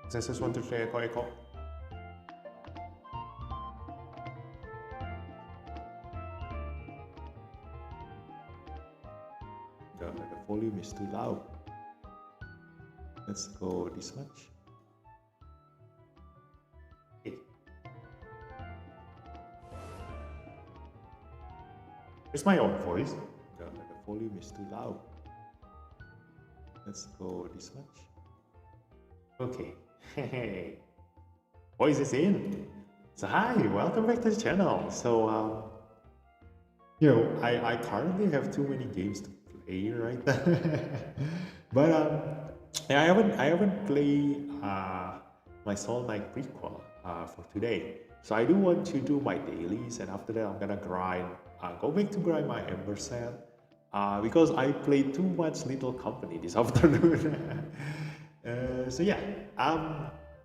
Access 1 to 3 echo echo. The volume is too loud. Let's go this much. Okay. Here's my own voice. The volume is too loud. Let's go this much. Okay. Hey. Voice is in. So hi, welcome back to the channel. So I currently have too many games to play right now. But I haven't played my Knight Prequel for today. So I do want to do my dailies, and after that I'm gonna grind, go back to grind my Ember set, because I played too much Little Company this afternoon. So yeah,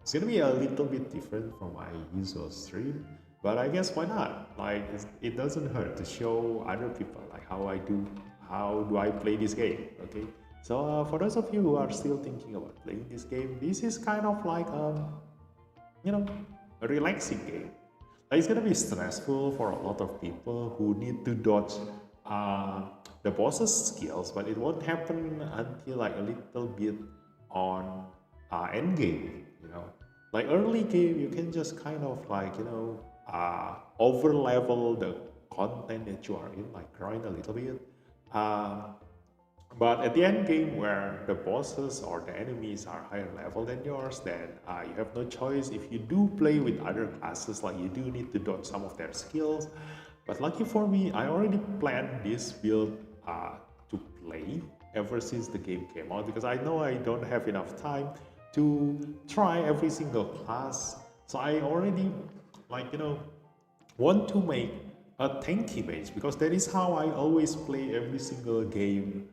it's gonna be a little bit different from my usual stream, but I guess why not? Like it doesn't hurt to show other people like how do I play this game, okay? So for those of you who are still thinking about playing this game, this is kind of like a relaxing game. Like, it's gonna be stressful for a lot of people who need to dodge the boss's skills, but it won't happen until like a little bit on end game. Like early game, you can just kind of like over level the content that you are in, like grind a little bit. But at the end game, where the bosses or the enemies are higher level than yours, then you have no choice. If you do play with other classes, like you do need to dodge some of their skills. But lucky for me, I already planned this build to play ever since the game came out, because I know I don't have enough time to try every single class. So I already want to make a tanky mage, because that is how I always play every single game,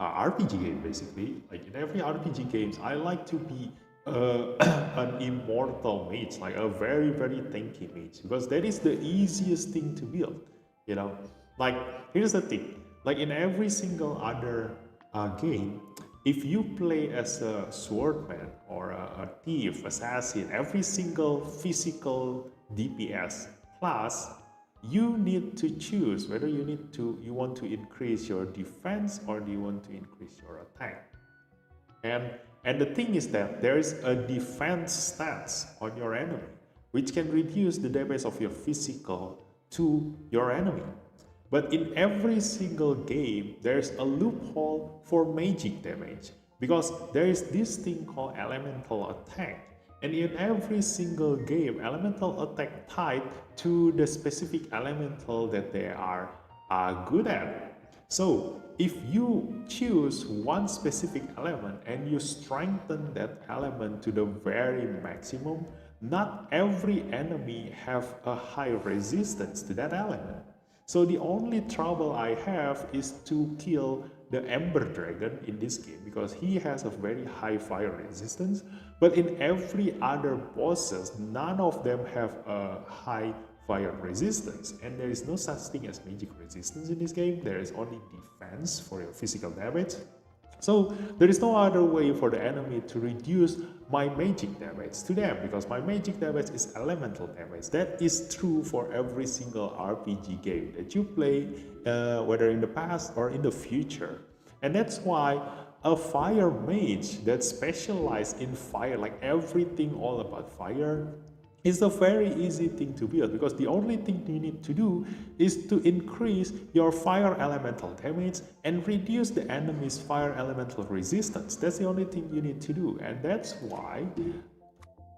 RPG game basically. Like in every RPG games, I like to be an immortal mage, like a very tanky mage, because that is the easiest thing to build. Like here's the thing, like in every single other game, if you play as a swordman or a thief, assassin, every single physical DPS class, you need to choose whether you want to increase your defense or do you want to increase your attack. And the thing is that there is a defense stats on your enemy, which can reduce the damage of your physical to your enemy. But in every single game, there's a loophole for magic damage, because there is this thing called elemental attack. And in every single game, elemental attack tied to the specific elemental that they are good at. So if you choose one specific element and you strengthen that element to the very maximum, not every enemy have a high resistance to that element. So the only trouble I have is to kill the Ember Dragon in this game, because he has a very high fire resistance. But in every other bosses, none of them have a high fire resistance. And there is no such thing as magic resistance in this game. There is only defense for your physical damage. So there is no other way for the enemy to reduce my magic damage to them, because my magic damage is elemental damage. That is true for every single RPG game that you play, whether in the past or in the future. And that's why a fire mage that specializes in fire, like everything all about fire, is a very easy thing to build, because the only thing you need to do is to increase your fire elemental damage and reduce the enemy's fire elemental resistance. That's the only thing you need to do. And that's why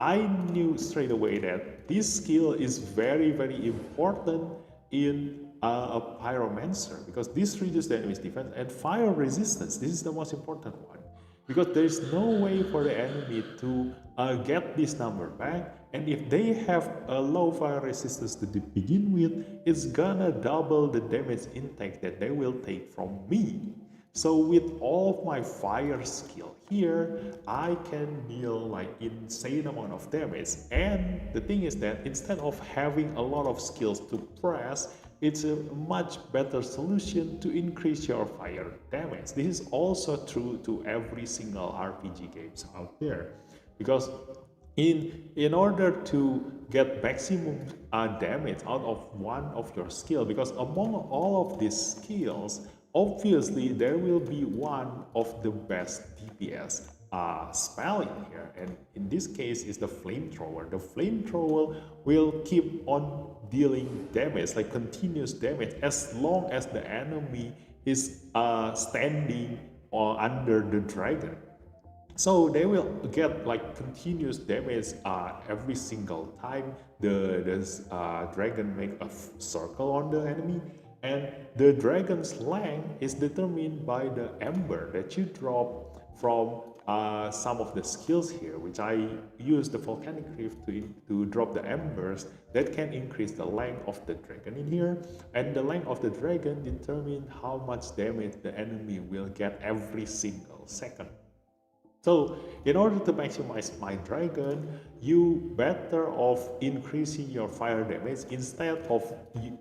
I knew straight away that this skill is very important in a pyromancer, because this reduces the enemy's defense and fire resistance. This is the most important one, because there is no way for the enemy to get this number back. And if they have a low fire resistance to begin with, it's gonna double the damage intake that they will take from me. So with all of my fire skill here, I can deal like insane amount of damage. And the thing is that instead of having a lot of skills to press it's a much better solution to increase your fire damage. This is also true to every single RPG games out there, because in order to get maximum damage out of one of your skill, because among all of these skills, obviously there will be one of the best DPS spell in here, and in this case is the flamethrower. The flamethrower will keep on dealing damage, like continuous damage, as long as the enemy is standing or under the dragon. So they will get like continuous damage every single time the dragon make a circle on the enemy, and the dragon's length is determined by the ember that you drop from some of the skills here, which I use the volcanic rift to drop the embers that can increase the length of the dragon in here, and the length of the dragon determine how much damage the enemy will get every single second. So in order to maximize my dragon, you better off increasing your fire damage instead of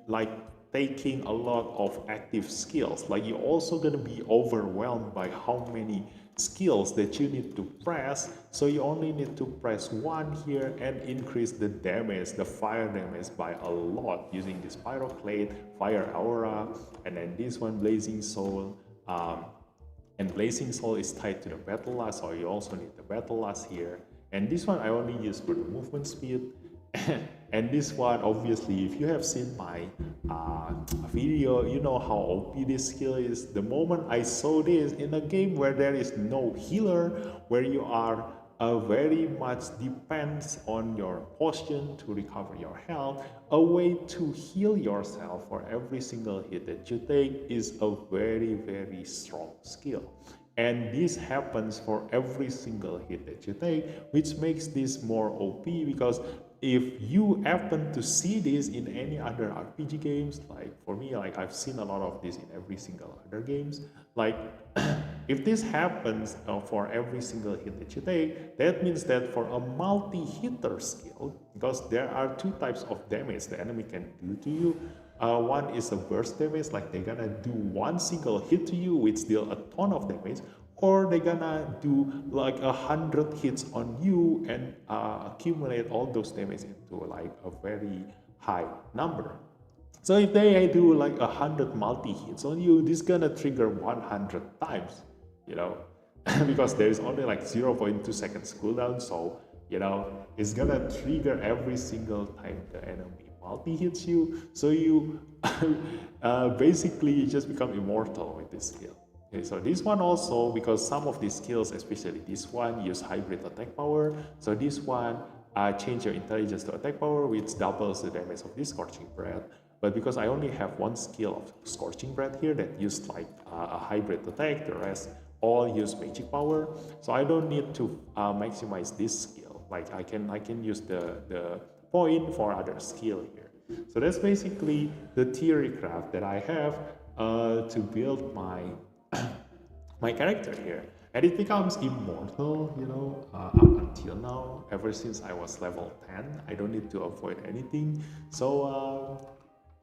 like taking a lot of active skills. Like you're also gonna be overwhelmed by how many skills that you need to press. So you only need to press one here and increase the damage, the fire damage by a lot using this pyroknight, fire aura, and then this one blazing soul. And Blazing Soul is tied to the Battle Last, so you also need the Battle Last here. And this one I only use for the movement speed. And this one, obviously, if you have seen my video, you know how OP this skill is. The moment I saw this in a game where there is no healer, where you are very much depends on your potion to recover your health, a way to heal yourself for every single hit that you take is a very, very strong skill. And this happens for every single hit that you take, which makes this more OP, because if you happen to see this in any other RPG games, like for me, like I've seen a lot of this in every single other games, like if this happens for every single hit that you take, that means that for a multi-hitter skill, because there are two types of damage the enemy can do to you. One is a burst damage, like they're gonna do one single hit to you which deal a ton of damage, or they're gonna do like 100 hits on you and accumulate all those damage into like a very high number. So if they do like 100 multi-hits on you, this is gonna trigger 100 times, you know, because there is only like 0.2 seconds cooldown, so you know it's gonna trigger every single time the enemy multi-hits you. So you basically you just become immortal with this skill. Okay, so this one also, because some of these skills, especially this one, use hybrid attack power. So this one change your intelligence to attack power, which doubles the damage of this scorching breath. But because I only have one skill of scorching breath here that used like a hybrid attack, the rest all use magic power. So I don't need to maximize this skill. Like I can use the point for other skill here. So that's basically the theory craft that I have to build my my character here, and it becomes immortal, you know, up until now. Ever since I was level 10, I don't need to avoid anything. So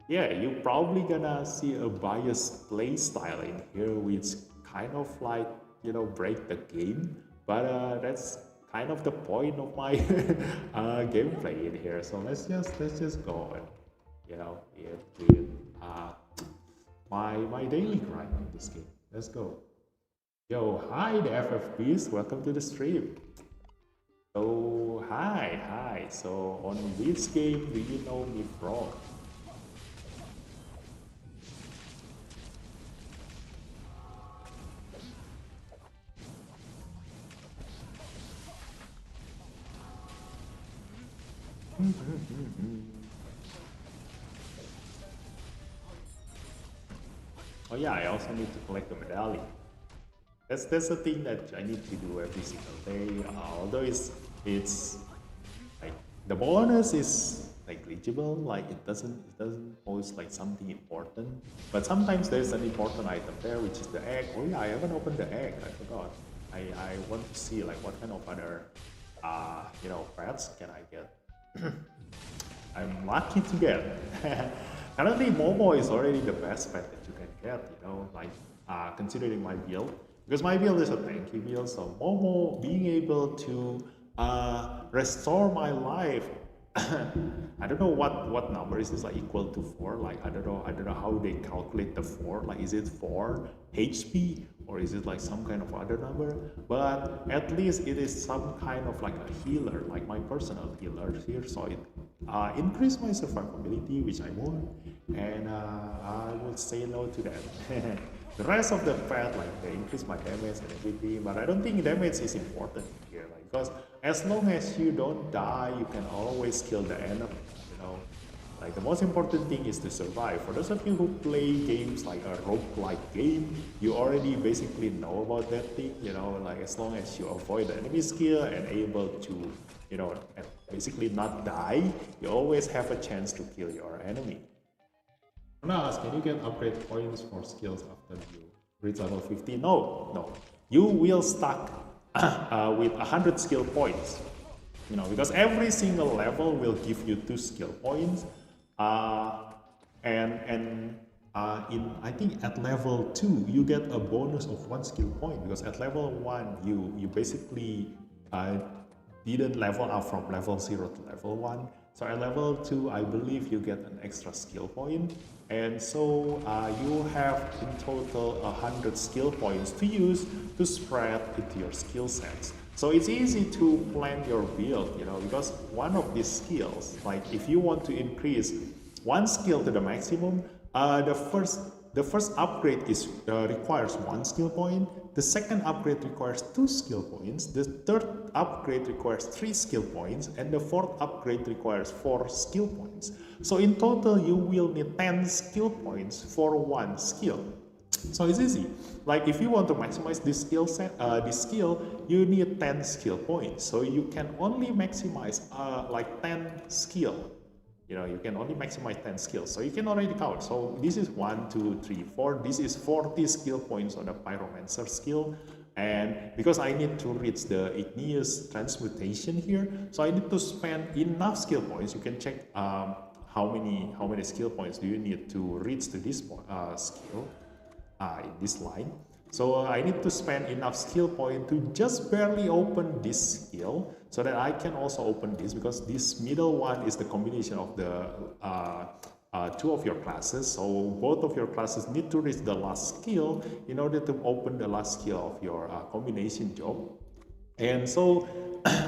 yeah, you're probably gonna see a biased play style in here, which kind of like, you know, break the game. But that's kind of the point of my gameplay in here. So let's just go and, you know, with my daily grind in this game. Let's go. Yo, hi the FFPs, welcome to the stream. So hi. So on which game do you know me from? Oh yeah, I also need to collect the medallion. That's the thing that I need to do every single day. Although it's like the bonus is negligible, like it doesn't pose like something important. But sometimes there's an important item there, which is the egg. Oh yeah, I haven't opened the egg. I forgot. I want to see like what kind of other you know, pets can I get. I'm lucky to get I don't think Momo is already the best pet that you can get, like considering my build. Because my build is a tanky build, so Momo being able to restore my life. I don't know what number is this, like equal to 4. Like I don't know how they calculate the 4. Like is it 4 HP or is it like some kind of other number? But at least it is some kind of like a healer, like my personal healer here. So it increase my survivability, which I want, and I would say no to that. The rest of the pet, like they increase my damage and everything, but I don't think damage is important here, like, because as long as you don't die, you can always kill the enemy, Like the most important thing is to survive. For those of you who play games like a roguelike game, you already basically know about that thing, like as long as you avoid the enemy skill and able to, basically not die, you always have a chance to kill your enemy. Now, can you get upgrade points for skills after you reach level 50? No. You will stuck with 100 skill points. Because every single level will give you 2 skill points. I think at level 2 you get a bonus of 1 skill point, because at level 1 you basically didn't level up from level 0 to level 1. So at level 2, I believe you get an extra skill point. And so you have in total 100 skill points to use to spread into your skill sets. So it's easy to plan your build, because one of these skills, like if you want to increase one skill to the maximum, the first upgrade requires 1 skill point. The second upgrade requires 2 skill points. The third upgrade requires 3 skill points, and the fourth upgrade requires 4 skill points. So in total, you will need 10 skill points for 1 skill. So it's easy. Like if you want to maximize this skill, you need 10 skill points. So you can only maximize like 10 skill. You can only maximize 10 skills. So you can already count. So this is 1, 2, 3, 4. This is 40 skill points on the pyromancer skill. And because I need to reach the igneous transmutation here, so I need to spend enough skill points. You can check how many skill points do you need to reach to this skill in this line. So I need to spend enough skill point to just barely open this skill, so that I can also open this, because this middle one is the combination of the 2 of your classes. So both of your classes need to reach the last skill in order to open the last skill of your combination job. And so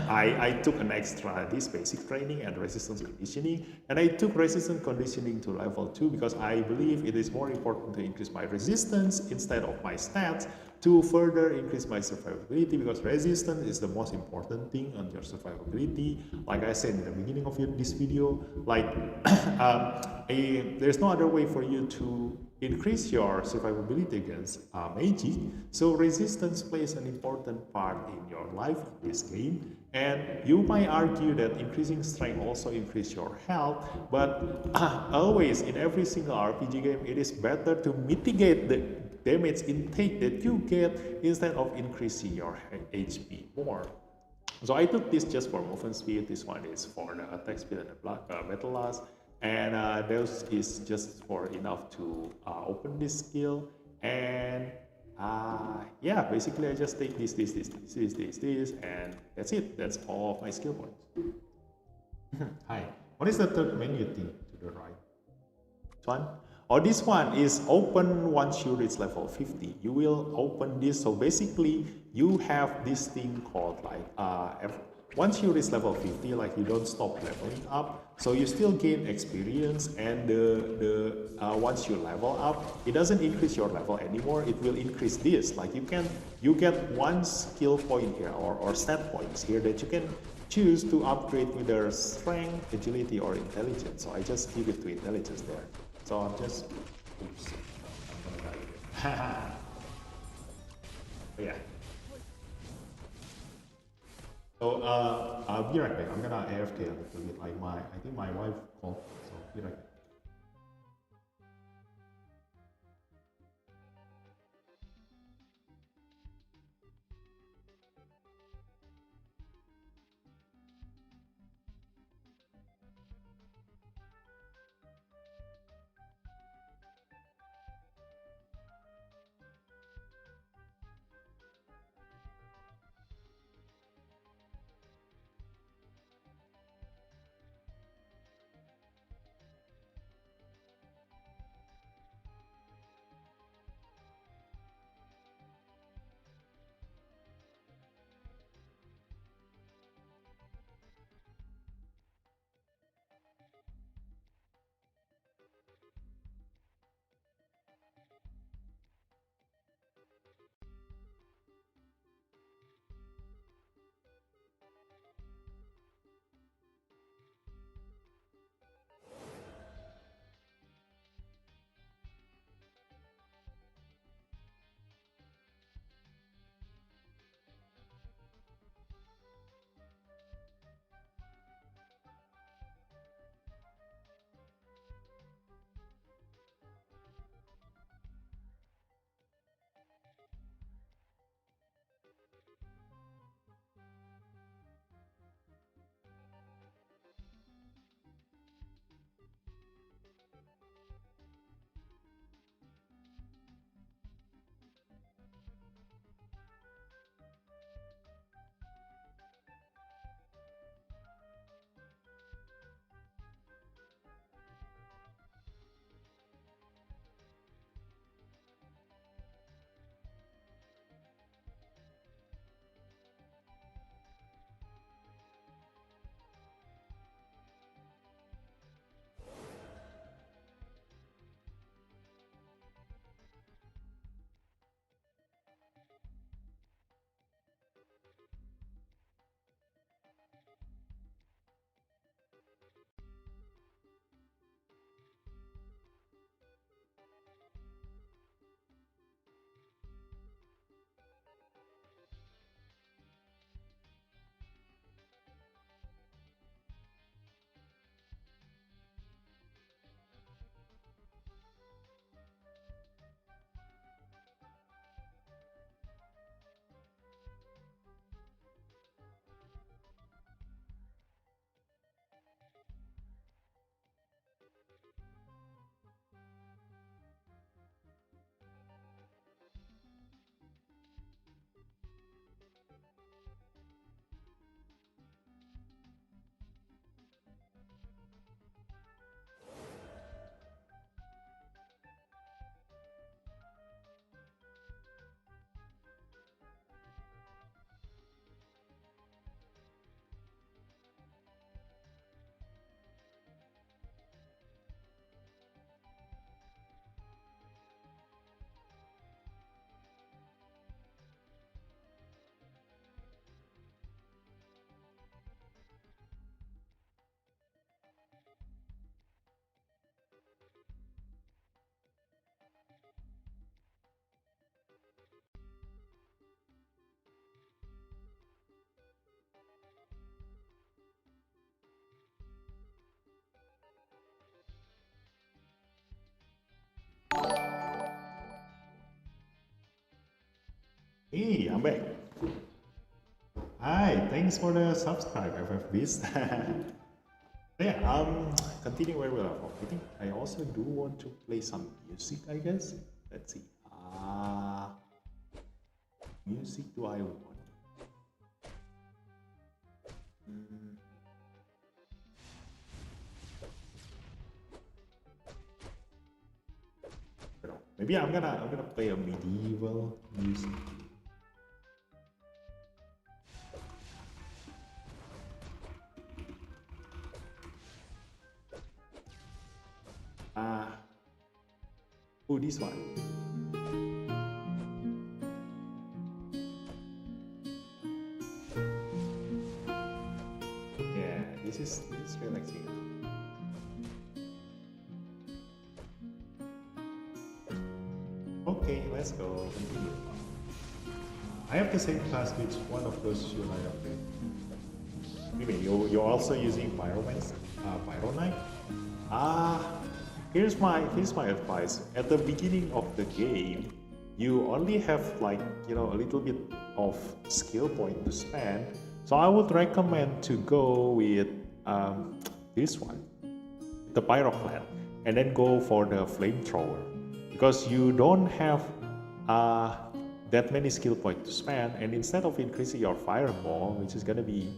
I took an extra this basic training and resistance conditioning, and I took resistance conditioning to level 2 because I believe it is more important to increase my resistance instead of my stats to further increase my survivability, because resistance is the most important thing on your survivability. Like I said in the beginning of this video, like there's no other way for you to increase your survivability against magic. So resistance plays an important part in your life in this game. And you might argue that increasing strength also increases your health, but always in every single RPG game, it is better to mitigate the damage intake that you get instead of increasing your HP more. So I took this just for movement speed. This one is for the attack speed and the battle last. And those is just for enough to open this skill. And yeah, basically I just take this, and that's it. That's all of my skill points. Hi. What is the third menu thing to the right? This one? Oh, this one is open once you reach level 50. You will open this. So basically, you have this thing called like once you reach level 50, like you don't stop leveling up, so you still gain experience, and once you level up, it doesn't increase your level anymore, it will increase this. Like you get 1 skill point here or stat points here that you can choose to upgrade either strength, agility, or intelligence. So I just give it to intelligence there. So I'm just, oops, I'm gonna die here. Yeah. So I'll be right back. I'm gonna AFK a little bit. Like I think my wife called, so be right back. Hey, I'm back. Hi, thanks for the subscribe, FFBs. Yeah, continue where we left off. I think I also do want to play some music, I guess. Let's see. Music do I want? Maybe I'm gonna play a medieval music. Oh, this one. Yeah, this is relaxing. Okay, let's go. Continue. I have the same class with one of those shoe I have. Anyway, you're also using pyroknight. Ah, here's my advice. At the beginning of the game, you only have like a little bit of skill point to spend. So I would recommend to go with this one, the pyroknight, and then go for the flamethrower because you don't have that many skill points to spend, and instead of increasing your fireball, which is gonna be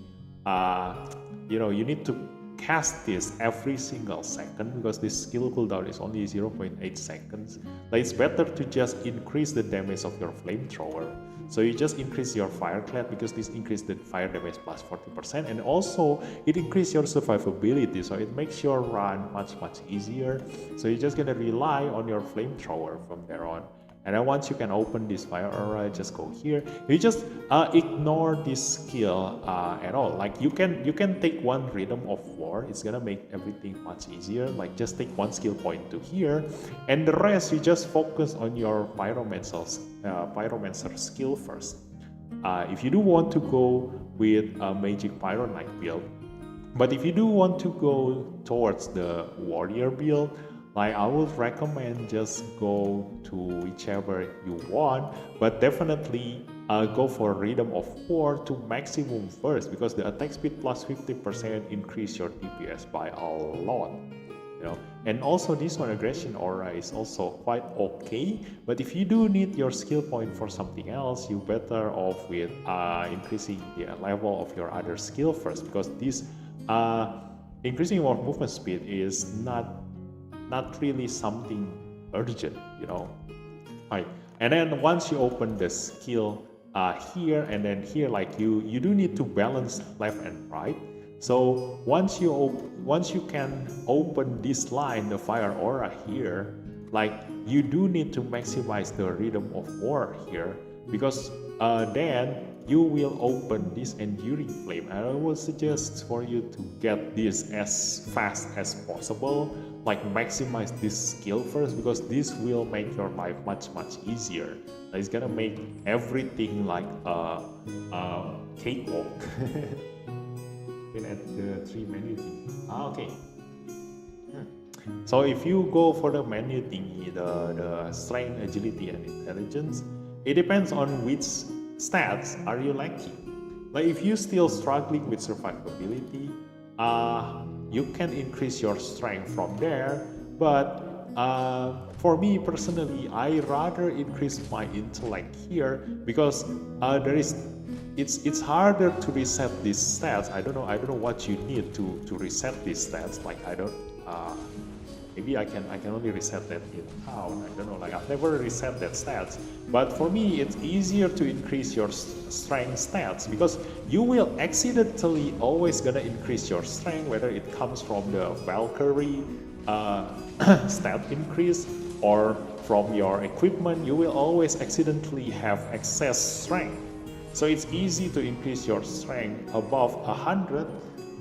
you need to cast this every single second because this skill cooldown is only 0.8 seconds. Like, it's better to just increase the damage of your flamethrower. So you just increase your fireclad because this increases the fire damage plus 40%, and also it increases your survivability, so it makes your run much easier. So you're just gonna rely on your flamethrower from there on. And then once you can open this fire aura, just go here. You just ignore this skill at all. Like you can take one rhythm of war. It's gonna make everything much easier. Like just take one skill point to here, and the rest you just focus on your pyromancer skill first. If you do want to go with a magic pyroknight build, but if you do want to go towards the warrior build, like I would recommend just go to whichever you want, but definitely go for Rhythm of War to maximum first because the attack speed plus 50% increase your DPS by a lot. And also this one aggression aura is also quite okay, but if you do need your skill point for something else, you better off with increasing the level of your other skill first, because this increasing your movement speed is not really something urgent, Right. And then once you open the skill here and then here, like you do need to balance left and right. So once you can open this line, the fire aura here, like you do need to maximize the rhythm of war here, because then you will open this enduring flame. And I would suggest for you to get this as fast as possible, like maximize this skill first, because this will make your life much easier. It's gonna make everything like a cakewalk. At the 3 menu thingy. Okay. So if you go for the menu thingy, the strength, agility, and intelligence, it depends on which stats are you lacking. Like if you're still struggling with survivability, you can increase your strength from there. But for me personally, I rather increase my intellect here because it's harder to reset these stats. I don't know what you need to reset these stats. Like maybe I can only reset that in town. I don't know. Like I've never reset that stats. But for me, it's easier to increase your strength stats because you will accidentally always gonna increase your strength, whether it comes from the Valkyrie stat increase or from your equipment. You will always accidentally have excess strength. So it's easy to increase your strength above 100,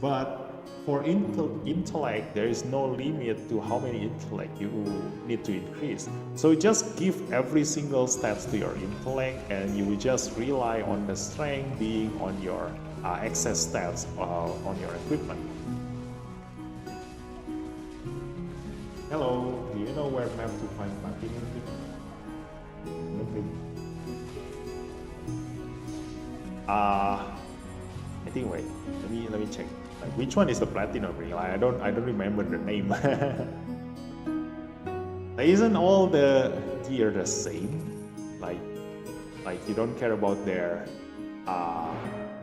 but for intellect, there is no limit to how many intellect you need to increase. So just give every single stats to your intellect, and you will just rely on the strength being on your excess stats on your equipment. Hello, do you know where map to find platinum? Okay. I think wait, let me check. Like which one is the platinum ring? Like, I don't remember the name. Like, isn't all the gear the same? Like you don't care about their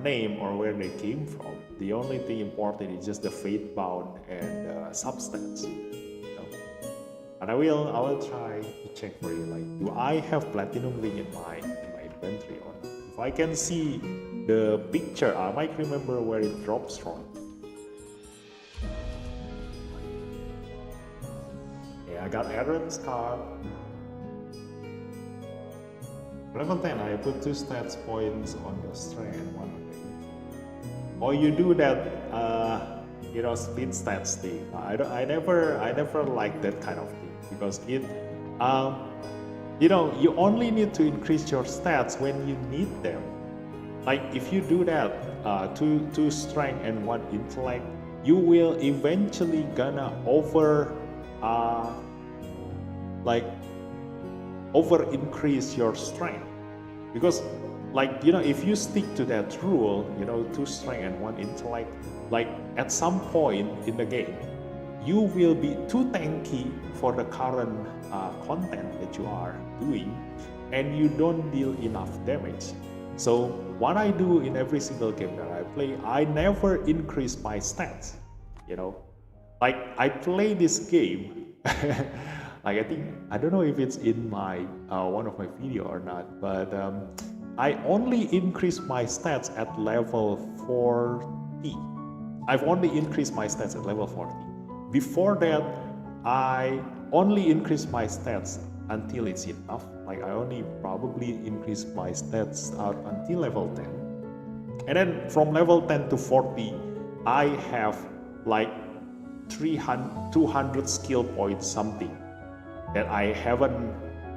name or where they came from. The only thing important is just the fate bound and substance. You know? And I will try to check for you. Like, do I have platinum ring in my inventory or not? If I can see the picture, I might remember where it drops from. Yeah, I got Aaron's card. Level 10, I put 2 stats points on your strength and 1 on the info. Or you do that, you know, split stats thing. I never liked that kind of thing because it, you know, you only need to increase your stats when you need them. Like if you do that, 2 strength and 1 intellect, you will eventually gonna over increase your strength. Because like, you know, if you stick to that rule, you know, 2 strength and 1 intellect, like at some point in the game, you will be too tanky for the current content that you are doing, and you don't deal enough damage. So what I do in every single game that I play, I never increase my stats, you know. Like I play this game, like I don't know if it's in my one of my video or not, but I only increase my stats at level 40. I've only increased my stats at level 40. Before that, I only increase my stats until it's enough. Like I only probably increase my stats out until level 10. And then from level 10 to 40, I have like 200 skill points something that I haven't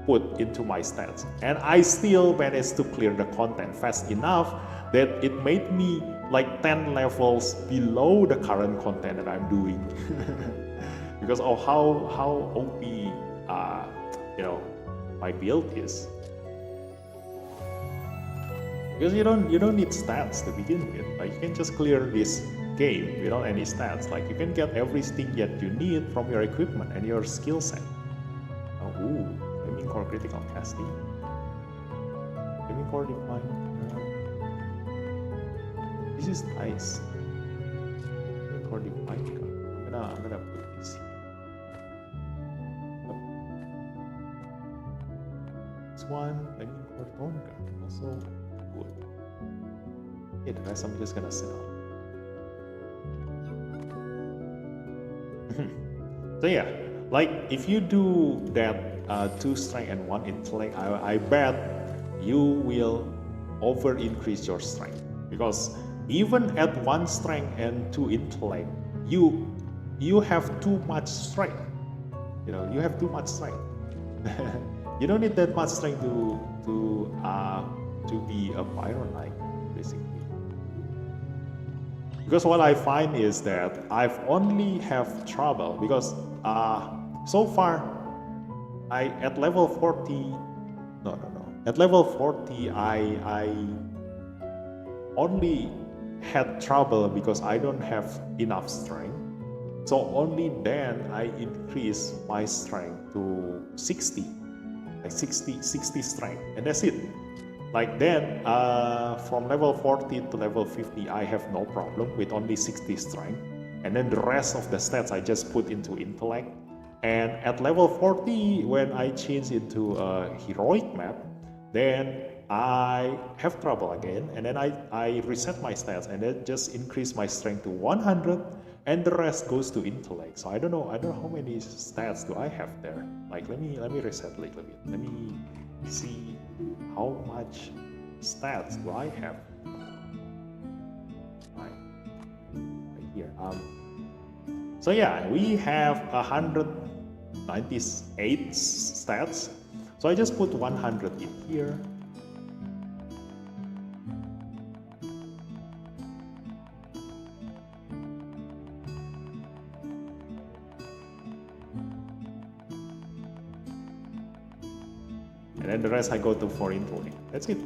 put into my stats. And I still managed to clear the content fast enough that it made me like 10 levels below the current content that I'm doing. Because of how OP you know, my build is. Because you don't need stats to begin with. Like you can just clear this game without any stats. Like you can get everything that you need from your equipment and your skill set. Oh, ooh, flaming core critical casting. Flaming core define. This is nice. Flaming core define. I'm gonna put this here. This one, flaming core tonga, also good. Yeah, the rest I'm just gonna set up. So yeah, like if you do that 2 strength and 1 intellect, I bet you will over increase your strength, because even at 1 strength and 2 intellect, you have too much strength. You know, you have too much strength. You don't need that much strength to be a pyroknight, basically. Because what I find is that I've only have trouble because so far at level 40 at level 40 I only had trouble because I don't have enough strength. So only then I increase my strength to 60, like 60 strength, and that's it. Like then, from level 40 to level 50, I have no problem with only 60 strength. And then the rest of the stats I just put into intellect. And at level 40, when I change into a heroic map, then I have trouble again. And then I reset my stats and then just increase my strength to 100, and the rest goes to intellect. So I don't know how many stats do I have there. Like let me reset a little bit. Let me see how much stats do I have. Right here. So yeah, we have 198 stats. So I just put 100 in here. And then the rest I go to for intellect. That's it.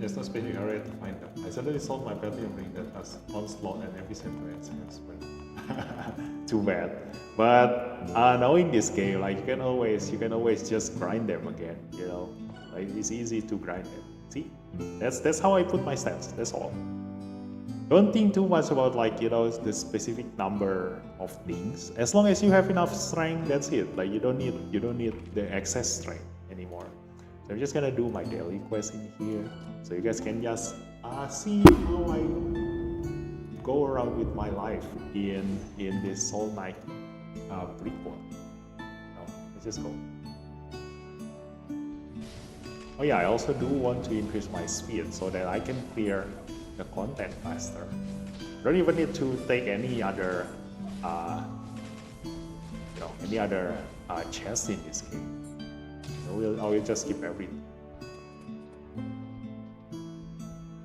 there's no specific area to find them. I suddenly sold my platinum ring that has onslaught and epicenter and second. Too bad. But knowing this game, like you can always just grind them again. You know, like it's easy to grind them. See, that's how I put my stats. That's all. Don't think too much about like the specific number of things. As long as you have enough strength, that's it. Like you don't need the excess strength anymore. So I'm just gonna do my daily quest in here, so you guys can just see how I go around with my life in this Knight Prequel. Let's just go. Oh yeah, I also do want to increase my speed so that I can clear the content faster. Don't even need to take any other chest in this game. I will just skip everything.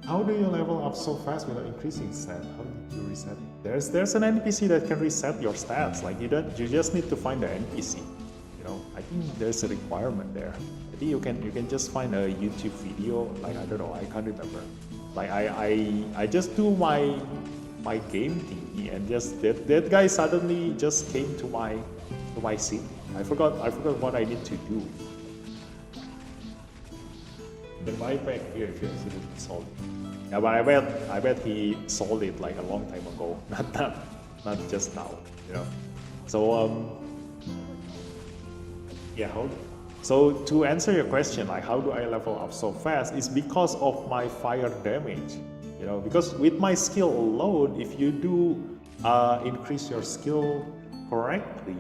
How do you level up so fast without increasing stat? How did you reset it? There's an NPC that can reset your stats. Like you just need to find the NPC. I think there's a requirement there. I think you can just find a YouTube video. Like I don't know, I can't remember. Like I just do my game thingy, and just that guy suddenly just came to my city. I forgot what I need to do. Then buy back here if you accidentally sold it. Yeah, but I bet he sold it like a long time ago, not just now. So yeah. So to answer your question, like how do I level up so fast, is because of my fire damage. Because with my skill alone, if you do increase your skill correctly,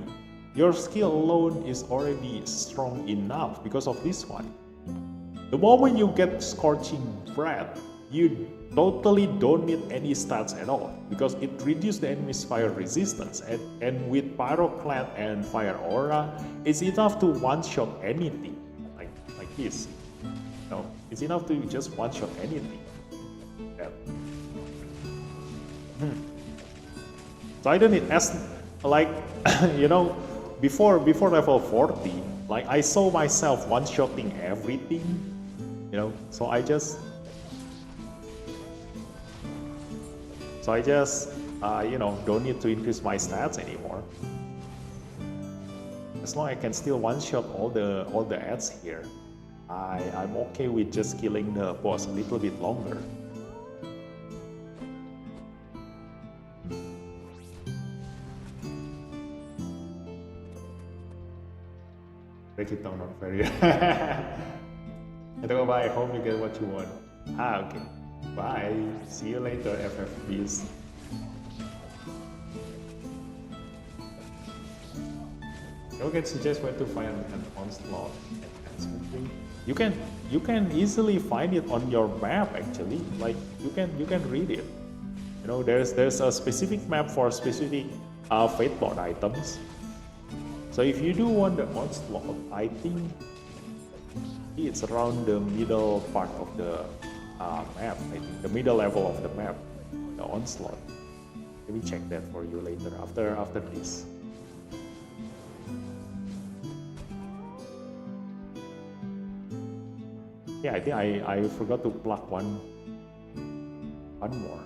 your skill alone is already strong enough because of this one. The moment you get Scorching Breath, you totally don't need any stats at all because it reduces the enemy's fire resistance, and with pyroknight and fire aura, it's enough to one-shot anything like this. It's enough to just one-shot anything. Yeah. So I don't need before level 40, like I saw myself one-shotting everything. So I just don't need to increase my stats anymore. As long as I can still one-shot all the ads here, I'm okay with just killing the boss a little bit longer. Break it down, not very. Bye. I hope you get what you want. Okay. Bye. See you later, FFBs. You can suggest where to find an onslaught enhancement ring. You can easily find it on your map actually. Like you can read it. There's a specific map for specific fate lord items. So if you do want the onslaught, I think it's around the middle part of the map. I think the middle level of the map, the onslaught. Let me check that for you later after this. Yeah, I think I forgot to plug one more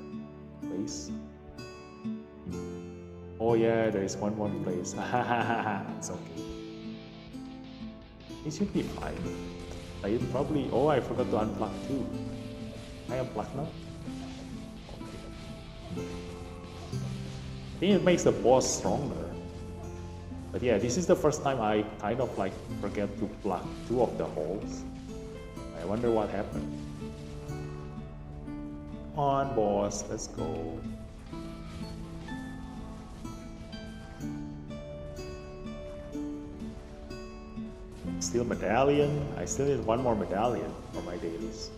place. Oh yeah, there is one more place. It's okay. It should be fine. I probably. Oh, I forgot to unplug too. I unplug now. Okay. I think it makes the boss stronger. But yeah, this is the first time I kind of like forget to plug two of the holes. I wonder what happened. Come on, boss, let's go. Still medallion. I still need one more medallion for my dailies.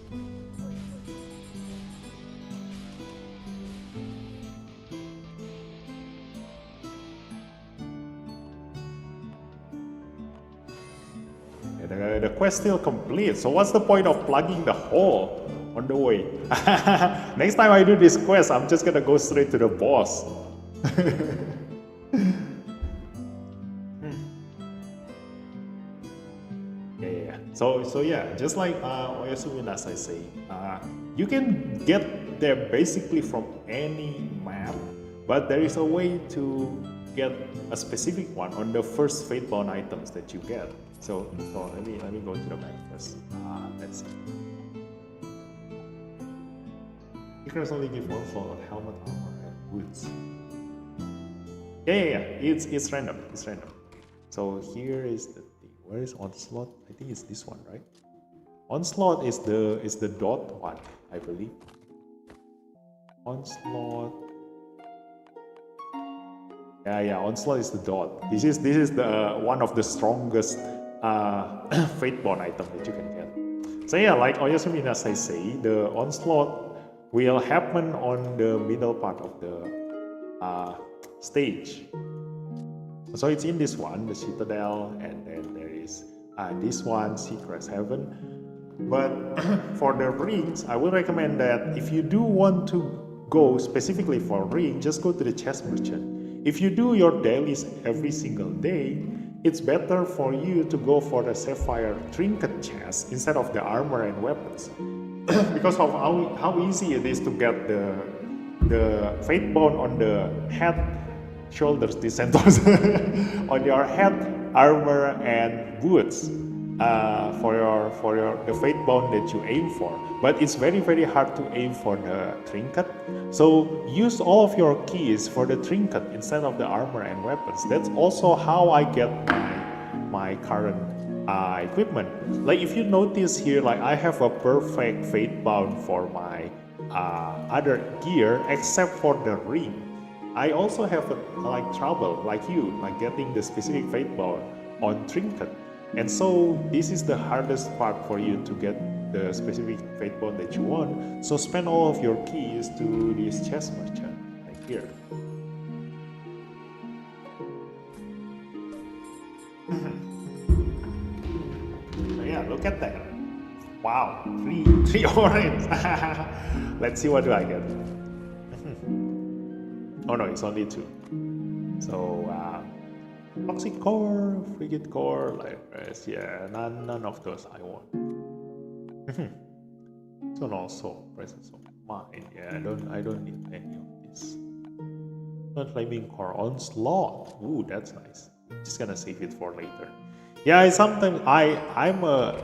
The quest still complete. So what's the point of plugging the hole on the way? Next time I do this quest, I'm just gonna go straight to the boss. So yeah, just like Oyasumi, as I say, you can get them basically from any map, but there is a way to get a specific one on the first fate-bound items that you get. So let me go to the map first. Let's see. Secrets only give one slot on helmet, armor, and boots. Yeah. It's random. It's random. So here is the thing. Where is onslaught? I think it's this one, right? Onslaught is the dot one, I believe. Onslaught. Yeah. Onslaught is the dot. This is the one of the strongest fate-bound item that you can get. So yeah, like Oyasumi, as I say, the onslaught will happen on the middle part of the stage. So it's in this one, the Citadel, and then there is this one, Secret Heaven. But for the rings, I will recommend that if you do want to go specifically for ring, just go to the chest merchant. If you do your dailies every single day, it's better for you to go for the Sapphire Trinket chest instead of the armor and weapons. Because of how easy it is to get the fate bone on the head, shoulders, descendants, on your head, armor and boots for the fate bone that you aim for. But it's very hard to aim for the trinket. So use all of your keys for the trinket instead of the armor and weapons. That's also how I get my current equipment. Like if you notice here, like I have a perfect fate bound for my other gear except for the ring. I also have like trouble like you, like getting the specific fate bound on trinket. And so this is the hardest part for you to get the specific fate bound that you want. So spend all of your keys to this chest merchant like here. Look at that. Wow, three orange. Let's see what do I get. Oh no, it's only 2. So toxic core, frigid core, light rest. Yeah, none of those I want. So also presence of mind. Yeah, I don't need any of this. Not flaming core onslaught. Ooh, that's nice. Just gonna save it for later. Yeah, sometimes I'm a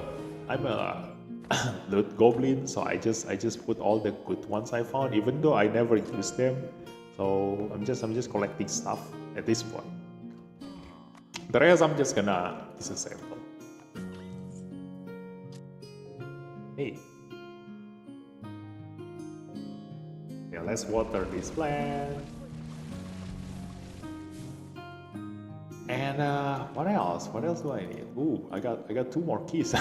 loot goblin, so I just put all the good ones I found, even though I never use them. So I'm just collecting stuff at this point. The rest I'm just gonna disassemble. Hey. Yeah, let's water this plant. And what else? What else do I need? Ooh, I got 2 more keys.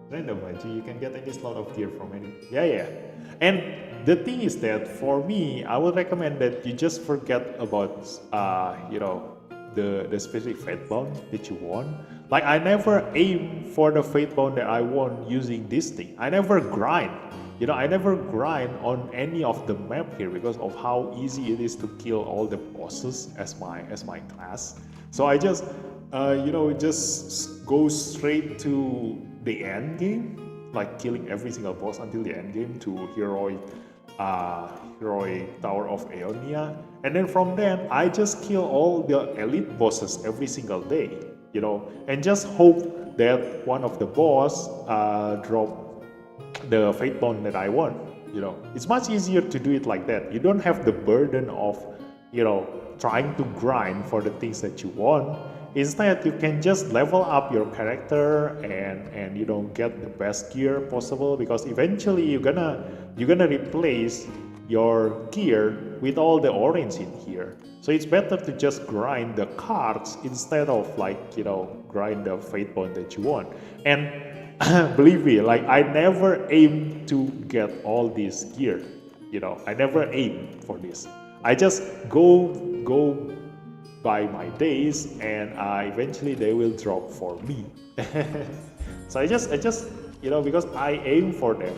Random, you can get any slot of gear from any. Yeah. And the thing is that for me, I would recommend that you just forget about the specific fate bound that you want. Like I never aim for the fate bound that I want using this thing. I never grind. I never grind on any of the map here because of how easy it is to kill all the bosses as my class. So I just just go straight to the end game, like killing every single boss until the end game to heroic Tower of Aeonia, and then from then I just kill all the elite bosses every single day, and just hope that one of the boss drop the fate bond that I want. It's much easier to do it like that. You don't have the burden of trying to grind for the things that you want. Instead, you can just level up your character and get the best gear possible, because eventually you're gonna replace your gear with all the orange in here. So it's better to just grind the cards instead of grind the fate bond that you want. And believe me, I never aim to get all this gear. I never aim for this. I just go by my days, and eventually they will drop for me. So I just because I aim for them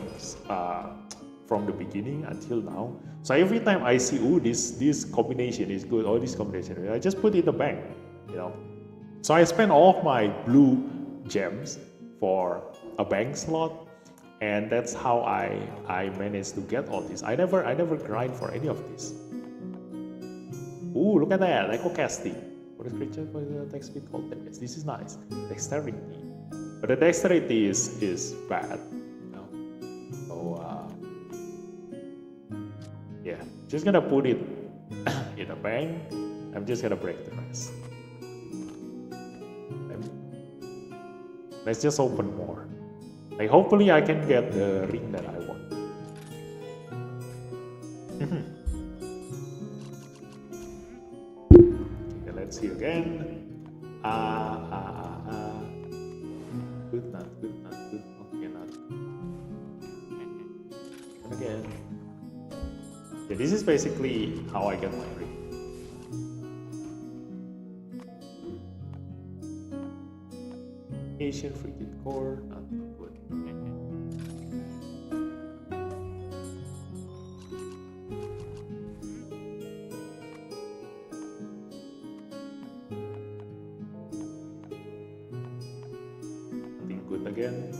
from the beginning until now. So every time I see, this combination is good, or this combination, I just put it in the bank. So I spent all of my blue gems for a bank slot, and that's how I managed to get all this. I never grind for any of this. Ooh, look at that, echo casting. What is creature for the attack speed called damage? This is nice. Dexterity. But the dexterity is bad. So yeah, just gonna put it in a bank. I'm just gonna break the rest. Let's just open more. Like hopefully I can get the ring that I want. Okay, let's see again. Good, not good, not good. Okay, not good. And again. Yeah, this is basically how I get my ring. Asian freaking core, not good. Nothing good again.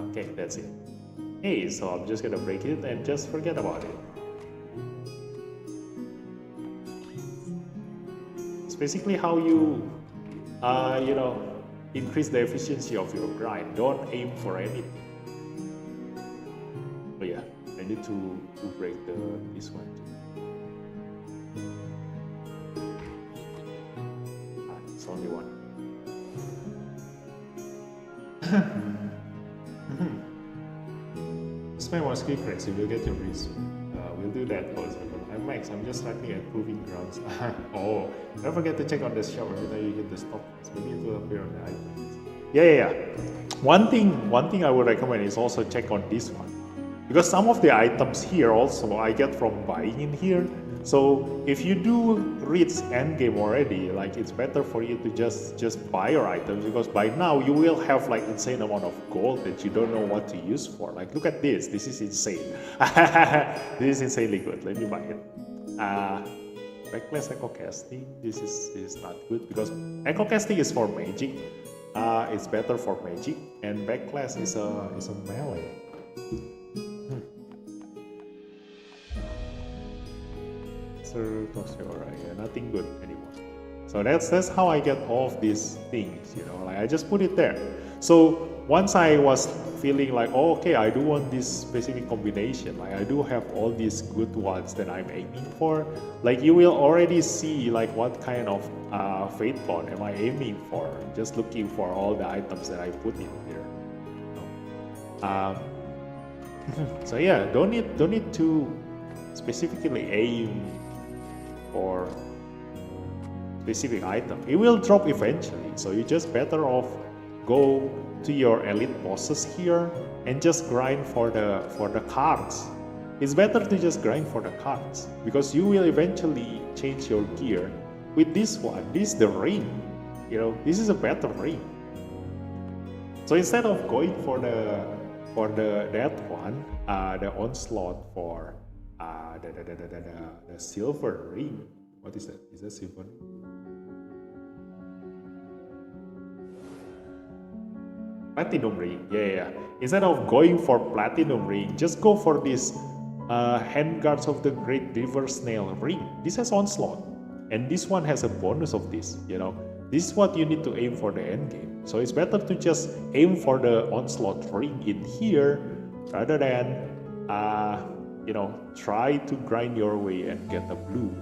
Okay, that's it. Hey, so I'm just gonna break it and just forget about it. It's basically how you increase the efficiency of your grind. Don't aim for anything. But yeah, I need to break this one too. It's only one. Spend one skill crazy, you will get your wrist. We'll do that first. I'm Max, I'm just starting at proving grounds. Oh, don't forget to check on the shop every time you hit the stop. Maybe it will appear on the items. Yeah. One thing I would recommend is also check on this one. Because some of the items here also I get from buying in here. So if you do reach endgame already, like it's better for you to just buy your items, because by now you will have like insane amount of gold that you don't know what to use for. Like look at this is insane. This is insanely good. Let me buy it. Backlash echo casting. This is not good because echo casting is for magic. It's better for magic, and backlash is a melee. Yeah, nothing good anymore. So that's how I get all of these things, like I just put it there. So once I was feeling like, oh, okay, I do want this specific combination, like I do have all these good ones that I'm aiming for, like you will already see like what kind of fate bond am I aiming for, just looking for all the items that I put in here. So yeah, don't need to specifically aim for specific item. It will drop eventually, so you just better off go to your elite bosses here and just grind for the cards. It's better to just grind for the cards because you will eventually change your gear with this one. This is the ring, this is a better ring. So instead of going for that one, the onslaught for the silver ring. What is that? Is that silver? Platinum ring. Yeah. Instead of going for platinum ring, just go for this handguards of the great river snail ring. This has onslaught, and this one has a bonus of this. This is what you need to aim for the end game. So it's better to just aim for the onslaught ring in here rather than try to grind your way and get a blue.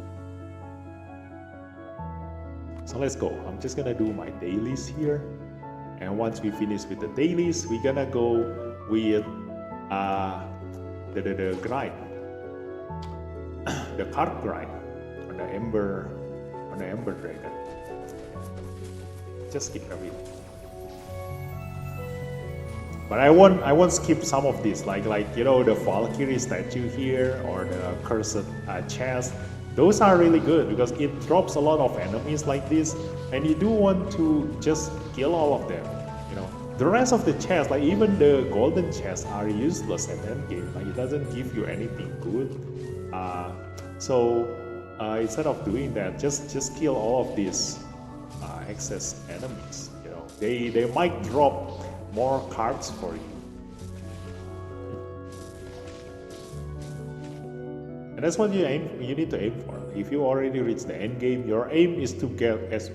So let's go. I'm just gonna do my dailies here, and once we finish with the dailies, we're gonna go with the grind, the card grind on the Ember dragon. Just skip everything. But I won't skip some of these, like the Valkyrie statue here or the cursed chest. Those are really good because it drops a lot of enemies like this, and you do want to just kill all of them. The rest of the chests, like even the golden chests, are useless at end game. Like it doesn't give you anything good. So instead of doing that, just kill all of these excess enemies. You know, they might drop more cards for you. And that's what you need to aim for. If you already reach the end game, your aim is to get as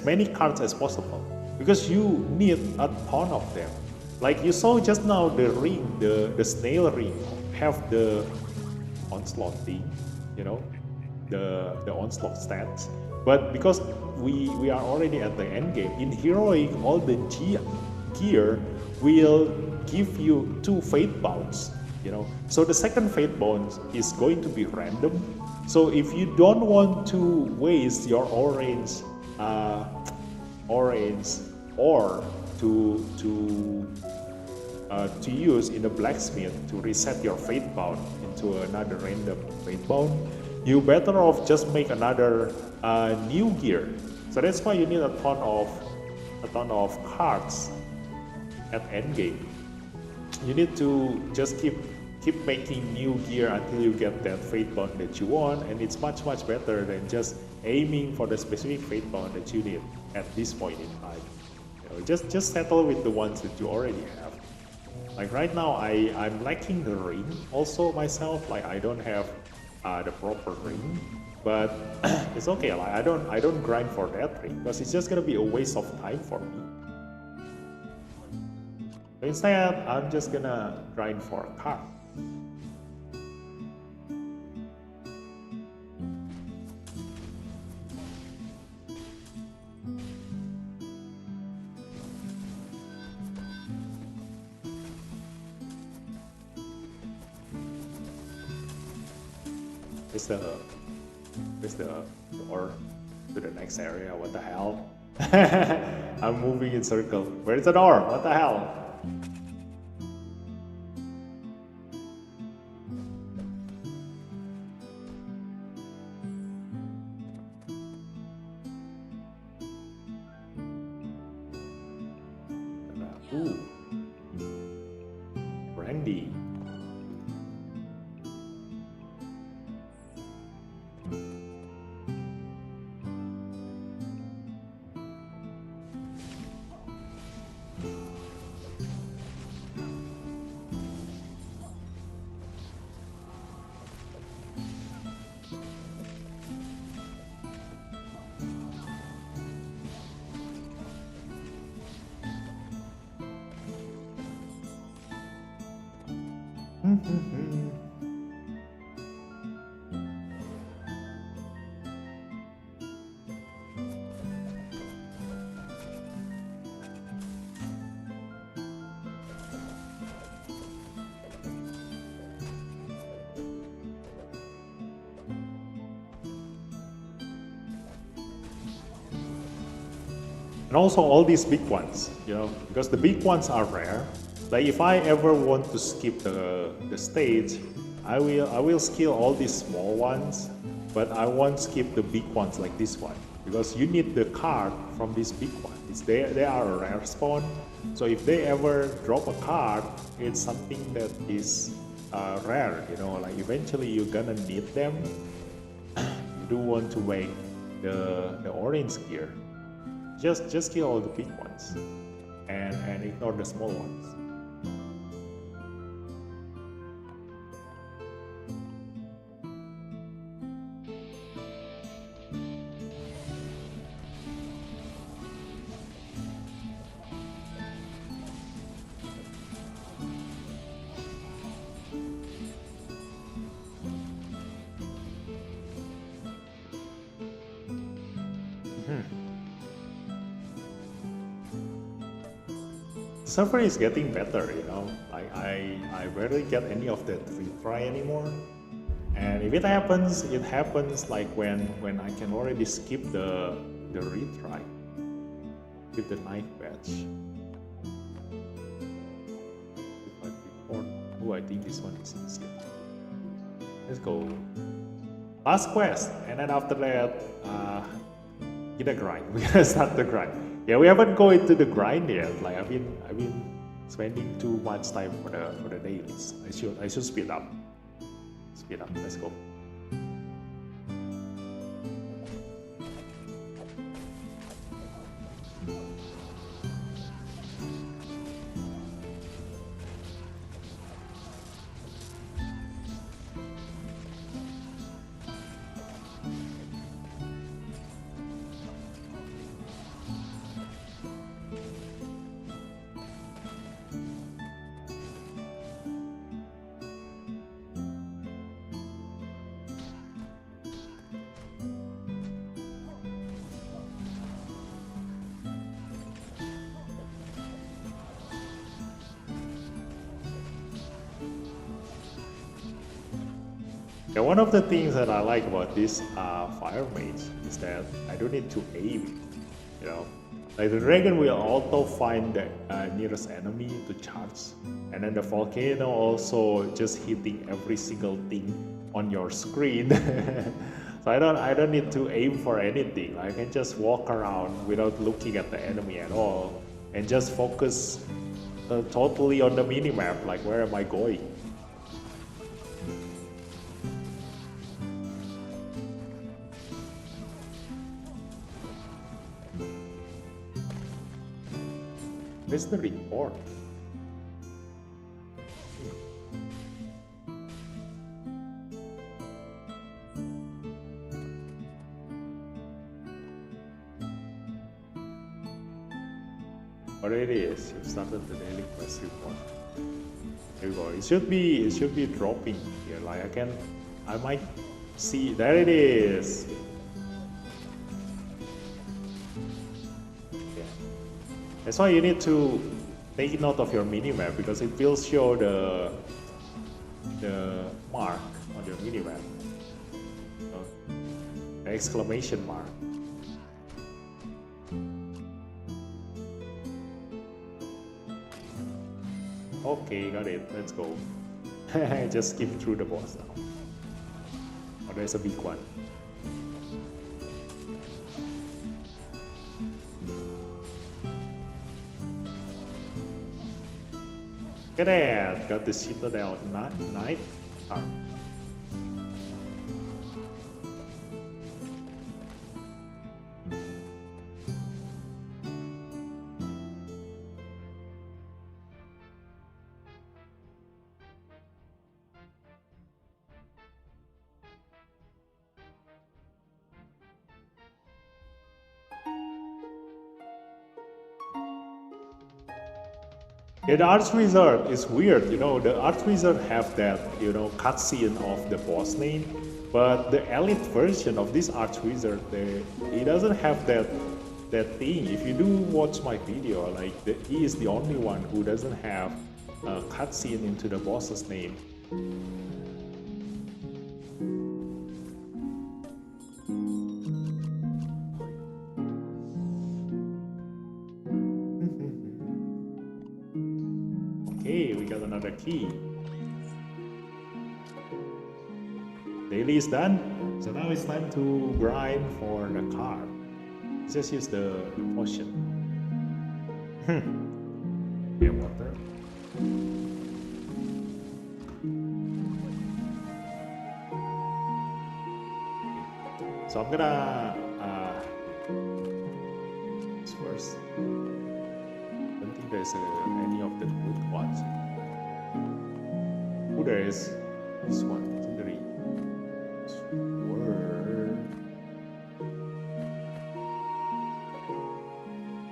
many cards as possible, because you need a ton of them. Like you saw just now, the ring, the snail ring, have the onslaught thing, you know, the onslaught stats. But because we are already at the end game, in heroic, all the gear will give you 2 fate bounds. You know, so the second fate bound is going to be random. So if you don't want to waste your orange ore to use in the blacksmith to reset your fate bound into another random fate bound, you better off just make another new gear. So that's why you need a ton of cards at endgame. You need to just keep making new gear until you get that fate bound that you want, and it's much better than just aiming for the specific fate bound that you need at this point in time. You know, just settle with the ones that you already have. Like right now, I'm lacking the ring also myself. Like I don't have the proper ring, but it's okay. Like I don't grind for that ring because it's just gonna be a waste of time for me. So instead, I'm just gonna grind for a card. Where's the door to the next area? What the hell? I'm moving in circle. Where's the door? What the hell? Ooh. Brandy. And also all these big ones, you know, because the big ones are rare. Like if I ever want to skip the stage, I will skill all these small ones, but I won't skip the big ones like this one, because you need the card from this big one. They are a rare spawn, so if they ever drop a card, it's something that is rare, you know, like eventually you're gonna need them. You do want to make the orange gear. Just kill all the big ones and ignore the small ones. Server is getting better, you know. Like I rarely get any of that retry anymore, and if it happens like when I can already skip the retry with the knife badge. Oh, I think this one is easier. Let's go. Last quest, and then after that, get a grind. We're gonna start the grind. Yeah, we haven't gone into the grind yet. Like I've been spending too much time for the dailies. I should speed up. Let's go. And one of the things that I like about this fire mage is that I don't need to aim, you know. Like the dragon will auto find the nearest enemy to charge, and then the volcano also just hitting every single thing on your screen. So I don't need to aim for anything. I can just walk around without looking at the enemy at all, and just focus totally on the minimap. Like, where am I going? Where's the report? What it is? You started the daily quest report. There you go. It should be dropping here. Like I might see. There it is. That's why you need to take note of your minimap, because it will show the mark on your minimap, the exclamation mark. Okay, got it. Let's go. Just skip through the boss now. Oh, there's a big one. Look at that! Got the Citadel Knight. Yeah, the Archwizard is weird, you know. The Archwizard have that, you know, cutscene of the boss name, but the elite version of this Archwizard, he doesn't have that thing. If you do watch my video, like he is the only one who doesn't have a cutscene into the boss's name. Okay, we got another key. Daily is done, so now it's time to grind for the card. Just use the potion. Yeah, water. So I'm gonna this first. I don't think there's any of the good ones. Oh, there is this one. Legendary sword.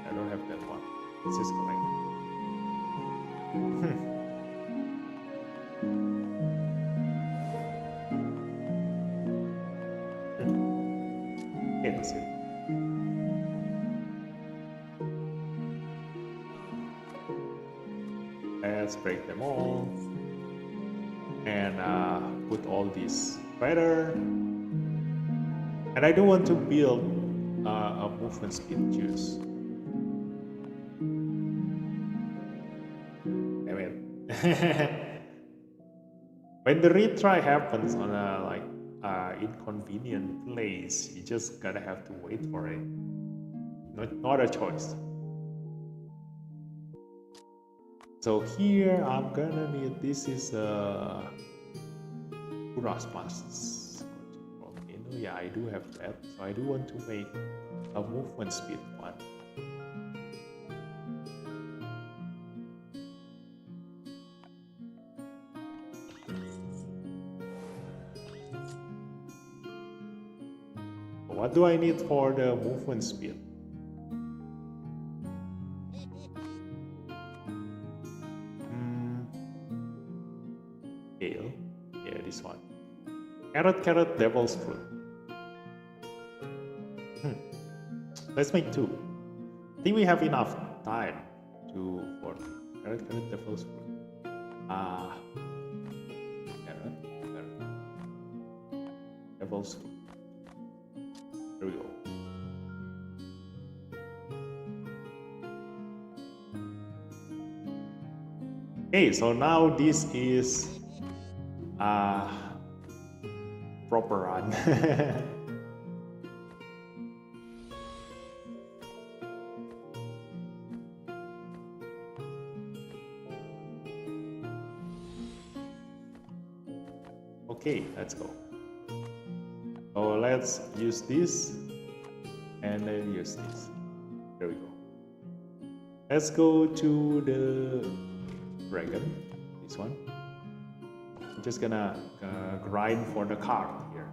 I don't have that one. Let's just collect. Okay, that's it. Let's break them all and put all these better. And I do want to build a movement speed juice. Damn it. When the retry happens on a inconvenient place, you just gotta have to wait for it. Not a choice. So here I'm gonna need, this is Urasmas. Yeah, I do have that. So I do want to make a movement speed one. What do I need for the movement speed? Kale. Yeah, this one. Carrot, devil's fruit. Let's make two. I think we have enough time for carrot, devil's fruit. Carrot. levels. There we go. Okay, so now this is a proper run. Okay, let's go. So let's use this and then use this. There we go. Let's go to the dragon, this one. I'm just gonna grind for the card here.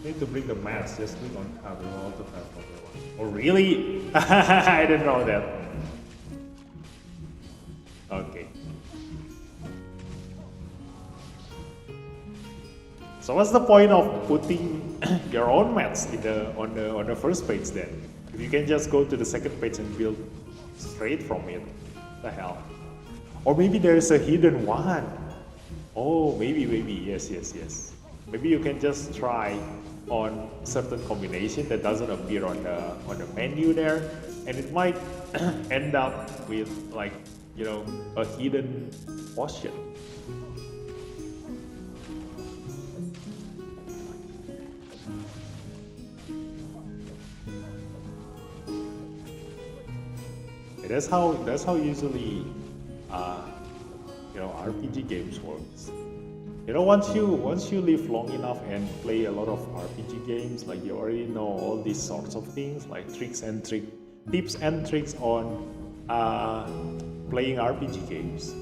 Need to bring the mask, just click on tab and all the tab on the one. Oh really? I didn't know that. Okay. So what's the point of putting your own mats in on the first page then? If you can just go to the second page and build straight from it. What the hell? Or maybe there's a hidden one. Oh, maybe, yes. Maybe you can just try on certain combination that doesn't appear on the menu there, and it might end up with, like, you know, a hidden potion. That's how usually you know, RPG games works. You know, once you live long enough and play a lot of RPG games, like you already know all these sorts of things, like tips and tricks on playing RPG games.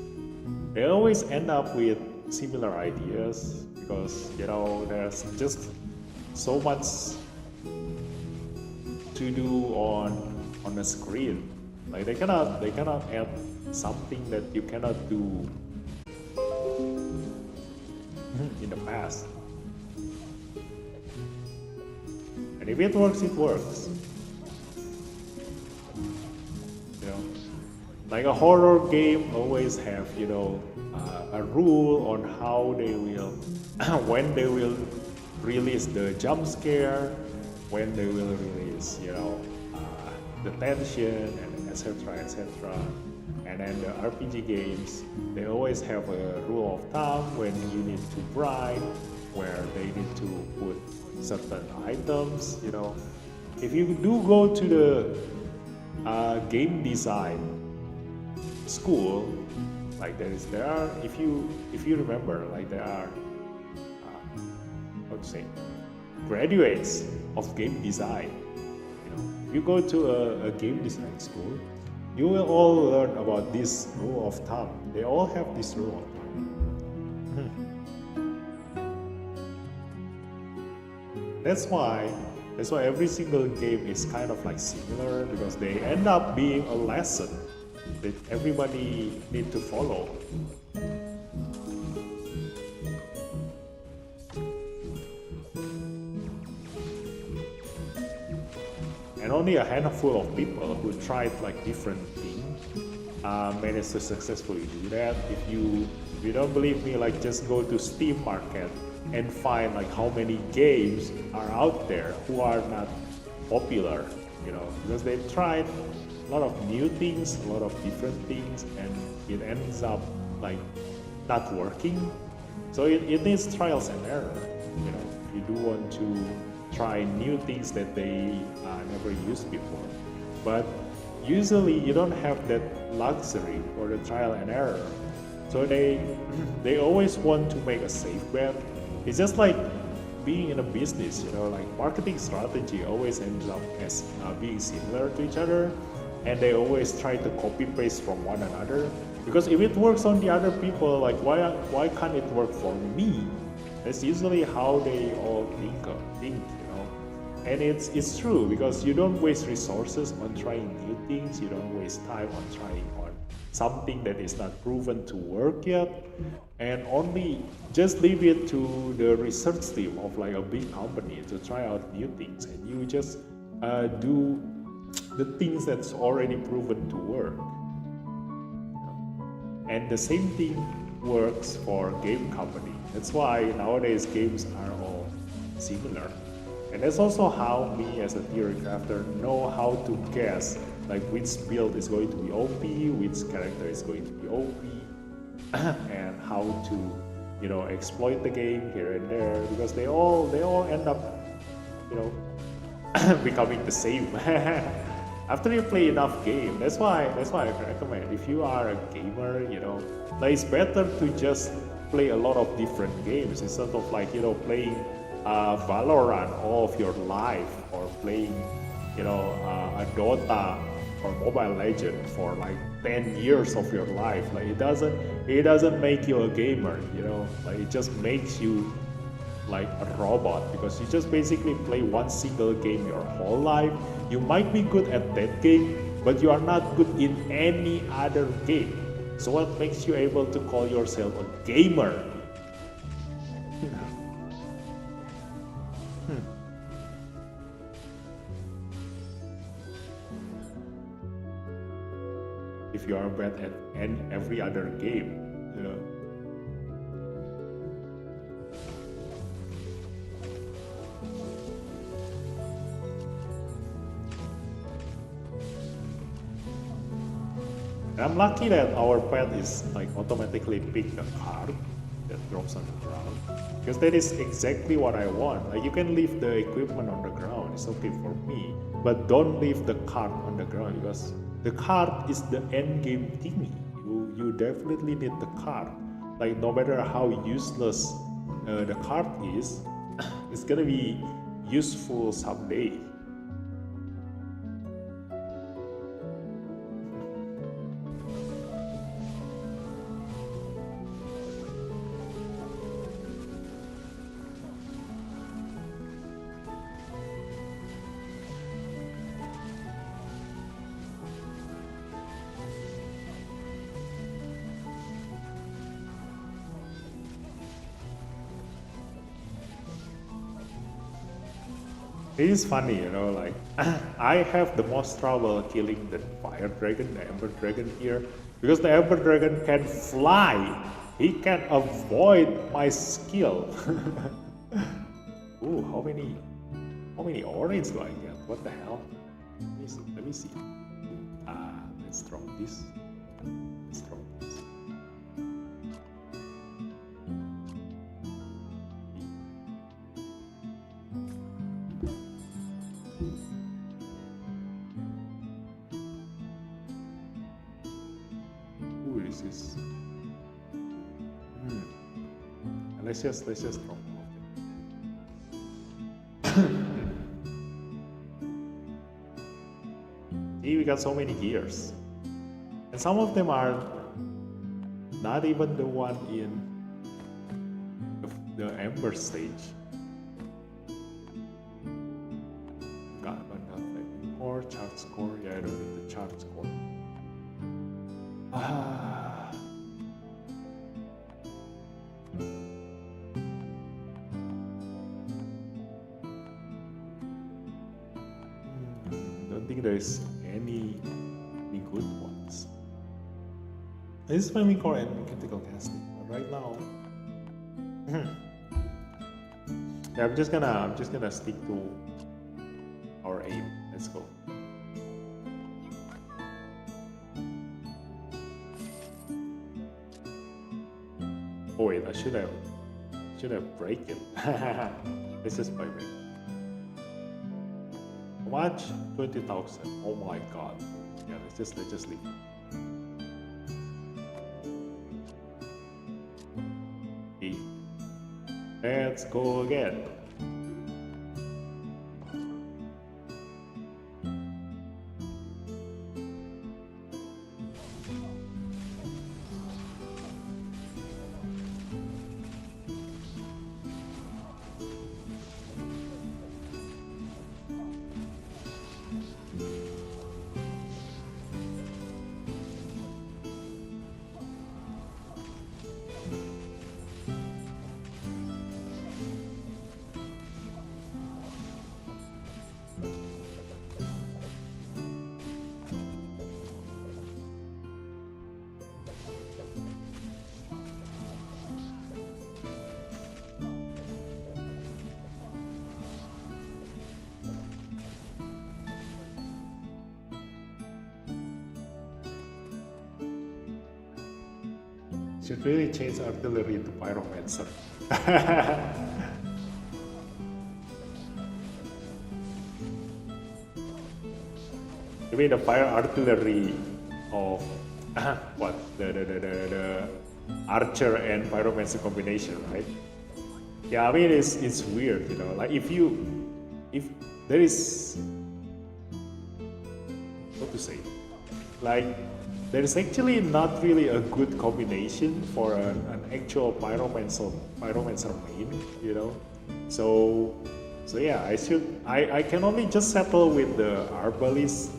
They always end up with similar ideas because, you know, there's just so much to do on the screen. Like they cannot add something that you cannot do in the past. And if it works, it works. You know, like a horror game always have, you know, a rule on how they will, when they will release the jump scare, when they will release, you know, the tension, and etc. And then the RPG games, they always have a rule of thumb when you need to bribe, where they need to put certain items, you know. If you do go to the game design school, like there are, if you remember, like there are how to say, graduates of game design. You know, if you go to a game design school, you will all learn about this rule of thumb. They all have this rule of thumb. That's why every single game is kind of like similar, because they end up being a lesson that everybody need to follow. And only a handful of people who tried like different things managed to successfully do that. If you don't believe me, like just go to Steam Market and find like how many games are out there who are not popular, you know, because they tried a lot of new things, a lot of different things, and it ends up like not working. So it needs trials and error, you know. You do want to try new things that they never used before, but usually you don't have that luxury or the trial and error. So they always want to make a safe bet. It's just like being in a business, you know, like marketing strategy always ends up as being similar to each other, and they always try to copy paste from one another, because if it works on the other people, like why can't it work for me? That's usually how they all think, you know. And it's true, because you don't waste resources on trying new things, you don't waste time on trying on something that is not proven to work yet, and only just leave it to the research team of like a big company to try out new things, and you just do the things that's already proven to work. And the same thing works for game company. That's why nowadays games are all similar. And that's also how me as a theory crafter know how to guess like which build is going to be OP, which character is going to be OP, and how to exploit the game here and there, because they all end up becoming the same. After you play enough game, that's why I recommend, if you are a gamer, like it's better to just play a lot of different games instead of like playing Valorant all of your life, or playing a Dota or Mobile Legend for like 10 years of your life. Like it doesn't make you a gamer, like it just makes you like a robot, because you just basically play one single game your whole life. You might be good at that game, but you are not good in any other game. So what makes you able to call yourself a gamer? If you are bad at every other game, I'm lucky that our pet is like automatically pick the card that drops on the ground, because that is exactly what I want. Like you can leave the equipment on the ground, it's okay for me, but don't leave the card on the ground, because the card is the end game thingy. You definitely need the card. Like no matter how useless the card is, it's gonna be useful someday. It is funny, like I have the most trouble killing the fire dragon, the ember dragon here, because the ember dragon can fly. He can avoid my skill. Ooh, how many orange do I get? What the hell? Let me see. Let's drop this. Let's drop this. This is let's just drop all of them. See, we got so many gears, and some of them are not even the one in the Ember stage. Got nothing. Or charge score. Yeah, I don't need the charge score. Don't think there's any good ones. This is Flaming Core and Critical Casting, but right now, yeah, I'm just gonna stick to our aim. Let's go. Oh wait, I should have break it. Let's just buy break. How much? 20,000. Oh my god. Yeah, let's just leave. Okay. Let's go again. Should really change artillery to pyromancer. You mean the fire artillery of what the archer and pyromancer combination, right? Yeah, I mean it's weird, you know. Like if there is, what to say, like there is actually not really a good combination for an actual pyromancer main, you know. So yeah, I can only just settle with the arbalest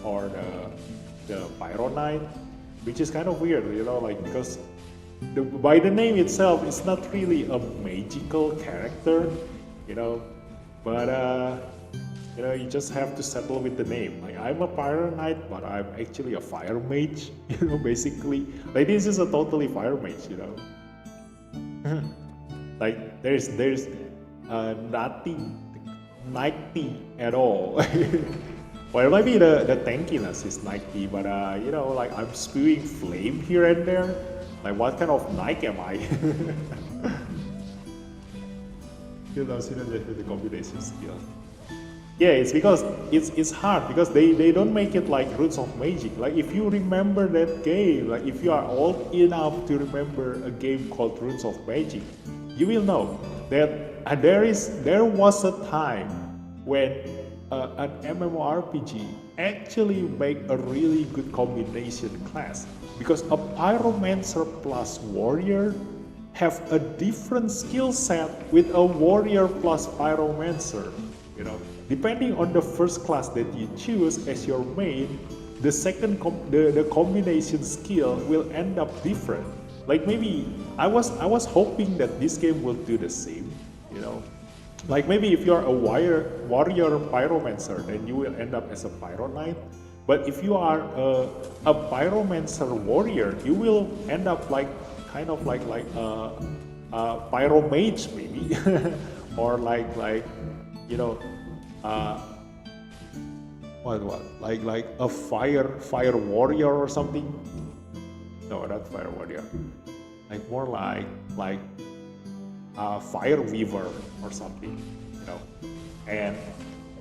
or the pyroknight, which is kind of weird, you know, like because by the name itself, it's not really a magical character, you know, but you know, you just have to settle with the name. Like I'm a pyroknight, but I'm actually a fire mage, you know, basically. Like this is a totally fire mage, you know. Like there's nothing knighty at all. Well, maybe the tankiness is knighty, but you know, like I'm spewing flame here and there. Like what kind of knight am I? You know, the combination skill. Yeah, it's because it's hard because they don't make it like Runes of Magic. Like if you remember that game, like if you are old enough to remember a game called Runes of Magic, you will know that there was a time when an MMORPG actually make a really good combination class, because a pyromancer plus warrior have a different skill set with a warrior plus pyromancer, you know. Depending on the first class that you choose as your main, the second the combination skill will end up different. Like maybe I was hoping that this game will do the same, you know. Like maybe if you're a warrior pyromancer, then you will end up as a pyroknight. But if you are a pyromancer warrior, you will end up like kind of like a pyromage maybe, or like you know, what like a fire warrior or something. No, not fire warrior. Like more like fire weaver or something, you know.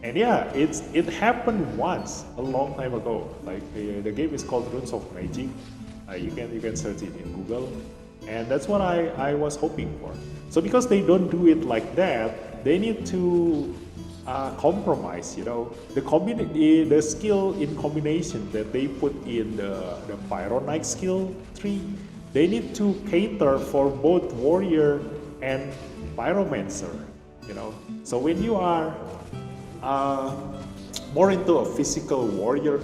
And yeah, it happened once a long time ago. Like the game is called Runes of Magic. You can search it in Google, and that's what I was hoping for. So because they don't do it like that, they need to compromise. You know, the skill in combination that they put in the pyroknight skill tree, they need to cater for both warrior and pyromancer, you know. So when you are more into a physical warrior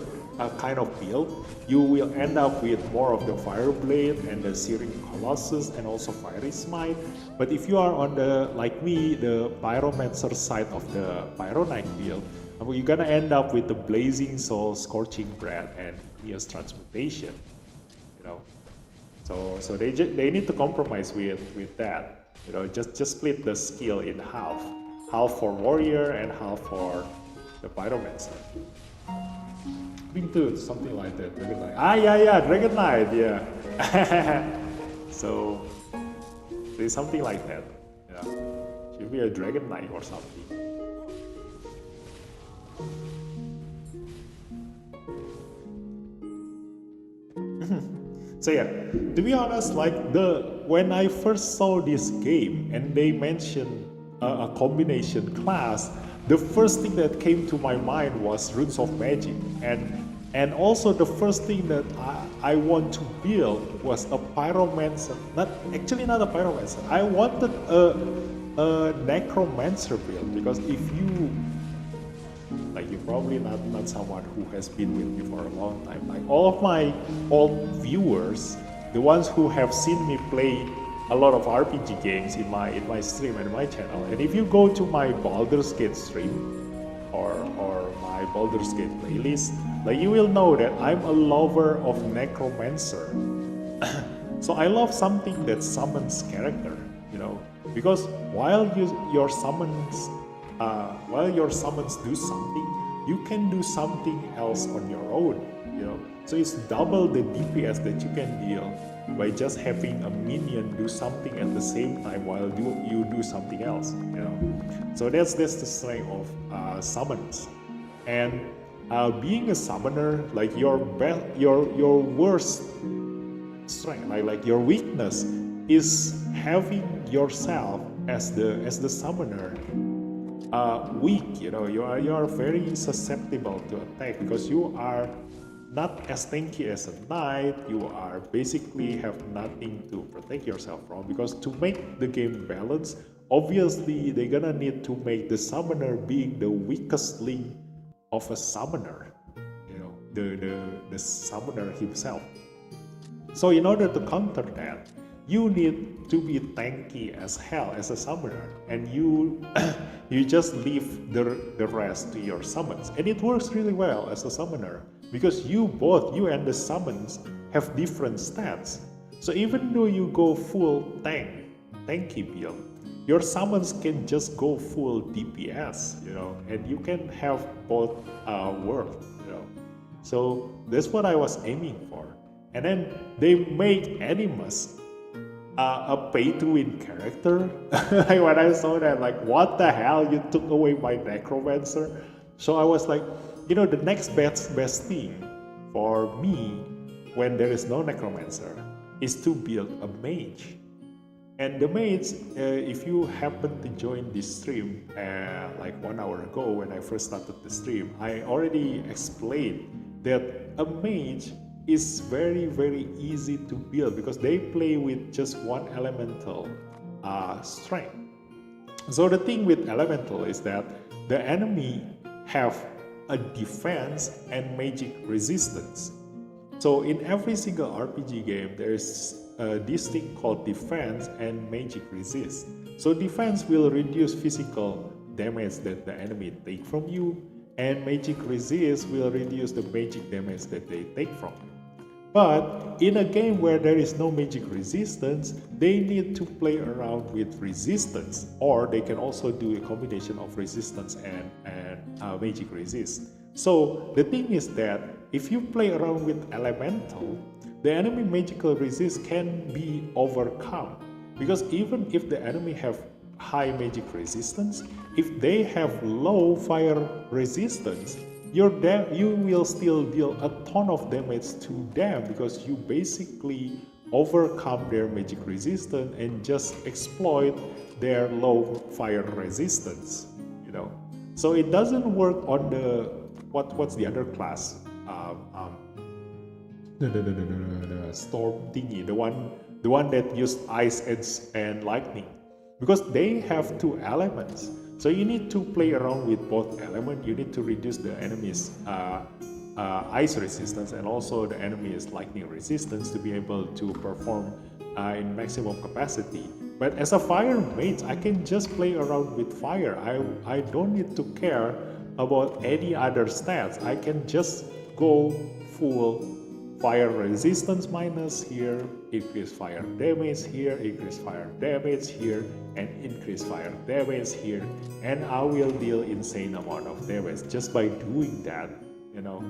kind of build, you will end up with more of the fire blade and the searing colossus and also fiery smite. But if you are on the, like me, the pyromancer side of the pyroknight build, you're gonna end up with the blazing soul, scorching breath, and fierce transmutation, you know. So they need to compromise with that. You know, just split the skill in half for warrior and half for the pyromancer. Been to something like that. Dragon Knight. Yeah, Dragon Knight, yeah. So there's something like that. Yeah, should be a Dragon Knight or something. So yeah, to be honest, like when I first saw this game and they mentioned a combination class, the first thing that came to my mind was Runes of Magic, and also the first thing that I want to build was a pyromancer. Not a pyromancer. I wanted a necromancer build, because if you like, you're probably not someone who has been with me for a long time. Like all of my old viewers, the ones who have seen me play a lot of RPG games in my stream and my channel, and if you go to my Baldur's Gate stream or my Baldur's Gate playlist, like you will know that I'm a lover of necromancer. So I love something that summons character, you know, because while your summons do something, you can do something else on your own, you know. So it's double the DPS that you can deal by just having a minion do something at the same time while you do something else, you know. So that's the strength of summons. And being a summoner, like your worst strength, like your weakness is having yourself as the summoner weak. You know, you are very susceptible to attack because you are not as tanky as a knight. You are basically have nothing to protect yourself from, because to make the game balanced, obviously they're gonna need to make the summoner being the weakest link of a summoner, you know, the summoner himself. So in order to counter that, you need to be tanky as hell as a summoner, and you you just leave the rest to your summons, and it works really well as a summoner because you and the summons have different stats. So even though you go full tanky build, your summons can just go full DPS, you know, and you can have both worlds, you know. So that's what I was aiming for. And then they make Animus a pay-to-win character. When I saw that, like, what the hell, you took away my necromancer. So I was like, you know, the next best thing for me when there is no necromancer is to build a mage. And the mage, if you happen to join this stream like 1 hour ago when I first started the stream, I already explained that a mage is very, very easy to build because they play with just one elemental strength. So the thing with elemental is that the enemy have a defense and magic resistance. So in every single RPG game, there is this thing called defense and magic resist. So defense will reduce physical damage that the enemy take from you, and magic resist will reduce the magic damage that they take from you. But in a game where there is no magic resistance, they need to play around with resistance, or they can also do a combination of resistance and magic resist. So the thing is that if you play around with elemental, the enemy magical resist can be overcome, because even if the enemy have high magic resistance, if they have low fire resistance, you will still deal a ton of damage to them because you basically overcome their magic resistance and just exploit their low fire resistance, you know. So it doesn't work on the what's the other class, the storm thingy, the one that used ice and lightning, because they have two elements. So you need to play around with both elements. You need to reduce the enemy's ice resistance and also the enemy's lightning resistance to be able to perform in maximum capacity. But as a fire mage, I can just play around with fire. I don't need to care about any other stats. I can just go full fire resistance minus here, increase fire damage here, increase fire damage here, and increase fire damage here, and I will deal insane amount of damage just by doing that, you know.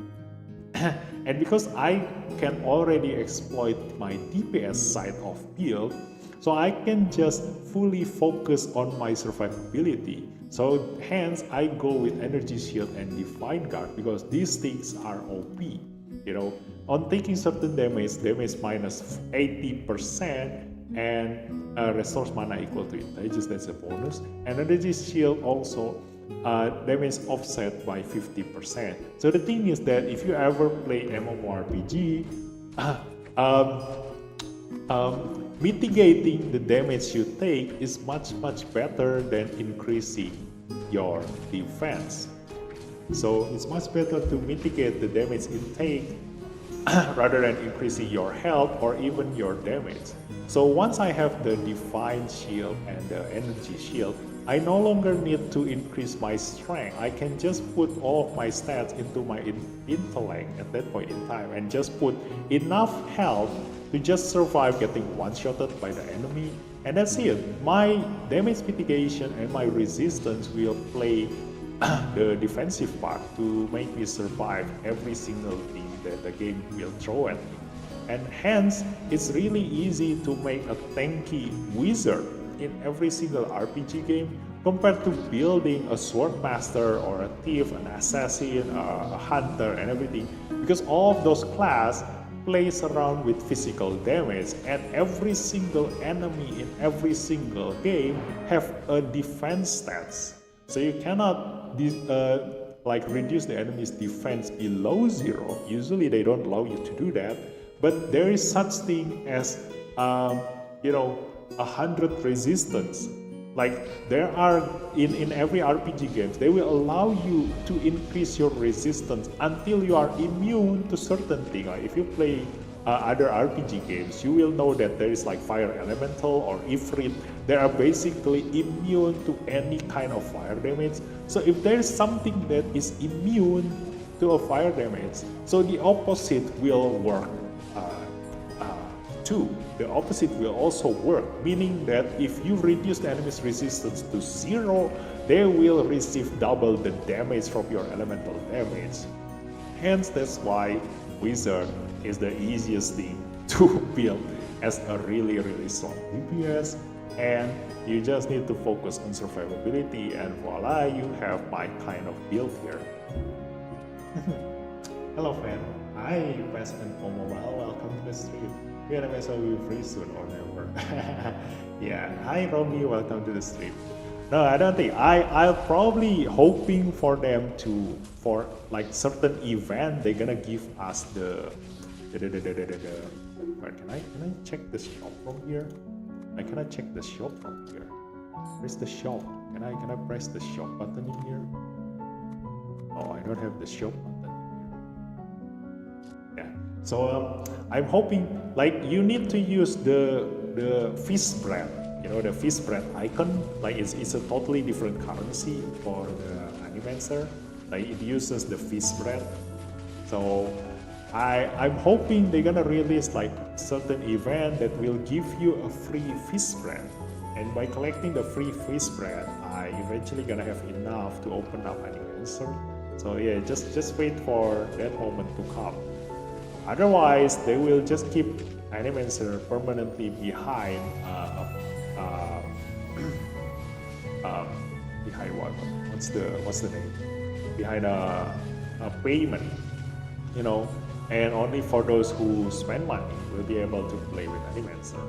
And because I can already exploit my DPS side of build, so I can just fully focus on my survivability. So hence I go with energy shield and divine guard because these things are OP, you know. On taking certain damage minus 80% and restores mana equal to intelligence, that's a bonus. And energy shield also damage offset by 50%. So the thing is that if you ever play MMORPG, mitigating the damage you take is much better than increasing your defense. So it's much better to mitigate the damage intake rather than increasing your health or even your damage. So once I have the divine shield and the energy shield, I no longer need to increase my strength. I can just put all of my stats into my intellect at that point in time and just put enough health to just survive getting one-shotted by the enemy, and that's it. My damage mitigation and my resistance will play the defensive part to make me survive every single thing that the game will throw at me. And hence, it's really easy to make a tanky wizard in every single RPG game compared to building a swordmaster or a thief, an assassin, a hunter, and everything. Because all of those class plays around with physical damage, and every single enemy in every single game have a defense stats. So you cannot like reduce the enemy's defense below 0. Usually they don't allow you to do that. But there is such thing as 100 resistance. Like there are in every RPG games, they will allow you to increase your resistance until you are immune to certain things. Like if you play other RPG games, you will know that there is like fire elemental or ifrit. They are basically immune to any kind of fire damage. So if there is something that is immune to a fire damage, so the opposite will work too. The opposite will also work, meaning that if you reduce the enemy's resistance to 0, they will receive double the damage from your elemental damage. Hence, that's why Wizard is the easiest thing to build as a really strong DPS, and you just need to focus on survivability, and voila, you have my kind of build here. Hello friend, hi Best and for Mobile, welcome to the stream. We are will be free soon or never. Yeah, hi Romy, welcome to the stream. No, I don't think. I'll probably hoping for them to, for like certain event, they're gonna give us the where can I check the shop from here? I cannot check the shop from here. Where's the shop? Can I press the shop button in here? Oh, I don't have the shop button. So I'm hoping, like, you need to use the fish bread, the fish bread icon. Like it's a totally different currency for the Animancer. Like it uses the fish bread. So I'm hoping they're gonna release like certain event that will give you a free fish bread. And by collecting the free fish bread, I eventually gonna have enough to open up Animancer. So yeah, just wait for that moment to come. Otherwise, they will just keep Animancer permanently behind behind what? What's the name? Behind a payment, and only for those who spend money will be able to play with Animancer.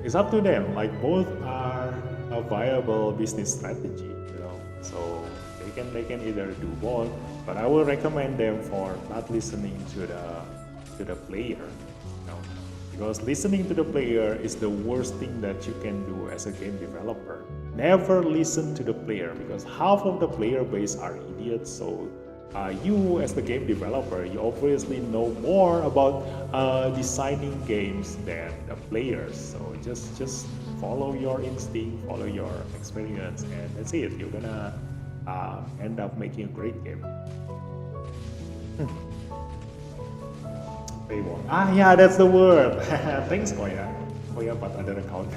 It's up to them. Like both are a viable business strategy, So they can either do both, but I will recommend them for not listening to the player, because listening to the player is the worst thing that you can do as a game developer. Never listen to the player, because half of the player base are idiots. So you as the game developer, you obviously know more about designing games than the players. So just follow your instinct, follow your experience, and that's it. You're gonna end up making a great game. Paywall. Yeah, that's the word. Thanks, Koya. Koya, but other account.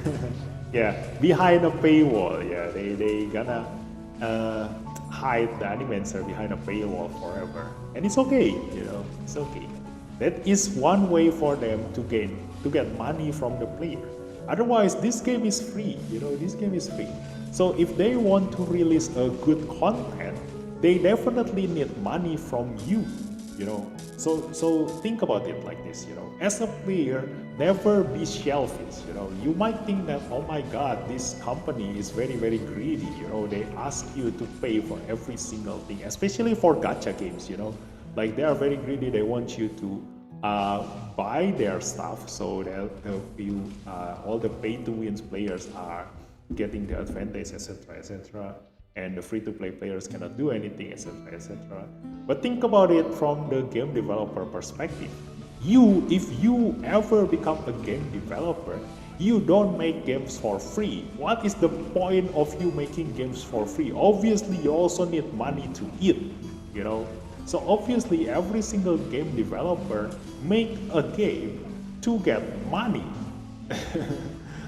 Yeah, behind a paywall. Yeah, they gonna hide the Animancer behind a paywall forever, and it's okay. It's okay. That is one way for them to get money from the player. Otherwise, this game is free. This game is free. So if they want to release a good content, they definitely need money from you. So think about it like this. As a player, never be selfish. You might think that, oh my God, this company is very greedy. They ask you to pay for every single thing, especially for gacha games. Like they are very greedy. They want you to buy their stuff so that all the pay-to-win players are getting the advantage, etc., and the free-to-play players cannot do anything, etc. But think about it from the game developer perspective. If you ever become a game developer, you don't make games for free. What is the point of you making games for free? Obviously, you also need money to eat. So obviously, every single game developer make a game to get money.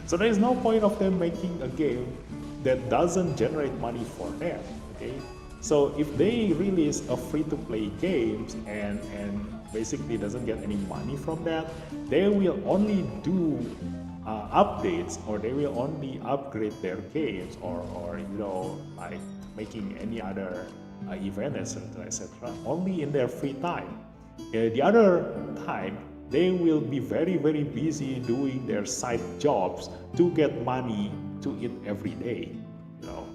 So there is no point of them making a game that doesn't generate money for them. Okay, So if they release a free-to-play games and basically doesn't get any money from that, they will only do updates, or they will only upgrade their games, or you know, like making any other event, etc., etc., only in their free time. The other time, they will be very busy doing their side jobs to get money to eat every day, you know.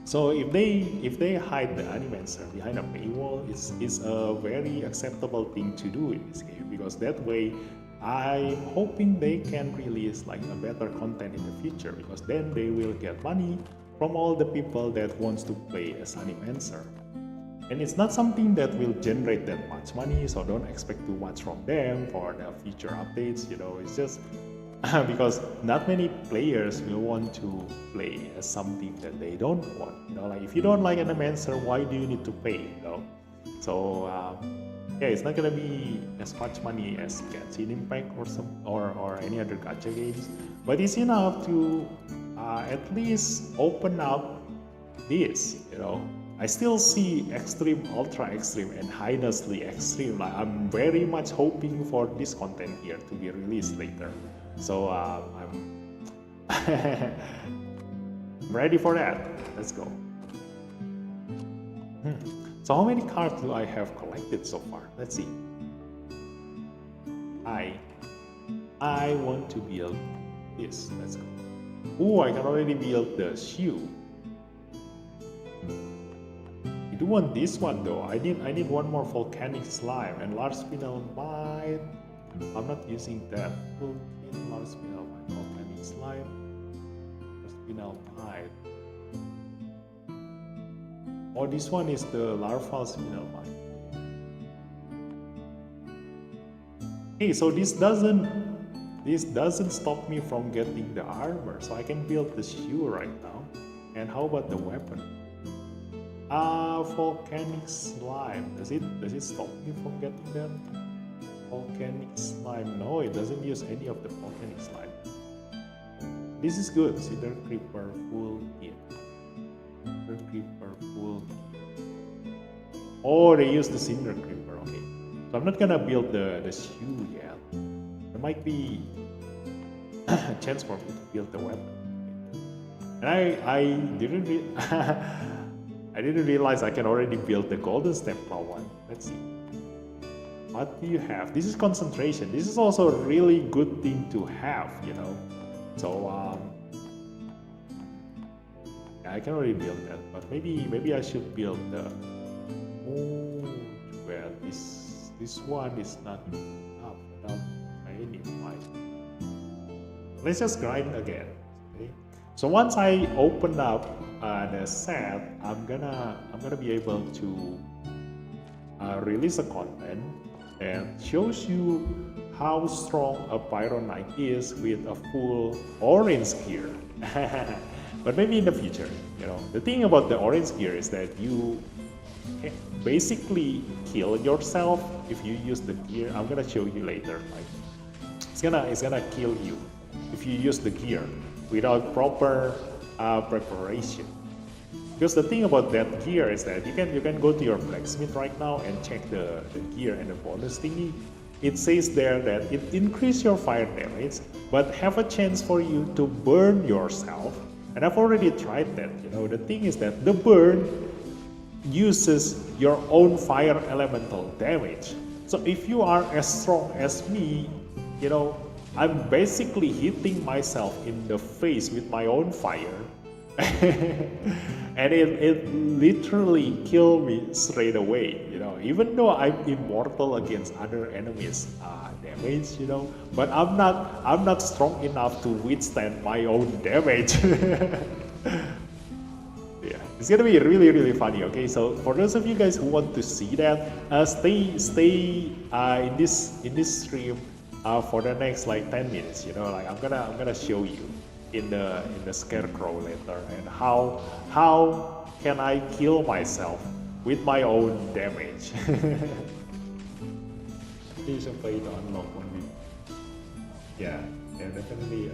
So if they hide the Animancer behind a paywall, it's a very acceptable thing to do in this game, because that way I'm hoping they can release like a better content in the future, because then they will get money from all the people that wants to play as Animancer. And it's not something that will generate that much money, so don't expect too much from them for the future updates, you know. It's just because not many players will want to play as something that they don't want, you know. Like if you don't like Animancer, why do you need to pay, you know? So yeah, it's not gonna be as much money as Genshin Impact or any other gacha games, but it's enough to at least open up this, you know. I still see extreme, ultra extreme, and heinously extreme. Like I'm very much hoping for this content here to be released later. So I'm ready for that. Let's go. So how many cards do I have collected so far? Let's see. I want to build this. Let's go. Oh, I can already build the shoe. I do want this one though. I need one more volcanic slime and large spinel mine. I'm not using that. Full in large spinel mine, volcanic slime, large spinel mine. Oh, this one is the larval spinel mine. Hey, so this doesn't stop me from getting the armor, so I can build the shoe right now. And how about the weapon? Volcanic slime. Does it stop me from getting them? Volcanic slime. No, it doesn't use any of the volcanic slime. This is good. Cinder creeper full kit. Cinder creeper full kit. Oh, they use the cinder creeper. Okay. So I'm not gonna build the shoe yet. There might be a chance for me to build the weapon. And I didn't I didn't realize I can already build the golden Templar one. Let's see. What do you have? This is concentration. This is also a really good thing to have, you know. So yeah, I can already build that, but maybe I should build the. Oh, well, this one is not enough without any fight. Let's just grind again. Okay. So once I open up the set, I'm gonna be able to release a content that shows you how strong a pyroknight is with a full orange gear. But maybe in the future, you know. The thing about the orange gear is that you basically kill yourself if you use the gear. I'm gonna show you later. Like it's gonna kill you if you use the gear without proper preparation. Because the thing about that gear is that you can go to your blacksmith right now and check the gear and the bonus thingy. It says there that it increases your fire damage, but have a chance for you to burn yourself. And I've already tried that. You know, the thing is that the burn uses your own fire elemental damage. So if you are as strong as me, you know, I'm basically hitting myself in the face with my own fire. And it literally killed me straight away, you know, even though I'm immortal against other enemies damage, you know, but I'm not strong enough to withstand my own damage. Yeah, it's gonna be really funny. Okay, so for those of you guys who want to see that, stay in this stream for the next like 10 minutes, you know, like I'm gonna show you in the scarecrow later, and how can I kill myself with my own damage. You should play to unlock one week. Yeah, definitely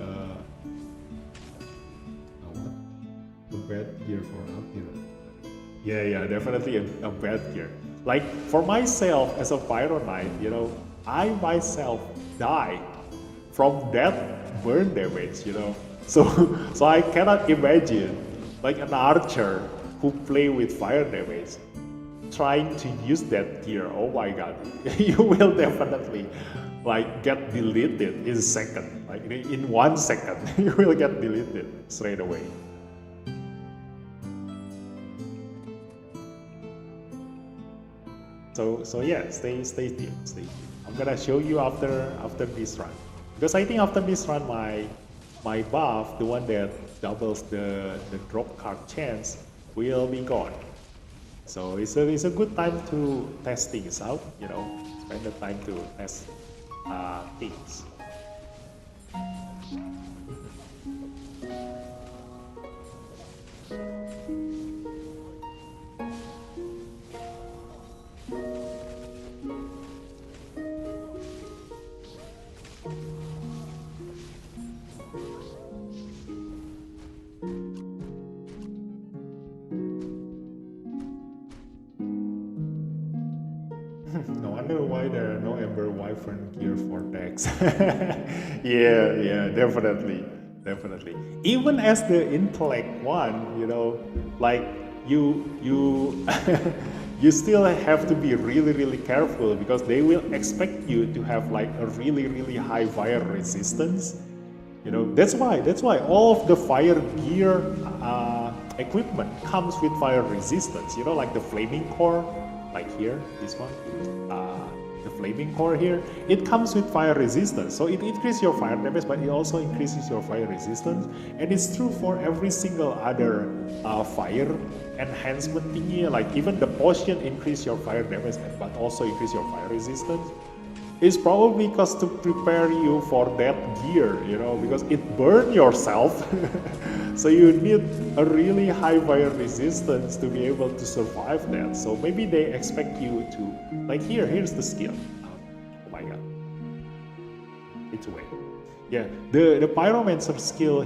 what? The bad gear for out here. Yeah, definitely a bad gear. Like for myself as a pyroknight, I myself die from that burn damage, So so I cannot imagine like an archer who play with fire damage trying to use that gear. Oh my god, you will definitely like get deleted in a second. Like in 1 second, you will get deleted straight away. So yeah, stay tuned, stay tuned. I'm gonna show you after this run, because I think after this run my buff, the one that doubles the drop card chance, will be gone. So it's a good time to test things out. Spend the time to test things. No wonder why there are no Ember Wyvern gear for decks. Yeah, definitely. Even as the intellect one, like you you still have to be really careful, because they will expect you to have like a really high fire resistance. That's why all of the fire gear equipment comes with fire resistance. Like the flaming core, like here, this one, the flaming core here, it comes with fire resistance. So it increases your fire damage, but it also increases your fire resistance. And it's true for every single other fire enhancement thingy. Like even the potion increase your fire damage, but also increase your fire resistance. It's probably because to prepare you for that gear, because it burn yourself. So you need a really high fire resistance to be able to survive that. So maybe they expect you to, like here's the skill. Oh my god. It's away. Yeah, the pyromancer skill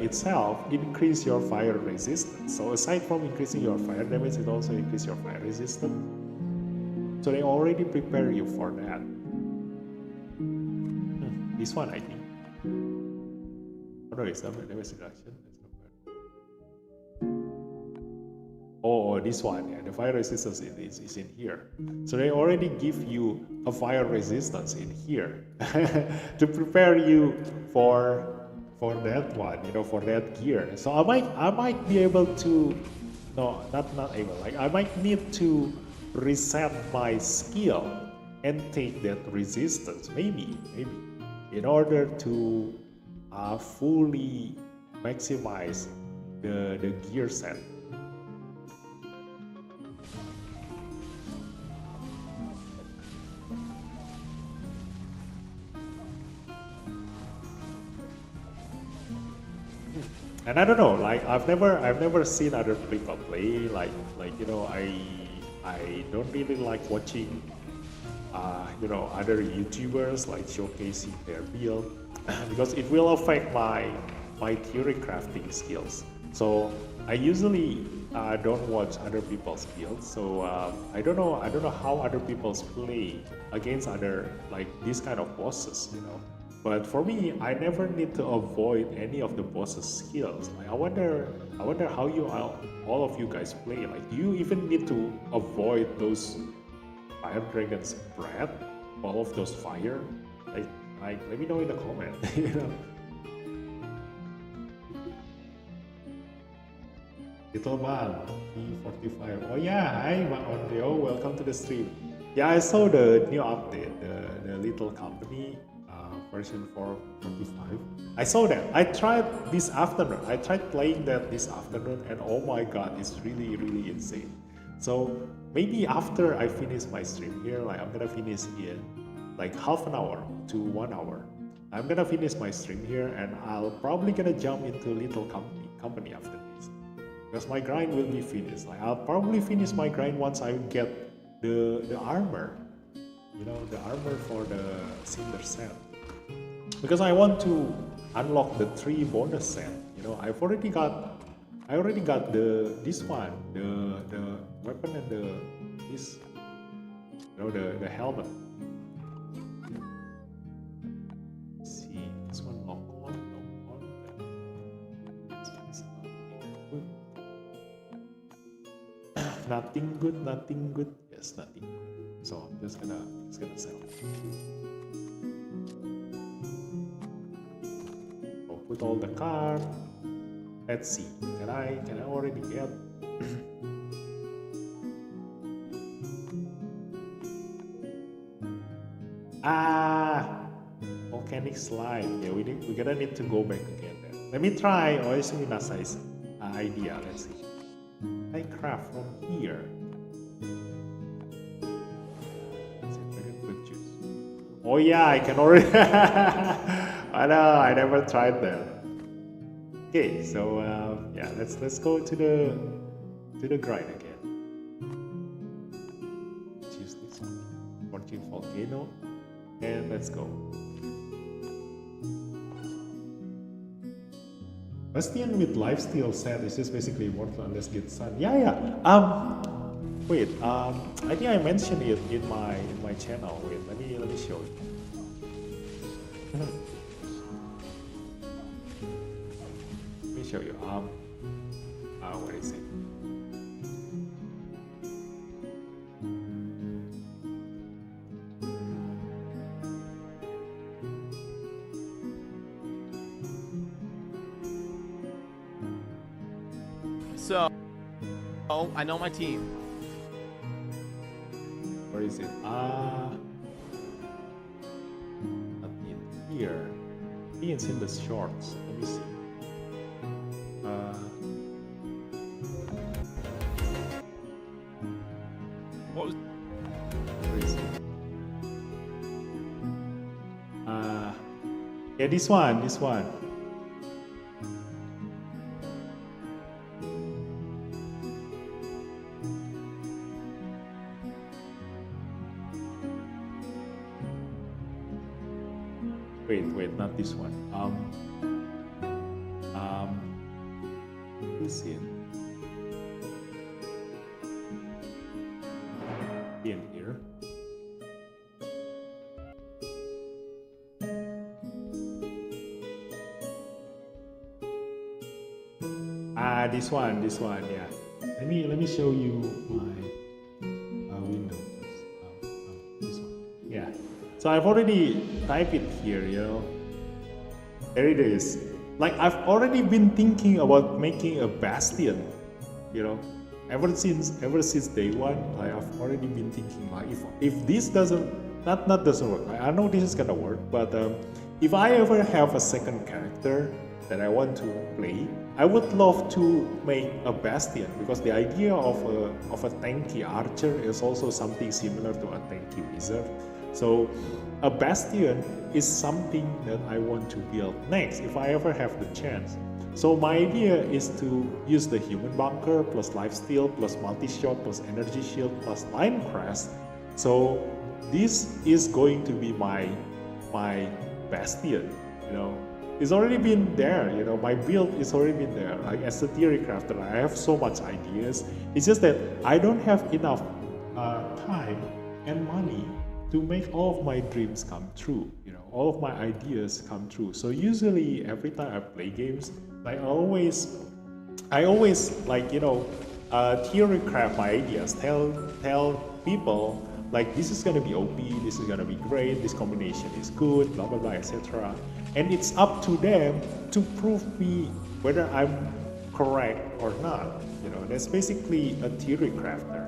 itself increase your fire resistance. So aside from increasing your fire damage, it also increase your fire resistance. So they already prepare you for that. This one, I think. Oh no, it's not damage reduction. Oh, this one, yeah, the fire resistance is in here. So they already give you a fire resistance in here to prepare you for that one, for that gear. So I might be able to, no, not able. Like I might need to reset my skill and take that resistance, maybe, in order to fully maximize the gear set. And I don't know, like I've never seen other people play. Like I don't really like watching other YouTubers like showcasing their build because it will affect my theory crafting skills. So I usually don't watch other people's builds. So I don't know how other people's play against other like these kind of bosses. But for me, I never need to avoid any of the boss's skills. Like I wonder how all of you guys play. Like, do you even need to avoid those fire dragon's breath, all of those fire? Like let me know in the comment. Little Man, P45. Oh yeah, hi Ondeo, welcome to the stream. Yeah, I saw the new update, the Little Company. Version 4.45. I saw that. I tried this afternoon. I tried playing that this afternoon, and oh my god, it's really insane. So maybe after I finish my stream here, like I'm gonna finish in like half an hour to 1 hour. I'm gonna finish my stream here, and I'll probably gonna jump into Little Company after this, because my grind will be finished. Like I'll probably finish my grind once I get the armor. The armor for the Cinder set. Because I want to unlock the 3 bonus set. I've already got I already got this one, the weapon and this, the helmet. Let's see, this one lock on. Nothing good. Nothing good. Yes, nothing good. So I'm just gonna sell. I'll put all the card. Let's see. Can I already get? Volcanic slime. Yeah, we're gonna need to go back again. Then. Let me try Oisumi Nasai's idea. Let's see. I craft from here. Oh yeah, I can already. I know, I never tried that. Okay, so yeah, let's go to the grind again. Choose this one, Fortune Volcano, and let's go. Bastion with lifesteal set is just basically immortal unless get sun. Yeah. Wait. I think I mentioned it in my channel. Wait. Let me show you. Let me show you. Where is it? So, I know my team. Where is it? Not in here. It's in the shorts. Let me see. What was? Where is it? Yeah, this one. Wait, not this one. Is it? In here. This one, yeah. Let me show you my window. This one, yeah. So I've already typed it here, There it is. Like I've already been thinking about making a bastion, ever since day one. Like I've already been thinking, like if this doesn't work. I know this is gonna work, but if I ever have a second character that I want to play, I would love to make a bastion, because the idea of a tanky archer is also something similar to a tanky wizard. So a bastion is something that I want to build next if I ever have the chance. So my idea is to use the human bunker plus lifesteal plus multi-shot plus energy shield plus line crest. So this is going to be my bastion, It's already been there, my build is already been there. Like as a theory crafter, I have so much ideas. It's just that I don't have enough time and money to make all of my dreams come true, all of my ideas come true. So usually every time I play games, I always like, theory craft my ideas, tell people like this is gonna be OP, this is gonna be great, this combination is good, blah blah blah, etc. And it's up to them to prove me whether I'm correct or not. That's basically a theory crafter.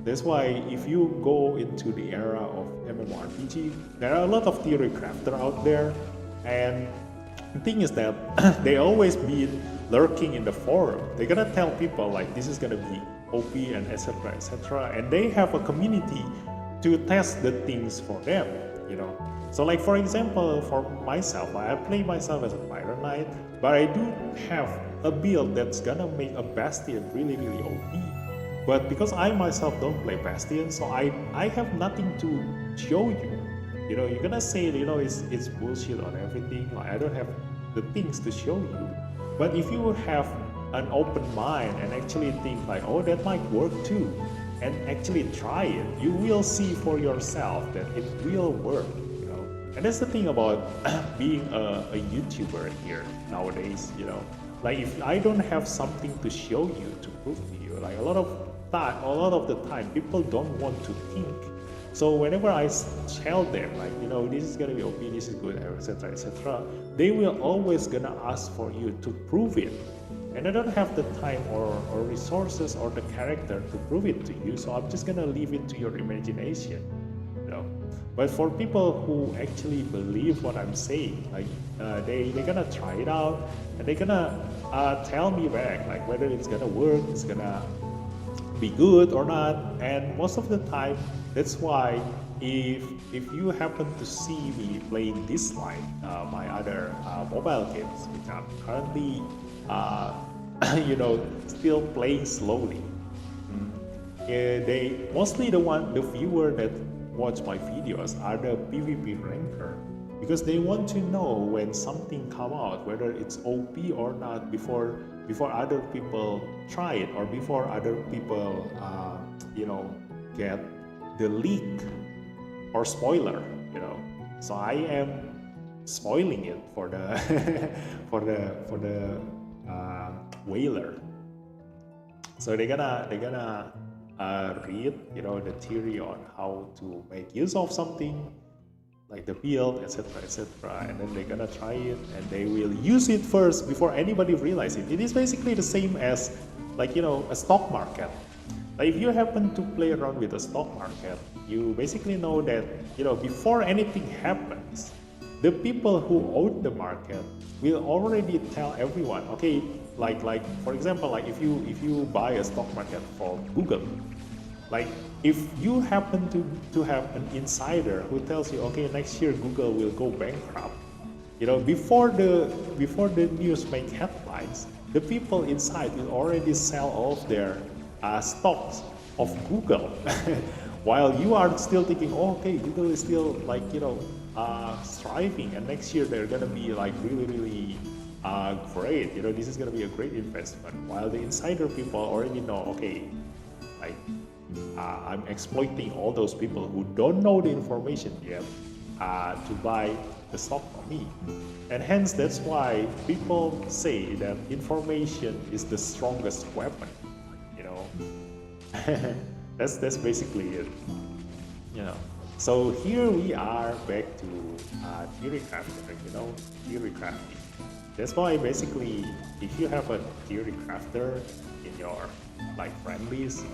That's why if you go into the era of MMORPG, there are a lot of theory crafter out there, and the thing is that they always be lurking in the forum. They're gonna tell people like this is gonna be OP and etc. etc. And they have a community to test the things for them. So like for example, for myself, I play myself as a pyroknight, but I do have a build that's gonna make a bastion really OP. But because I myself don't play bastion, so I have nothing to show you. You're gonna say it's bullshit on everything. Like I don't have the things to show you. But if you have an open mind and actually think like, oh, that might work too, and actually try it, you will see for yourself that it will work. And that's the thing about being a YouTuber here nowadays. Like if I don't have something to show you, to prove to you, like a lot of the time, people don't want to think. So whenever I tell them, like, this is gonna be okay, this is good, etc., etc., they will always gonna ask for you to prove it. And I don't have the time or resources or the character to prove it to you, so I'm just gonna leave it to your imagination. But for people who actually believe what I'm saying, like they're gonna try it out and they're gonna tell me back, like whether it's gonna work, it's gonna be good or not. And most of the time, that's why if you happen to see me playing this line, my other mobile games, which I'm currently still playing slowly, they mostly the viewer that watch my videos are the PvP ranker, because they want to know when something come out, whether it's OP or not, before other people try it, or before other people get the leak or spoiler. So I am spoiling it for the for the whaler. So they're gonna read the theory on how to make use of something, like the build, etc., etc., and then they're gonna try it, and they will use it first before anybody realizes it. It is basically the same as like a stock market. Like if you happen to play around with the stock market, you basically know that before anything happens, the people who own the market will already tell everyone, okay, like for example, like if you buy a stock market for Google, like if you happen to have an insider who tells you, okay, next year Google will go bankrupt, before the news make headlines, the people inside will already sell all of their stocks of Google, while you are still thinking, oh, okay, Google is still like thriving, and next year they're gonna be like really great. This is gonna be a great investment. While the insider people already know, okay, like I'm exploiting all those people who don't know the information yet to buy the stock from me. And hence that's why people say that information is the strongest weapon. That's basically it. So here we are back to theory crafting. Theory crafting. That's why basically, if you have a theory crafter in your like friend list,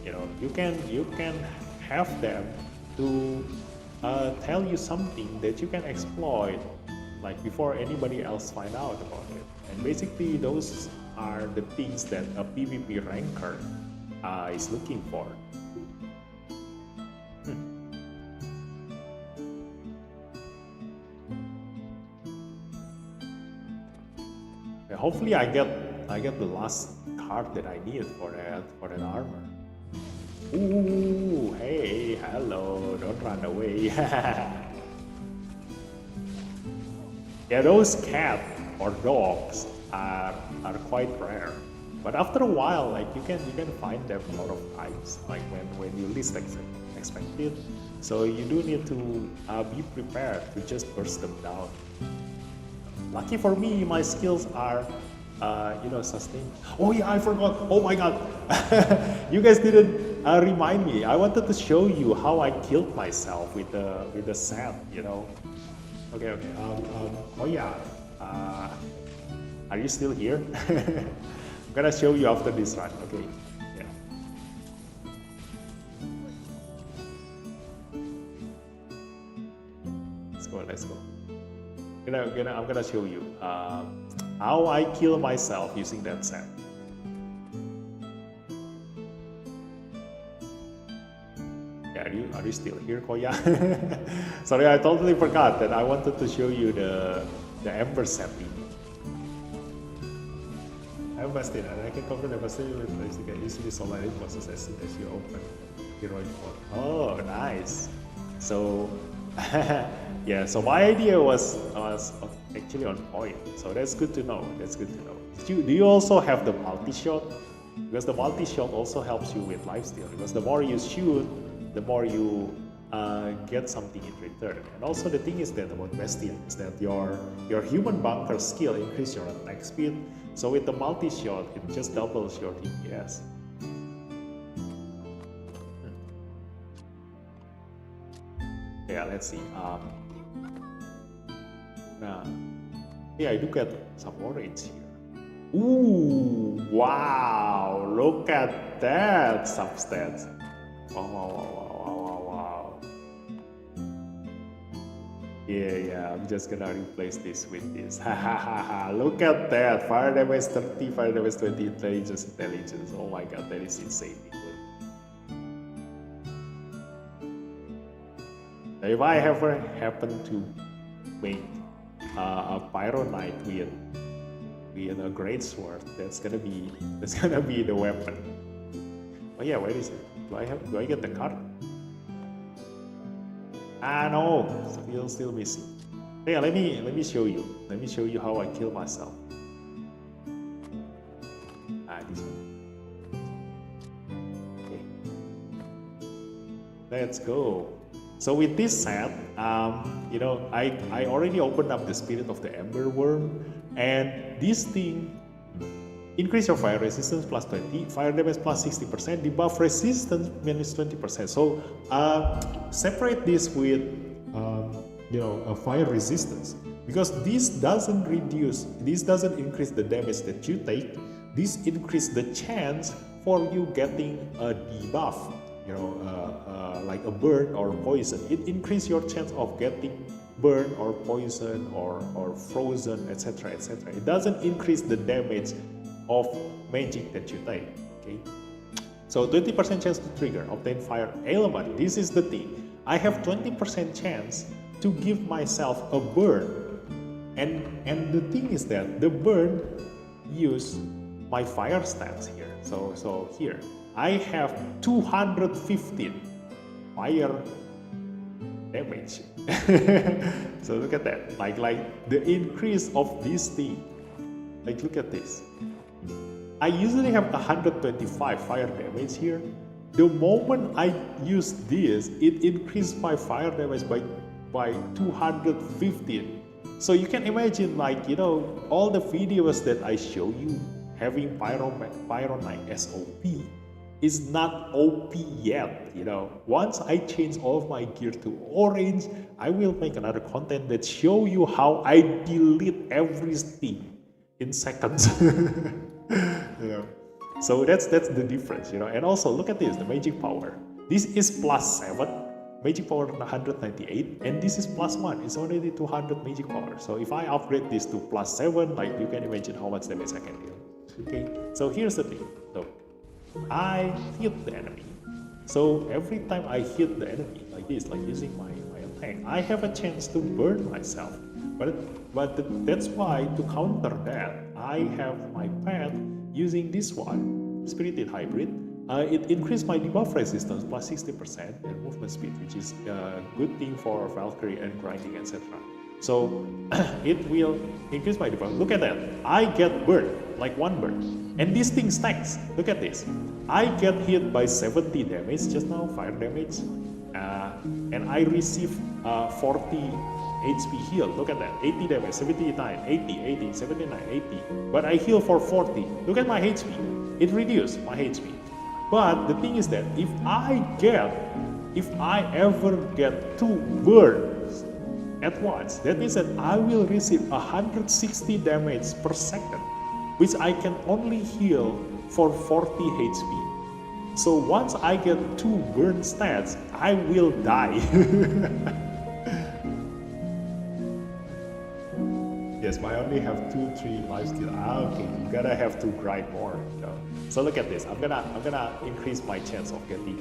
you can have them to tell you something that you can exploit, like before anybody else find out about it. And basically, those are the things that a PvP ranker is looking for. Hopefully I get the last card that I need for that armor. Ooh, hey, hello, don't run away. Yeah, those cats or dogs are quite rare. But after a while, like you can find them a lot of times, like when you least expect it. So you do need to be prepared to just burst them down. Lucky for me, my skills are, sustained. Oh yeah, I forgot. Oh my god, you guys didn't remind me. I wanted to show you how I killed myself with the sand. Okay. Oh yeah. Are you still here? I'm gonna show you after this run. Okay. Yeah. Let's go. I'm gonna show you how I kill myself using that sand. Yeah, are you still here, Koya? Sorry, I totally forgot that I wanted to show you the Ember setting. I'm busted, and I can cover the busted with place to get easily solid process as soon as you open heroic mode. Oh, nice. So Yeah, so my idea was actually on point. So that's good to know. That's good to know. Do you also have the multi-shot? Because the multi-shot also helps you with lifesteal. Because the more you shoot, the more you get something in return. And also the thing is that about Bastion is that your human bunker skill increase your attack speed. So with the multi-shot, it just doubles your DPS. Yeah, let's see. Yeah, I do get some orange here. Ooh, wow! Look at that substats. Wow. Yeah, I'm just gonna replace this with this. Look at that! Fire damage 30, fire damage 20, intelligence. Oh my god, that is insane. If I ever happen to make a pyroknight with a great sword, that's gonna be the weapon. Oh yeah, where is it? Do I get the card? Ah no, still missing. Yeah, let me show you. Let me show you how I kill myself. This one. Okay. Let's go. So with this set, I already opened up the Spirit of the Ember worm, and this thing increase your fire resistance plus 20, fire damage plus 60%, debuff resistance minus 20%. So separate this with a fire resistance, because this doesn't increase the damage that you take. This increase the chance for you getting a debuff. Like a burn or poison. It increases your chance of getting burn or poison or frozen, etc. etc. It doesn't increase the damage of magic that you take. Okay, so 20% chance to trigger, obtain fire element. This is the thing. I have 20% chance to give myself a burn, and the thing is that the burn use my fire stats here. So here I have 215 fire damage. So look at that, like the increase of this thing. Like look at this. I usually have 125 fire damage here. The moment I use this, it increased my fire damage by 215. So you can imagine, all the videos that I show you having pyroknight SOP is not OP yet. Once I change all of my gear to orange, I will make another content that show you how I delete everything in seconds. So that's the difference. And also look at this, the magic power. This is +7, magic power 198, and this is +1. It's already 200 magic power. So if I upgrade this to +7, you can imagine how much damage I can deal. Okay, so here's the thing. So I hit the enemy. So every time I hit the enemy like this, like using my attack, I have a chance to burn myself. But that's why, to counter that, I have my pet using this one, Spirited Hybrid. It increased my debuff resistance plus 60% and movement speed, which is a good thing for Valkyrie and grinding, etc. So it will increase my debuff. Look at that. I get burned, like one burn. And this thing stacks. Look at this. I get hit by 70 damage just now, fire damage. And I receive 40 HP heal. Look at that. 80 damage, 79, 80, 79, 80. But I heal for 40. Look at my HP. It reduced my HP. But the thing is that if I ever get 2 burns at once, that means that I will receive 160 damage per second, which I can only heal for 40 HP. So once I get 2 burn stats, I will die. Yes, I only have 2, 3 lifesteal. Okay, you gotta have to grind more. So look at this. I'm gonna increase my chance of getting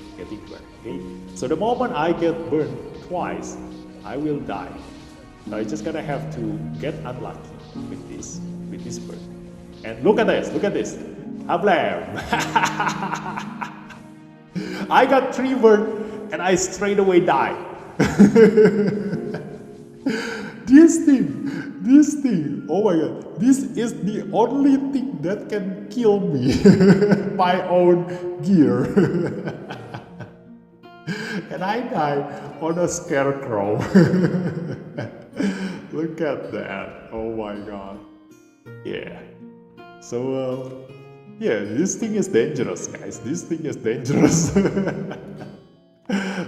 burned. Okay. So the moment I get burned twice, I will die. So I just gonna have to get unlucky with this burn. And look at this. Look at this. Hablam. I got 3 burn and I straight away die. This thing, oh my god, this is the only thing that can kill me. My own gear. And I died on a scarecrow. Look at that, oh my god. Yeah. So, yeah, this thing is dangerous, guys. This thing is dangerous.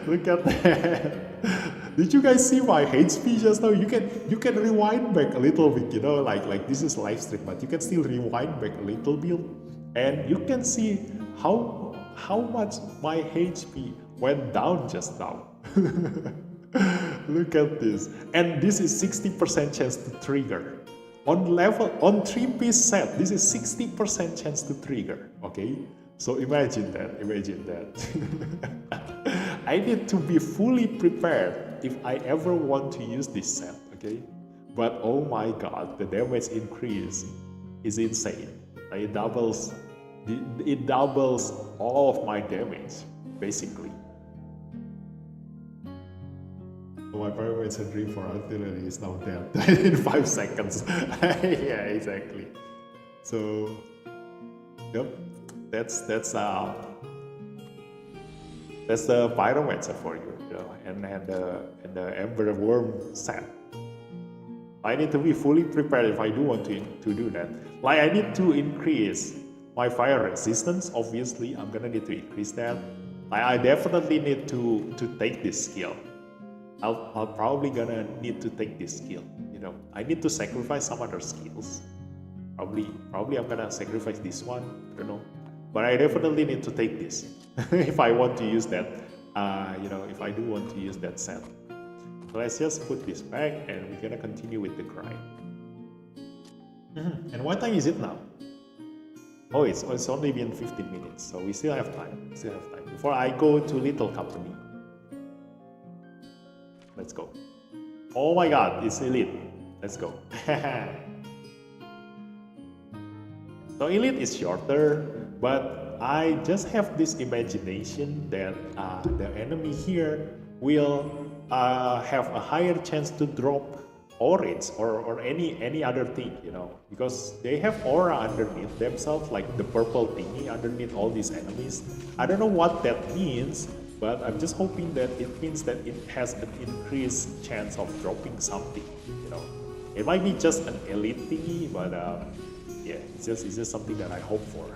Look at that. Did you guys see my HP just now? You can rewind back a little bit, you know, like this is live stream, but you can still rewind back a little bit, and you can see how much my HP went down just now. Look at this, and this is 60% chance to trigger. On 3-piece set, this is 60% chance to trigger. Okay, so imagine that. I need to be fully prepared if I ever want to use this set, okay? But oh my god, the damage increase is insane. It doubles all of my damage, basically. So my pyroknight dream for artillery is now dead in 5 seconds. Yeah, exactly. So, yep, that's the pyroknight set for you, you know, and the Ember worm set. I need to be fully prepared if I do want to do that. Like I need to increase my fire resistance. Obviously, I'm gonna need to increase that. I definitely need to take this skill. I'll probably gonna need to take this skill. You know, I need to sacrifice some other skills. Probably I'm gonna sacrifice this one. I don't know. But I definitely need to take this if I want to use that, you know, if I do want to use that set. So let's just put this back and we're gonna continue with the grind. And what time is it now? Oh, it's only been 15 minutes, so we still have time. Before I go to Little Company. Let's go. Oh my god, it's Elite. Let's go. So Elite is shorter, but I just have this imagination that the enemy here will have a higher chance to drop orange or any other thing, you know, because they have aura underneath themselves, like the purple thingy underneath all these enemies. I don't know what that means, but I'm just hoping that it means that it has an increased chance of dropping something, you know. It might be just an elite thingy, but yeah, it's just something that I hope for.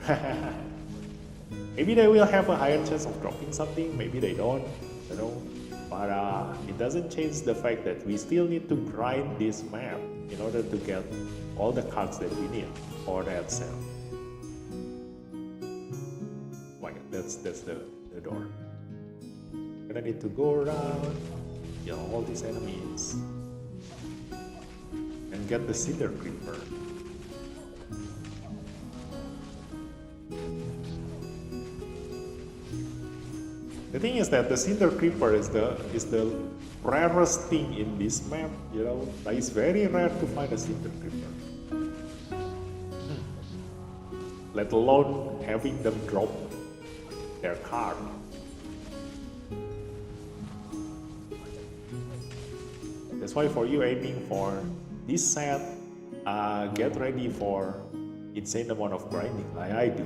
Maybe they will have a higher chance of dropping something, maybe they don't, you know. But it doesn't change the fact that we still need to grind this map in order to get all the cards that we need for that set. Like that's the door. Gonna need to go around, kill all these enemies, and get the Cinder Creeper. The thing is that the Cinder Creeper is the rarest thing in this map, you know. Like it's very rare to find a Cinder Creeper. Let alone having them drop their card. That's why for you aiming for this set, get ready for insane amount of grinding like I do.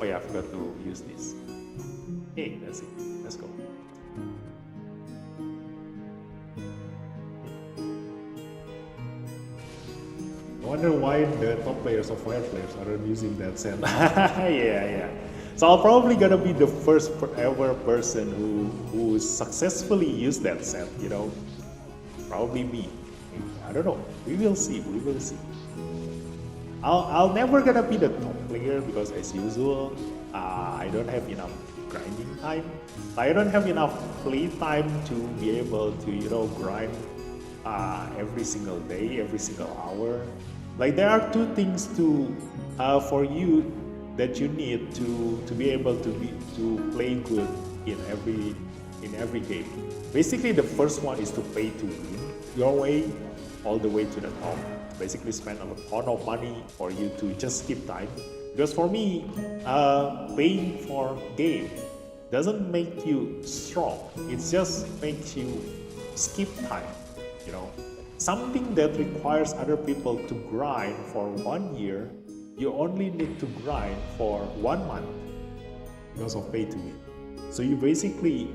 Oh yeah, I forgot to use this. Hey, that's it. Let's go. I wonder why the top players or fire players aren't using that set. Yeah. So I'm probably gonna be the first ever person who successfully used that set, you know. Probably me. I don't know. We will see. I'll never gonna be the top player because as usual, I don't have enough grinding time. I don't have enough play time to be able to, you know, grind every single day, every single hour. Like there are two things for you that you need to be able to play good in every game. Basically, the first one is to pay to win your way all the way to the top. Basically, spend a ton of money for you to just skip time. Because for me, paying for game doesn't make you strong. It just makes you skip time, you know. Something that requires other people to grind for 1 year, you only need to grind for 1 month because of pay to win. So you basically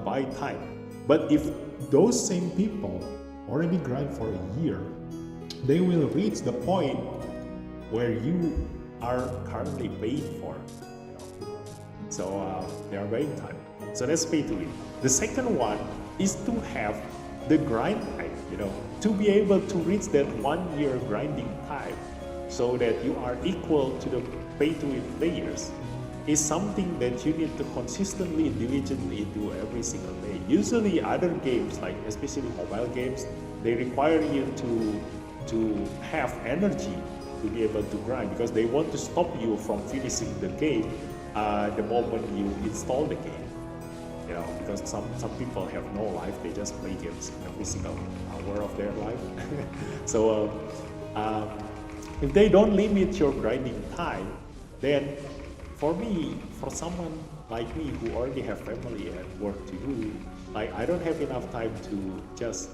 buy time. But if those same people already grind for a year, they will reach the point where you are currently paying for, you know. So they are buying time. So that's pay to win. The second one is to have the grind time, you know, to be able to reach that 1 year grinding time so that you are equal to the pay to win players is something that you need to consistently, diligently do every single day. Usually other games, like especially mobile games, they require you to have energy to be able to grind because they want to stop you from finishing the game the moment you install the game. You know, because some people have no life, they just play games every single hour of their life. So if they don't limit your grinding time, then for me, for someone like me who already have family and work to do, like I don't have enough time to just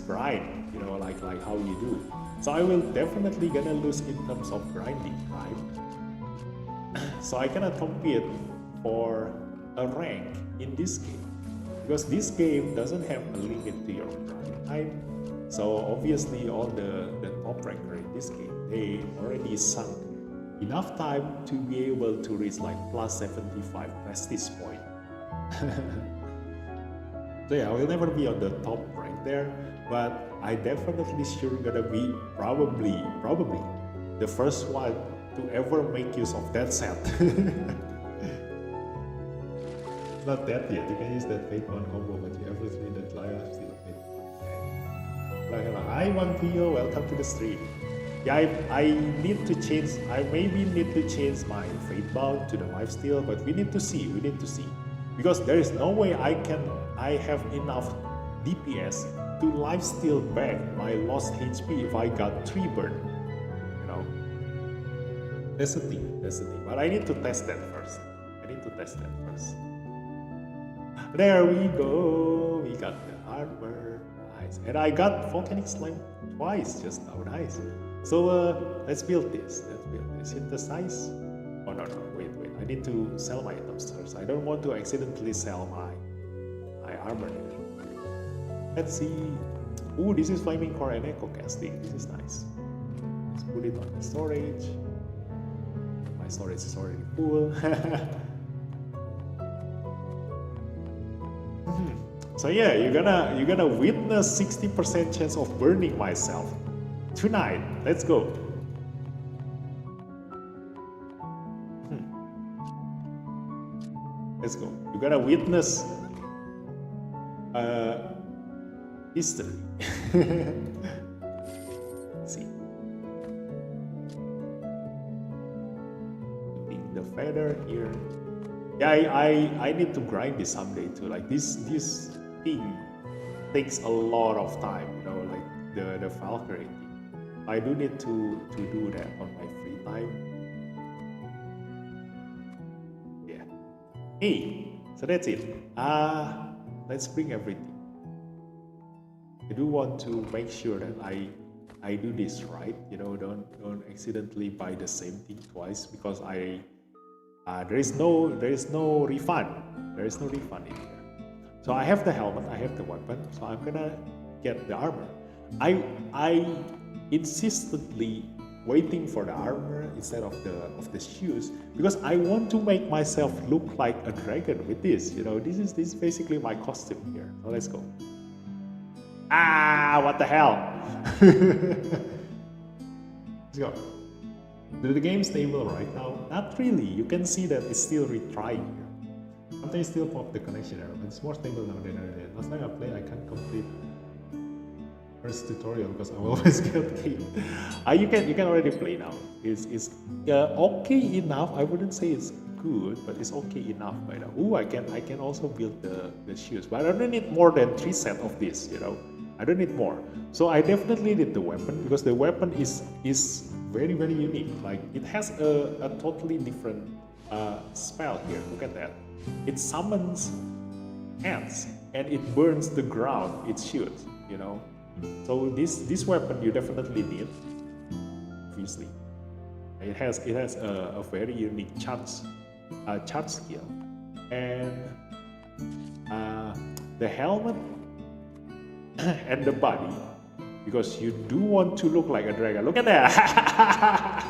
grind, you know, like how you do. So I will definitely gonna lose in terms of grinding, right? So I cannot compete for a rank in this game because this game doesn't have a limit to your grind time. So obviously all the top ranker in this game, they already sunk enough time to be able to reach like plus 75 prestige point. So yeah, I will never be on the top rank there, but I definitely sure gonna be probably the first one to ever make use of that set. It's not that yet, you can use that fate one combo, but you ever see that live still fate. Hi Vampio, welcome to the stream. Yeah, I need to change, I maybe need to change my fate bound to the lifesteal, but we need to see. Because there is no way I have enough DPS to lifesteal back my lost HP if I got 3 burn, you know. That's the thing, but I need to test that first. There we go, we got the armor, nice. And I got Volcanic Slime twice just now, nice. So let's build this. Synthesize. Oh no, wait. I need to sell my items first. I don't want to accidentally sell my armor. Let's see. Ooh, this is Flaming Core and Echo Casting. This is nice. Let's put it on the storage. My storage is already full. So yeah, you're gonna witness 60% chance of burning myself tonight. Let's go. Let's go. You're gonna witness history. See. Putting the feather here. Yeah, I need to grind this someday too. Like this thing takes a lot of time, you know, like the Valkyrie thing. I do need to do that on my free time. Yeah. Hey, so that's it. Let's bring everything. I do want to make sure that I do this right. You know, don't accidentally buy the same thing twice because there is no refund. There is no refund in here. So I have the helmet, I have the weapon, so I'm gonna get the armor. I insistently waiting for the armor instead of the shoes because I want to make myself look like a dragon with this. You know, this is basically my costume here. So let's go. What the hell? Let's go. The game stable right now? Not really. You can see that it's still retrying here. Sometimes still pop the connection error, but it's more stable now than earlier. Last time I played, I can't complete first tutorial because I always get killed. You can already play now. It's okay enough. I wouldn't say it's good, but it's okay enough by now. Ooh, I can also build the shoes, but I don't need more than 3 sets of this. You know, I don't need more. So I definitely need the weapon because the weapon is very unique. Like it has a totally different spell here. Look at that. it summons ants and it burns the ground it shoots, you know. So this weapon you definitely need, obviously. It has a very unique charge skill, and the helmet and the body, because you do want to look like a dragon. Look at that!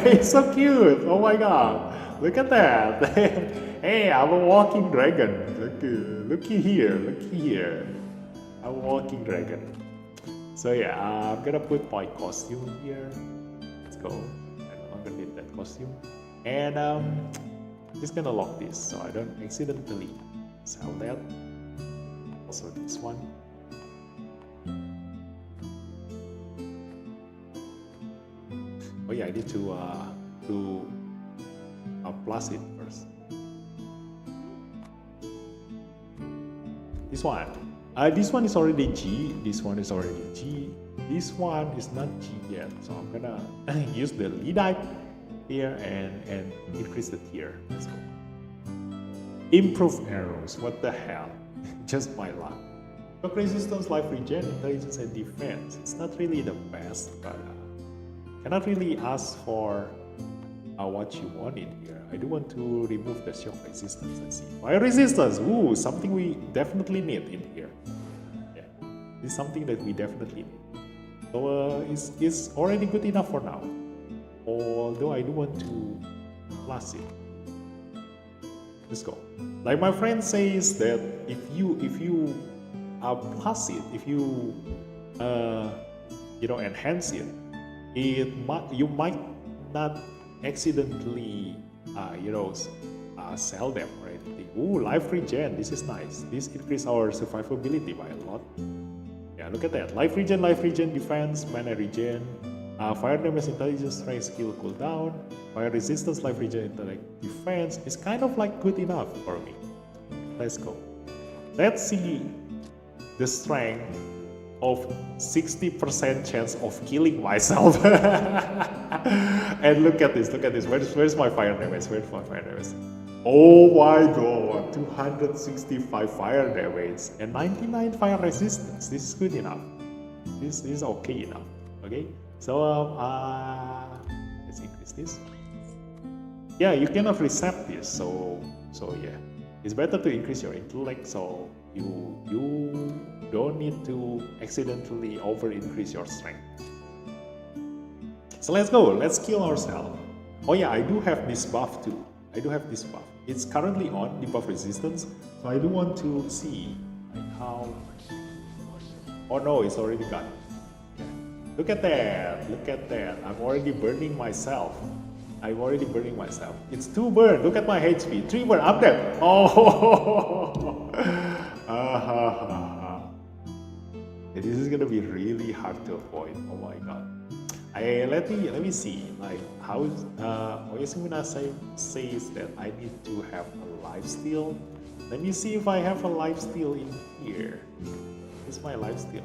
It's so cute. Oh my god! Look at that! Hey, I'm a walking dragon. Looky here. I'm a walking dragon. So yeah, I'm gonna put my costume here. Let's go. I no longer need that costume, and just gonna lock this so I don't accidentally sell that. Also this one. Oh yeah, I need to plus it first. This one. This one is already G. This one is already G. This one is not G yet, so I'm gonna use the lead here and increase the tier. Let's go. Improve arrows. What the hell? Just my luck. Shock resistance, life regen, intelligence, and defense. It's not really the best, but cannot really ask for what you want in here. I do want to remove the shock resistance. Let's see. Fire resistance. Ooh, something we definitely need in here. Yeah, this is something that we definitely need. So it's already good enough for now. Although I do want to plus it. Let's go. Like my friend says that if you plus it, if you enhance it, you might not accidentally sell them or anything. Ooh, life regen. This is nice. This increases our survivability by a lot. Yeah, look at that. Life regen, defense, mana regen, fire damage, intelligence, strength, skill cooldown, fire resistance, life regen, intellect, defense. It's kind of like good enough for me. Let's go. Let's see the strength of 60% chance of killing myself. And look at this. Where's my fire damage? Oh my god, 265 fire damage and 99 fire resistance. This is good enough. This is okay enough. Okay, so let's increase this. Yeah, you cannot reset this, so yeah, it's better to increase your intellect so you don't need to accidentally over increase your strength. So let's go. Let's kill ourselves. Oh yeah, I do have this buff too. It's currently on debuff resistance, so I do want to see like how. Oh no, it's already gone. Yeah. Look at that. I'm already burning myself. It's 2 burn. Look at my HP. 3 burn. I'm dead. Oh. This is gonna be really hard to avoid. Oh my god. Let me see. Like how is Oyasumina says that I need to have a lifesteal. Let me see if I have a lifesteal in here. Where's my lifesteal?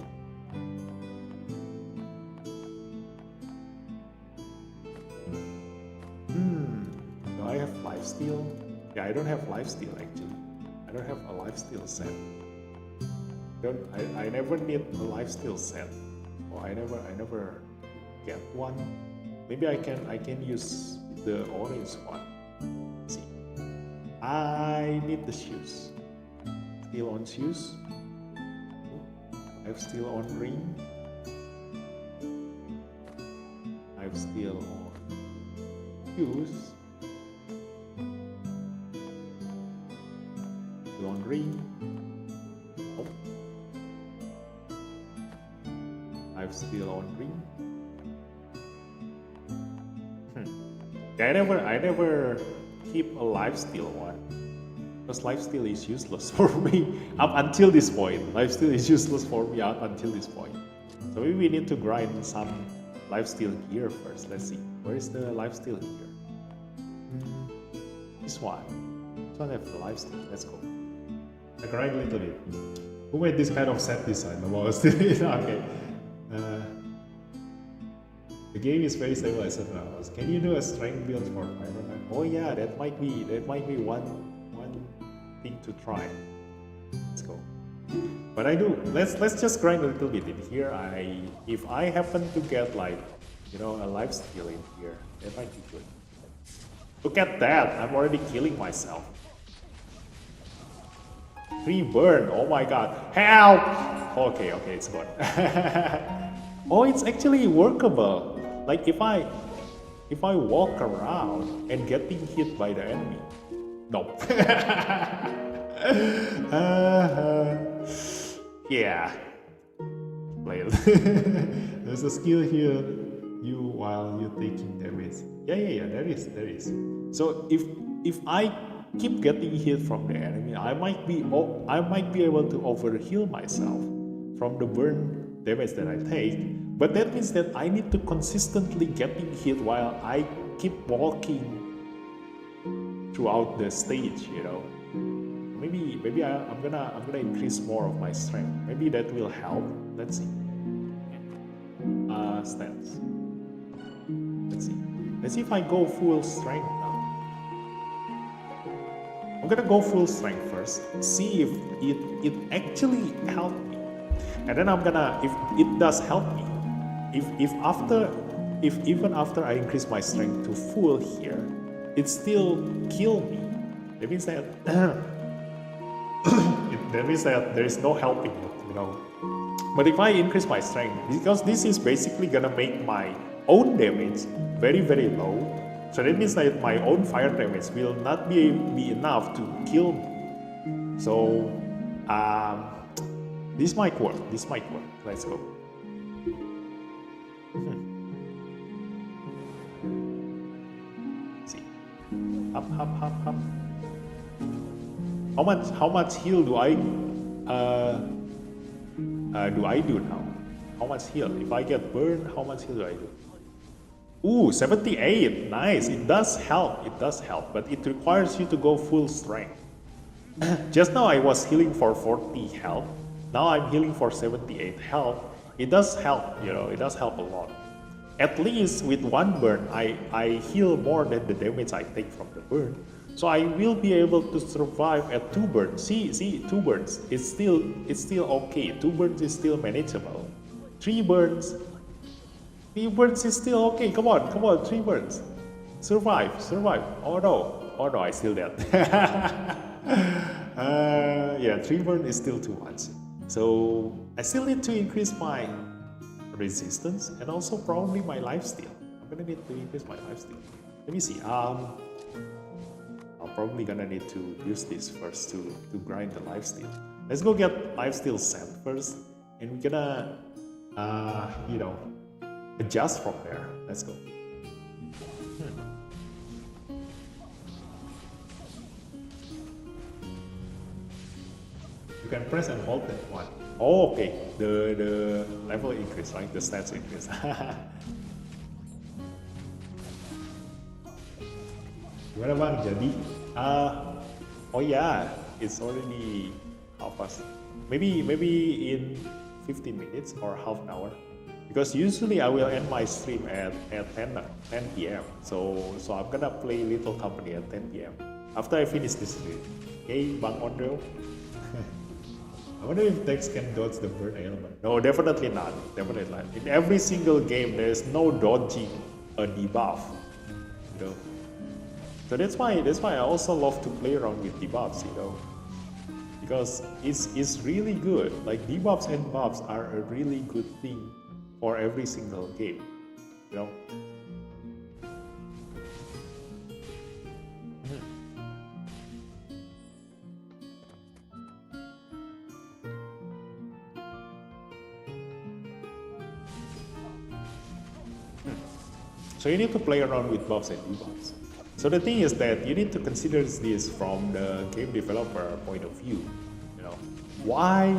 Do I have lifesteal? Yeah, I don't have lifesteal actually. I don't have a lifesteal set. I never need a lifesteal set. Or I never get one. Maybe I can use the orange one. Let's see. I need the shoes. Still on shoes. I have still on ring. I have still on shoes. Still on ring. Oh. I have still on ring. I never keep a lifesteal one because lifesteal is useless for me up until this point. Lifesteal is useless for me up until this point. So maybe we need to grind some lifesteal gear first. Let's see. Where is the lifesteal gear? This one. This one have the lifesteal. Let's go. I grind a little bit. Who made this kind of set design? Okay. The game is very stable, etc. Can you do a strength build for pyroknight? Oh yeah, that might be to try. Let's go. But I do. Let's just grind a little bit in here. If I happen to get like, you know, a life steal in here, that might be good. Look at that! I'm already killing myself. 3 burn. Oh my god! Help! Okay, it's good. Oh, it's actually workable. Like if I walk around and getting hit by the enemy. Nope. Yeah. Play it. There's a skill here. While you're taking damage. Yeah. There is. So if I keep getting hit from the enemy, I might be able to overheal myself from the burn damage that I take. But that means that I need to consistently getting hit while I keep walking throughout the stage, you know. Maybe I'm gonna increase more of my strength. Maybe that will help. Let's see. Stats. Let's see if I go full strength now. I'm gonna go full strength first. See if it actually helped me, and then I'm gonna, if it does help me, if even after I increase my strength to full here, it still kill me. That means that that means that there is no helping it, you know. But if I increase my strength, because this is basically gonna make my own damage very low, so that means that my own fire damage will not be enough to kill me. So this might work. Let's go. See, up. How much heal do I do now? How much heal? If I get burned, how much heal do I do? Ooh, 78. Nice. It does help, but it requires you to go full strength. Just now I was healing for 40 health. Now I'm healing for 78 health. It does help, you know, it does help a lot. At least with 1 burn, I heal more than the damage I take from the burn. So I will be able to survive at 2 burns. See, 2 burns. It's still okay. 2 burns is still manageable. 3 burns. 3 burns is still okay. Come on, 3 burns. Survive. Oh no, I still dead. Yeah, 3 burn is still too much. So I still need to increase my resistance and also probably my lifesteal. I'm gonna need to increase my lifesteal. Let me see. I'm probably gonna need to use this first to grind the lifesteal. Let's go get lifesteal set first, and we're gonna you know, adjust from there. Let's go. You can press and hold that one. Oh, okay. The level increase, right? The stats increase. Gimana bang? Jadi, oh yeah, it's already half past. Maybe in 15 minutes or half an hour. Because usually I will end my stream at 10 p.m. So I'm gonna play Little Company at 10 p.m. after I finish this stream. Okay, Bang Ondro. I wonder if Dex can dodge the burn element. No, definitely not. Definitely not. In every single game, there is no dodging a debuff. You know? So that's why I also love to play around with debuffs, you know, because it's really good. Like debuffs and buffs are a really good thing for every single game, you know. So you need to play around with buffs and debuffs. So the thing is that you need to consider this from the game developer point of view. You know, why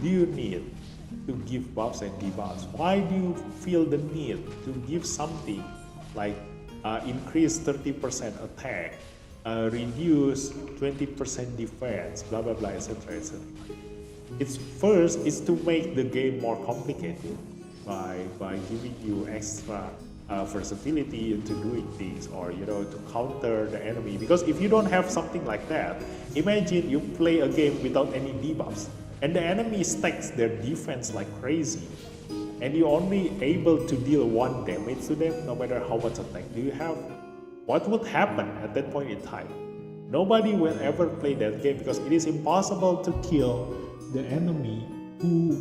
do you need to give buffs and debuffs? Why do you feel the need to give something like increase 30% attack, reduce 20% defense, blah blah blah, etc. etc. It's first is to make the game more complicated by giving you extra versatility into doing things, or to counter the enemy. Because if you don't have something like that, imagine you play a game without any debuffs and the enemy stacks their defense like crazy, and you're only able to deal 1 damage to them no matter how much attack do you have. What would happen at that point in time? Nobody will ever play that game, because it is impossible to kill the enemy, who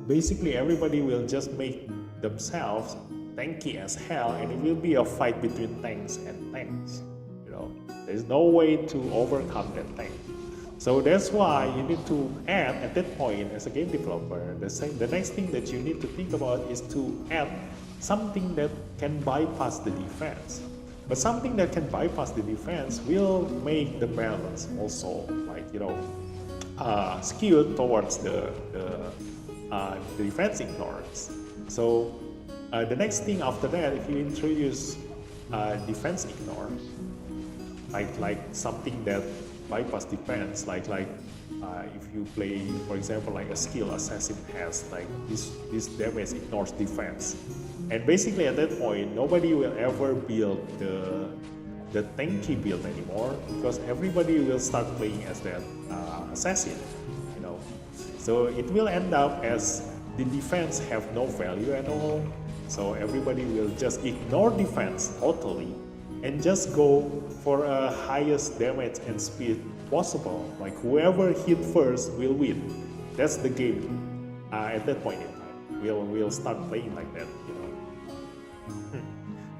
basically everybody will just make themselves tanky as hell, and it will be a fight between tanks and tanks. There's no way to overcome that tank. So that's why you need to add, at that point as a game developer, the next thing that you need to think about is to add something that can bypass the defense. But something that can bypass the defense will make the balance also skewed towards the defense ignorance. So the next thing after that, if you introduce defense ignore, like something that bypass defense, like if you play, for example, like a skill assassin has like this damage ignores defense, and basically at that point nobody will ever build the tanky build anymore, because everybody will start playing as that assassin. So it will end up as the defense have no value at all, so everybody will just ignore defense totally and just go for a highest damage and speed possible. Like whoever hit first will win. That's the game. At that point in time, we'll start playing like that.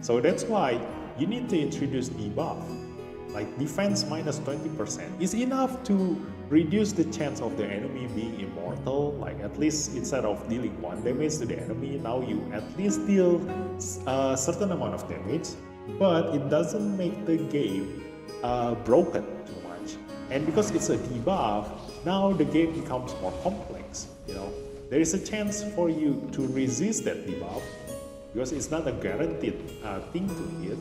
So that's why you need to introduce debuff. Like defense minus 20% is enough to reduce the chance of the enemy being immortal. Like at least instead of dealing 1 damage to the enemy, now you at least deal a certain amount of damage. But it doesn't make the game broken too much. And because it's a debuff, now the game becomes more complex. There is a chance for you to resist that debuff, because it's not a guaranteed thing to hit.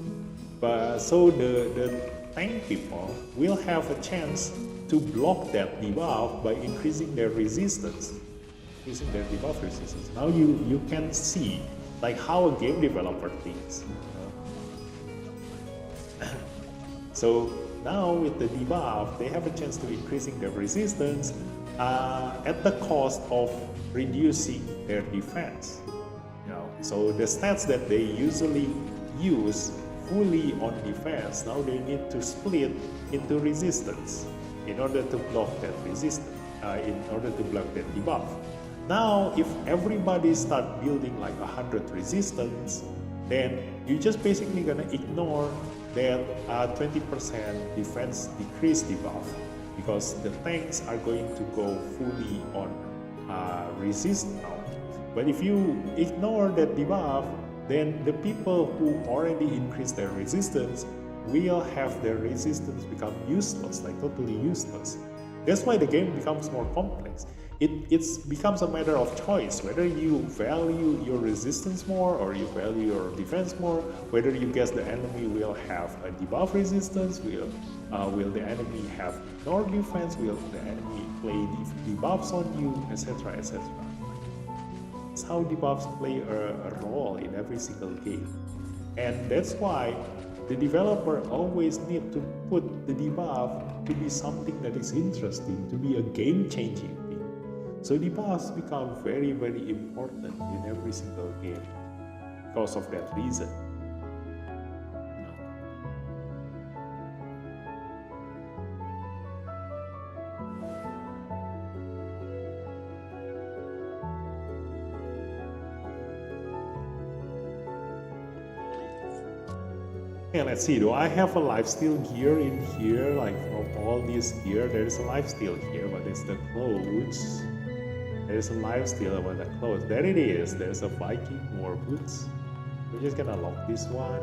But so the tank people will have a chance to block that debuff by increasing their resistance, increasing their debuff resistance. Now you can see like how a game developer thinks. So now with the debuff, they have a chance to increasing their resistance at the cost of reducing their defense. So the stats that they usually use fully on defense, now they need to split into resistance in order to block that resistance, in order to block that debuff. Now, if everybody start building like 100 resistance, then you're just basically gonna ignore that 20% defense decrease debuff, because the tanks are going to go fully on resist now. But if you ignore that debuff, then the people who already increased their resistance will have their resistance become useless, like totally useless. That's why the game becomes more complex. It becomes a matter of choice, whether you value your resistance more or you value your defense more, whether you guess the enemy will have a debuff resistance, will the enemy have ignore defense, will the enemy play debuffs on you, etc, etc. That's how debuffs play a role in every single game. And that's why the developer always need to put the debuff to be something that is interesting, to be a game-changing thing. So debuffs become very, very important in every single game because of that reason. Okay, let's see, do I have a lifesteal gear in here? Like from all these gear, there is a lifesteal here, but it's the clothes. There is a lifesteal about the clothes. There it is, there's a Viking war boots. We're just gonna lock this one.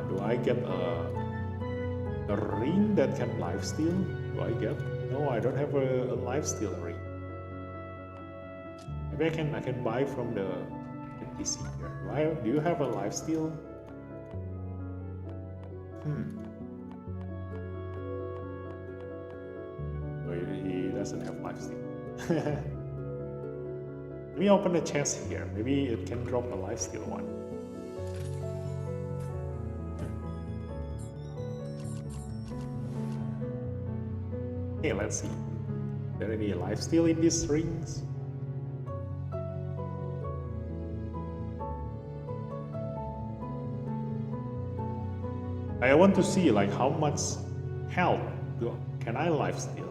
Do I get a ring that can lifesteal? Do I get? No, I don't have a lifesteal ring. Maybe I can buy from the NPC here. Do you have a lifesteal? No, he doesn't have lifesteal. me open a chest here. Maybe it can drop a lifesteal one. Okay, let's see. Are there any lifesteal in these rings? I want to see like how much health can I lifesteal.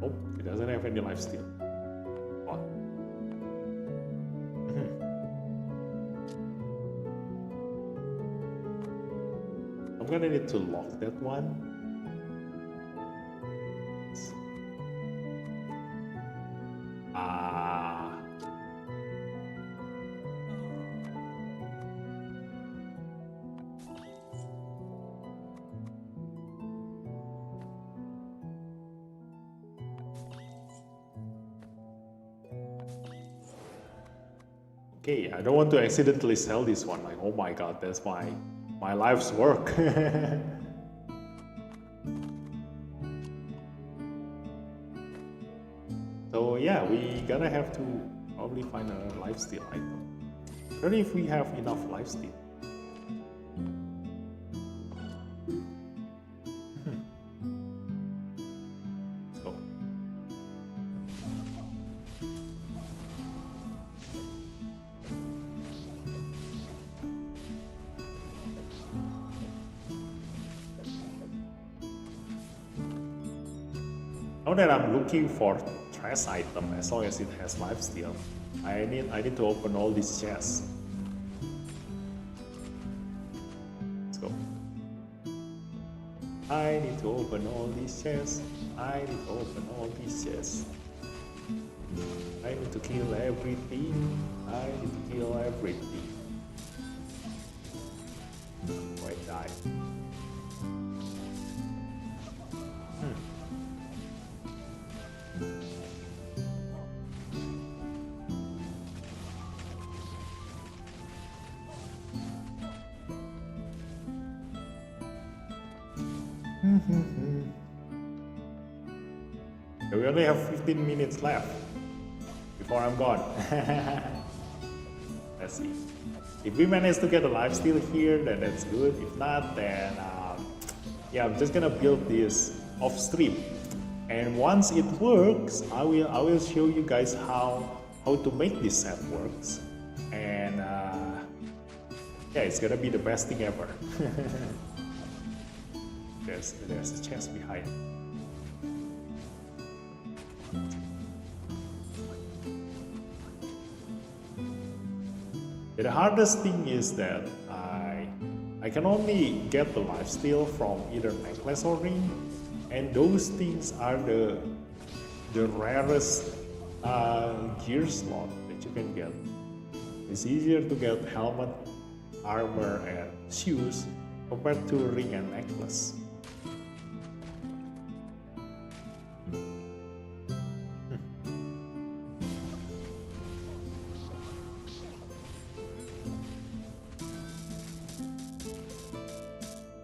Oh, it doesn't have any lifesteal. Oh. I'm gonna need to lock that one. Okay, I don't want to accidentally sell this one. Like, oh my god, that's my life's work. So yeah, we gonna have to probably find a lifesteal item. Only if we have enough lifesteal. Now that I'm looking for trash item, as long as it has lifesteal, I need to open all these chests. Let's go. I need to open all these chests. I need to open all these chests. I need to kill everything. I need to kill everything. Before I die. We only have 15 minutes left before I'm gone. Let's see. If we manage to get a lifesteal here, then that's good. If not, then yeah, I'm just gonna build this off stream. And once it works, I will show you guys how to make this set works. And yeah, it's gonna be the best thing ever. There's a chest behind. The hardest thing is that I can only get the lifesteal from either necklace or ring, and those things are the rarest gear slot that you can get. It's easier to get helmet, armor, and shoes compared to ring and necklace.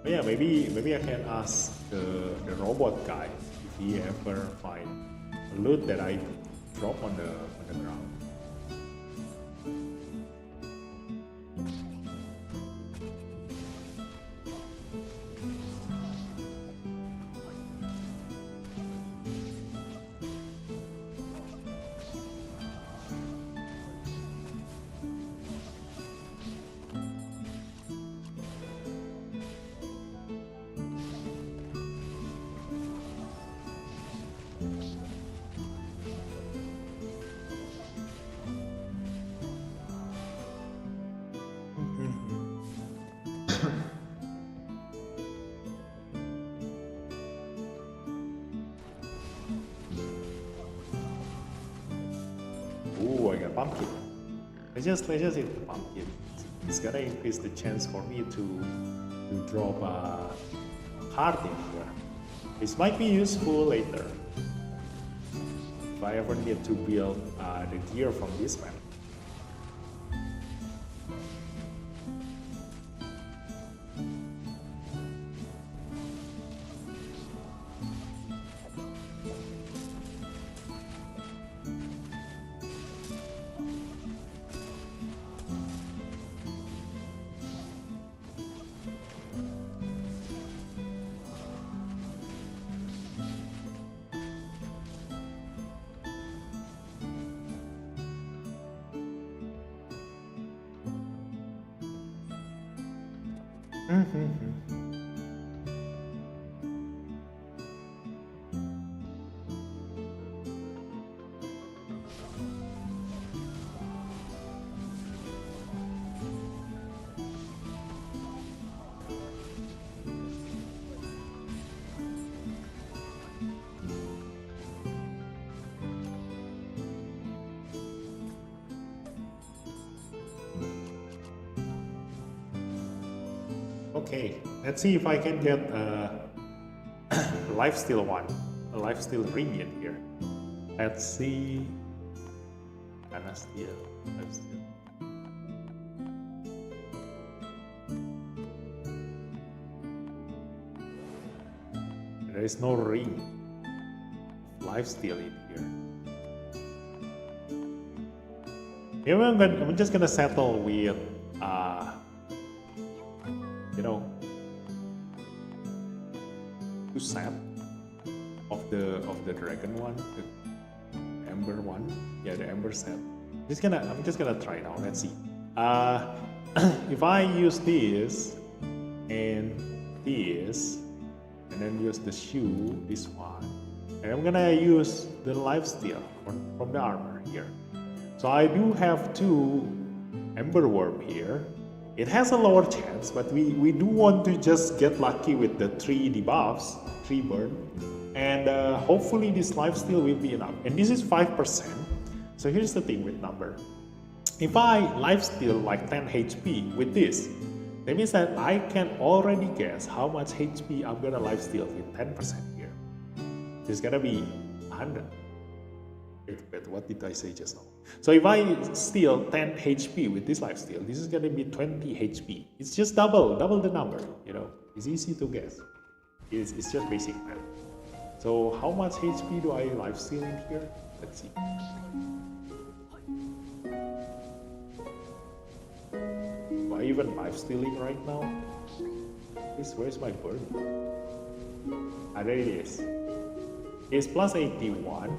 Yeah, maybe I can ask the robot guy if he ever find a loot that I drop on the ground. Ooh, I got pumpkin. Let's just eat the pumpkin. It's gonna increase the chance for me to drop a card in here. This might be useful later if I ever need to build the gear from this map. Okay, let's see if I can get a lifesteal one, a lifesteal ring in here. Let's see. Lifesteal. There is no ring of lifesteal in here. Maybe I'm just gonna settle with you know, 2 set of the dragon one, the Ember one. Yeah, the Ember set. I'm just gonna try now. Let's see. If I use this and this, and then use the shoe, this one, and I'm gonna use the lifesteal from the armor here. So I do have 2 Ember worm here. It has a lower chance, but we do want to just get lucky with the 3 debuffs, 3 burn, and hopefully this lifesteal will be enough. And this is 5%. So here's the thing with number. If I lifesteal like 10 HP with this, that means that I can already guess how much HP I'm gonna lifesteal with 10% here. It's gonna be 100. Wait, what did I say just now? So if I steal 10 HP with this lifesteal, this is gonna be 20 HP. It's just double the number, you know. It's easy to guess. It's just basic math. So how much HP do I lifesteal in here? Let's see. Am I even lifestealing right now? Where's my burn? Ah, there it is. It's plus 81.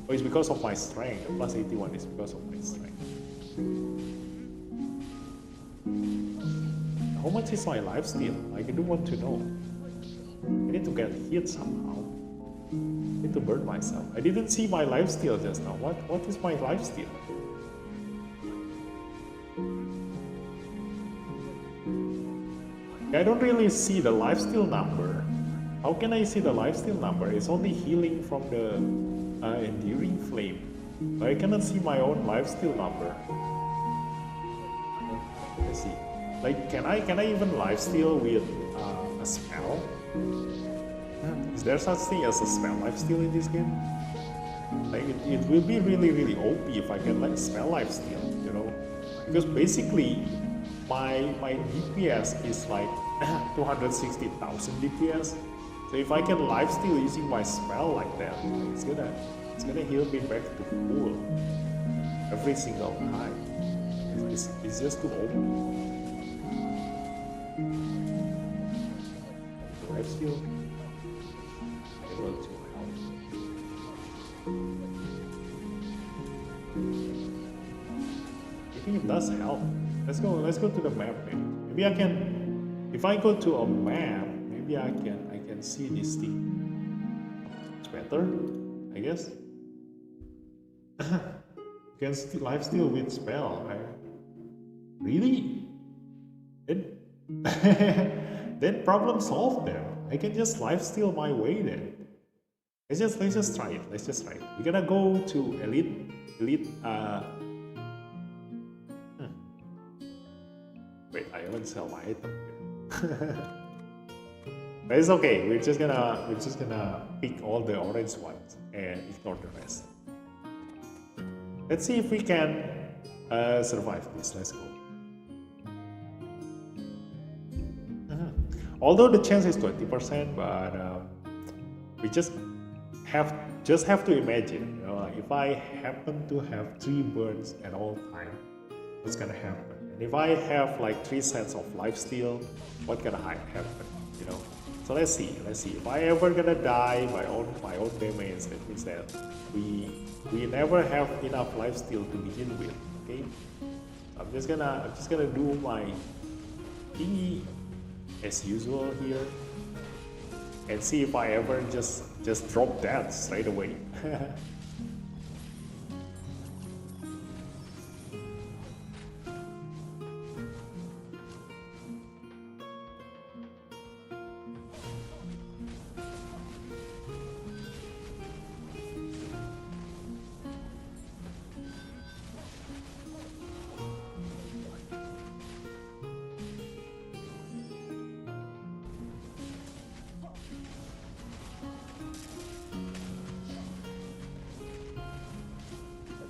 Oh, it's because of my strength. Plus 81 is because of my strength. How much is my lifesteal? I do want to know. I need to get hit somehow. I need to burn myself. I didn't see my lifesteal just now. What is my lifesteal? I don't really see the lifesteal number. How can I see the lifesteal number? It's only healing from the enduring flame. But I cannot see my own lifesteal number. Let's see. Like, can I even lifesteal with a spell? Is there such thing as a spell lifesteal in this game? Like, it will be really OP if I can like spell lifesteal, you know? Because basically, my DPS is like 260,000 DPS. So if I can lifesteal using my spell like that, it's gonna heal me back to full every single time. It's just too OP. Lifesteal able to help. I think it does help. Let's go to the map maybe. Maybe I can, if I go to a map, maybe I can see this thing. It's better, I guess. You can lifesteal with spell, right? Really? Then problem solved then. I can just lifesteal my way then. Let's just try it. We're gonna go to elite. Wait, I haven't sell my item here. But it's okay. We're just gonna pick all the orange ones and ignore the rest. Let's see if we can survive this. Let's go. Although the chance is 20%, but we just have to imagine, you know, like if I happen to have 3 burns at all time, what's gonna happen? And if I have like 3 sets of lifesteal, what's gonna happen? You know. So let's see. If I ever gonna die by my own damage, that means that we never have enough lifesteal to begin with. Okay. I'm just gonna do my thingy as usual here and see if I ever just drop that straight away.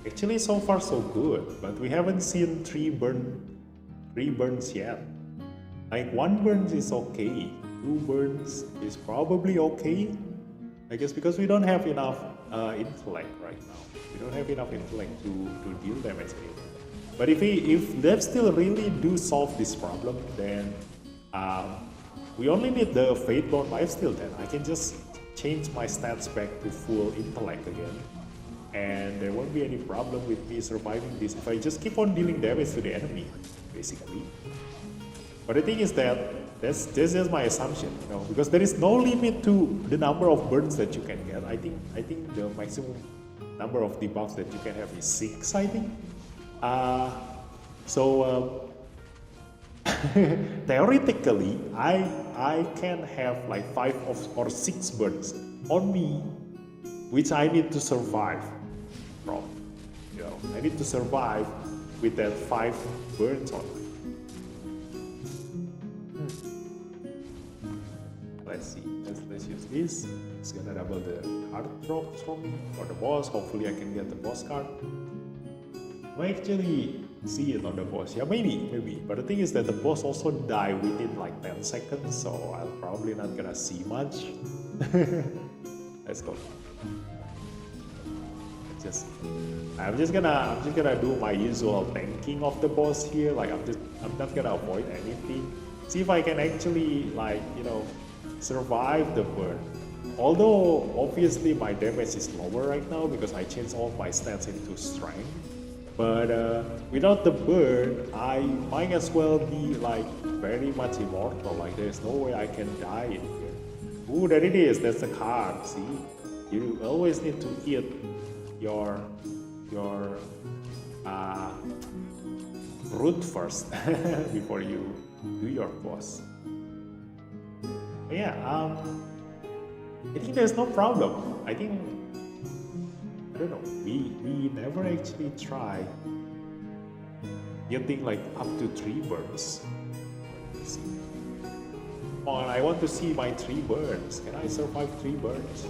Actually, so far so good, but we haven't seen three burns yet. Like one burn is okay, two burns is probably okay. I guess because we don't have enough intellect right now. We don't have enough intellect to deal damage anymore. But if they still really do solve this problem, then we only need the Fatebound Lifesteal. Then I can just change my stats back to full intellect again. And there won't be any problem with me surviving this if I just keep on dealing damage to the enemy, basically. But the thing is that that's just my assumption, you know, because there is no limit to the number of burns that you can get. I think the maximum number of debuffs that you can have is 6, I think. Theoretically, I can have like 5 or 6 burns on me, which I need to survive from. You know, I need to survive with that 5 burns on me. Let's see. Let's use this. It's gonna double the card drops for me for the boss. Hopefully, I can get the boss card. I actually see it on the boss. Yeah, maybe. But the thing is that the boss also die within like 10 seconds, so I'm probably not gonna see much. Let's go. I'm just gonna do my usual tanking of the boss here. Like I'm not gonna avoid anything. See if I can actually, like, you know, survive the burn. Although obviously my damage is lower right now because I changed all my stats into strength. But without the burn, I might as well be like very much immortal. Like there's no way I can die in here. Ooh, there it is. That's the card. See, you always need to hit your root first before you do your boss. But yeah, I think there's no problem. I don't know, we never actually try getting like up to 3 burns. Come on, I want to see my 3 burns. Can I survive 3 burns?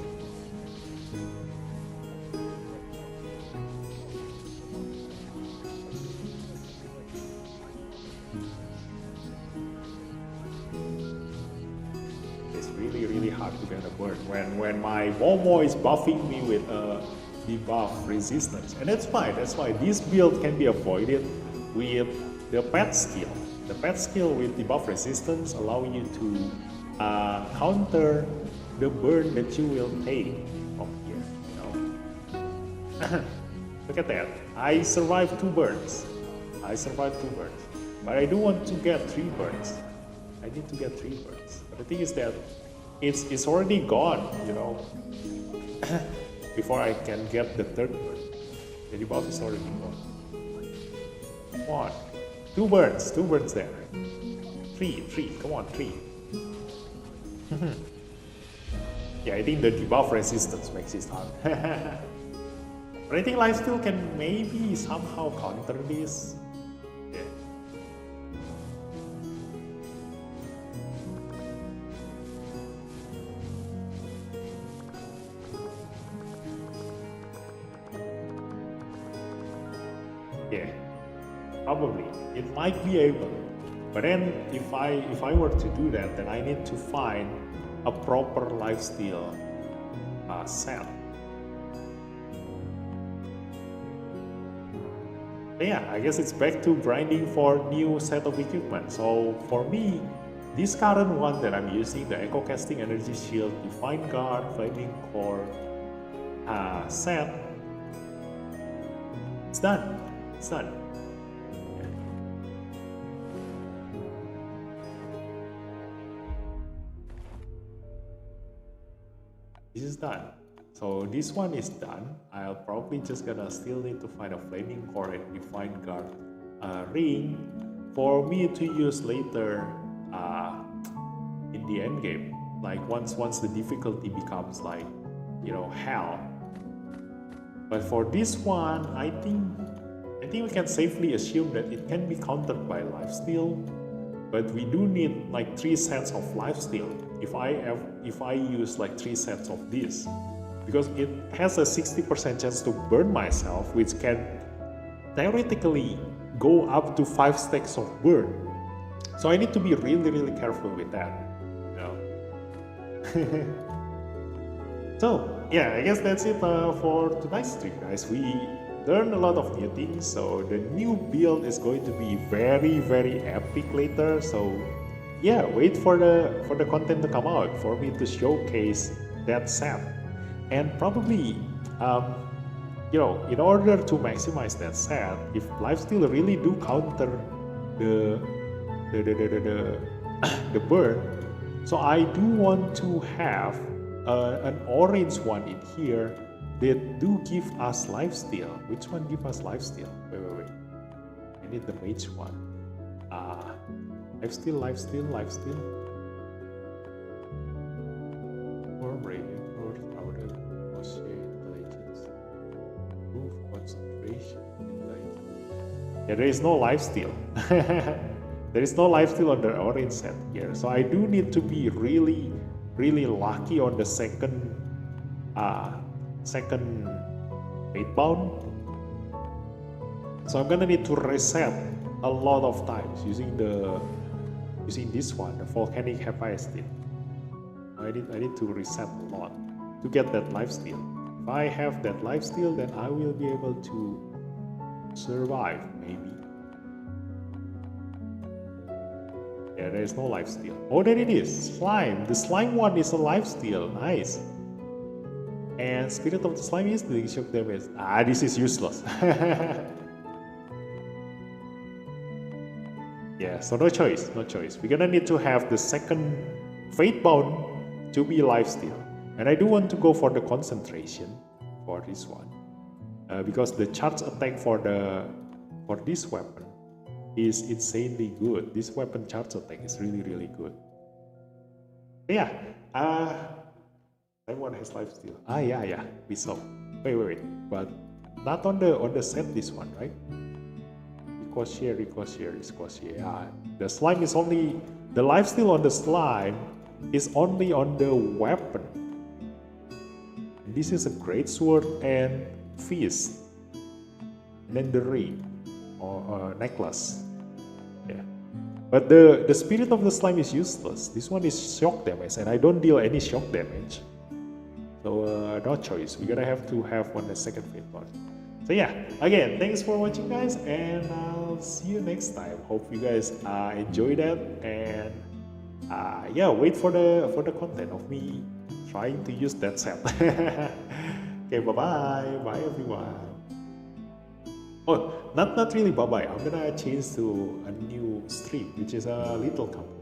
Really hard to get a burn when my Momo is buffing me with debuff resistance, and that's fine. This build can be avoided with the pet skill. The pet skill with debuff resistance allow you to counter the burn that you will take from here. You know, look at that. I survived 2 burns. But I do want to get 3 burns. I need to get 3 burns. But the thing is that it's already gone, you know, before I can get the 3rd burn. The debuff is already gone. Come on. 2 burns there. 3, come on, 3. Yeah, I think the debuff resistance makes it hard. But I think lifesteal can maybe somehow counter this. Yeah. Yeah, probably. It might be able. But then if I were to do that, then I need to find a proper lifesteal set. Yeah, I guess it's back to grinding for new set of equipment. So for me, this current one that I'm using, the Echo Casting Energy Shield, Divine Guard, Flaming Core set, it's done. is done. So this one is done. I'll probably just gonna still need to find a flaming core and divine guard ring for me to use later in the end game. Like once the difficulty becomes like, you know, hell. But for this one, I think we can safely assume that it can be countered by lifesteal. But we do need like 3 sets of lifesteal if I use like 3 sets of this, because it has a 60% chance to burn myself, which can theoretically go up to 5 stacks of burn. So I need to be really careful with that, you know. So yeah, I guess that's it for tonight's stream, guys. We learned a lot of new things, so the new build is going to be very epic later. So yeah, wait for the content to come out for me to showcase that set. And probably you know, in order to maximize that set, if lifesteal really do counter the burn, so I do want to have an orange one in here that do give us lifesteal. Which one give us lifesteal? Wait. I need the mage one. Lifesteal. Or radiant, or powder, or shade, legends. Proof, concentration, yeah, there is no lifesteal. There is no lifesteal on the orange set here. So I do need to be really lucky on the second fate bound. So I'm gonna need to reset a lot of times using this one, the volcanic hephaestus. I need to reset a lot to get that lifesteal. If I have that lifesteal, then I will be able to survive, maybe. Yeah, there is no lifesteal. Oh, there it is. Slime. The slime one is a lifesteal. Nice. And Spirit of the Slime is doing shock damage. This is useless. Yeah, so no choice. We're gonna need to have the second Fate Bound to be lifesteal. And I do want to go for the concentration for this one. Because the charge attack for this weapon is insanely good. This weapon charge attack is really good. Yeah, everyone has lifesteal. Yeah, we saw. Wait, but not on the set this one, right? Ricochet. The slime is only, the lifesteal on the slime is only on the weapon. And this is a great sword and fist, and then the ring or necklace. Yeah, but the spirit of the slime is useless. This one is shock damage, and I don't deal any shock damage. So no choice. We're gonna have to have one second fate one. So yeah, again, thanks for watching, guys, and I'll see you next time. Hope you guys enjoy that, and yeah, wait for the content of me trying to use that set. Okay, bye everyone. Oh, not really bye. I'm gonna change to a new stream, which is a little company.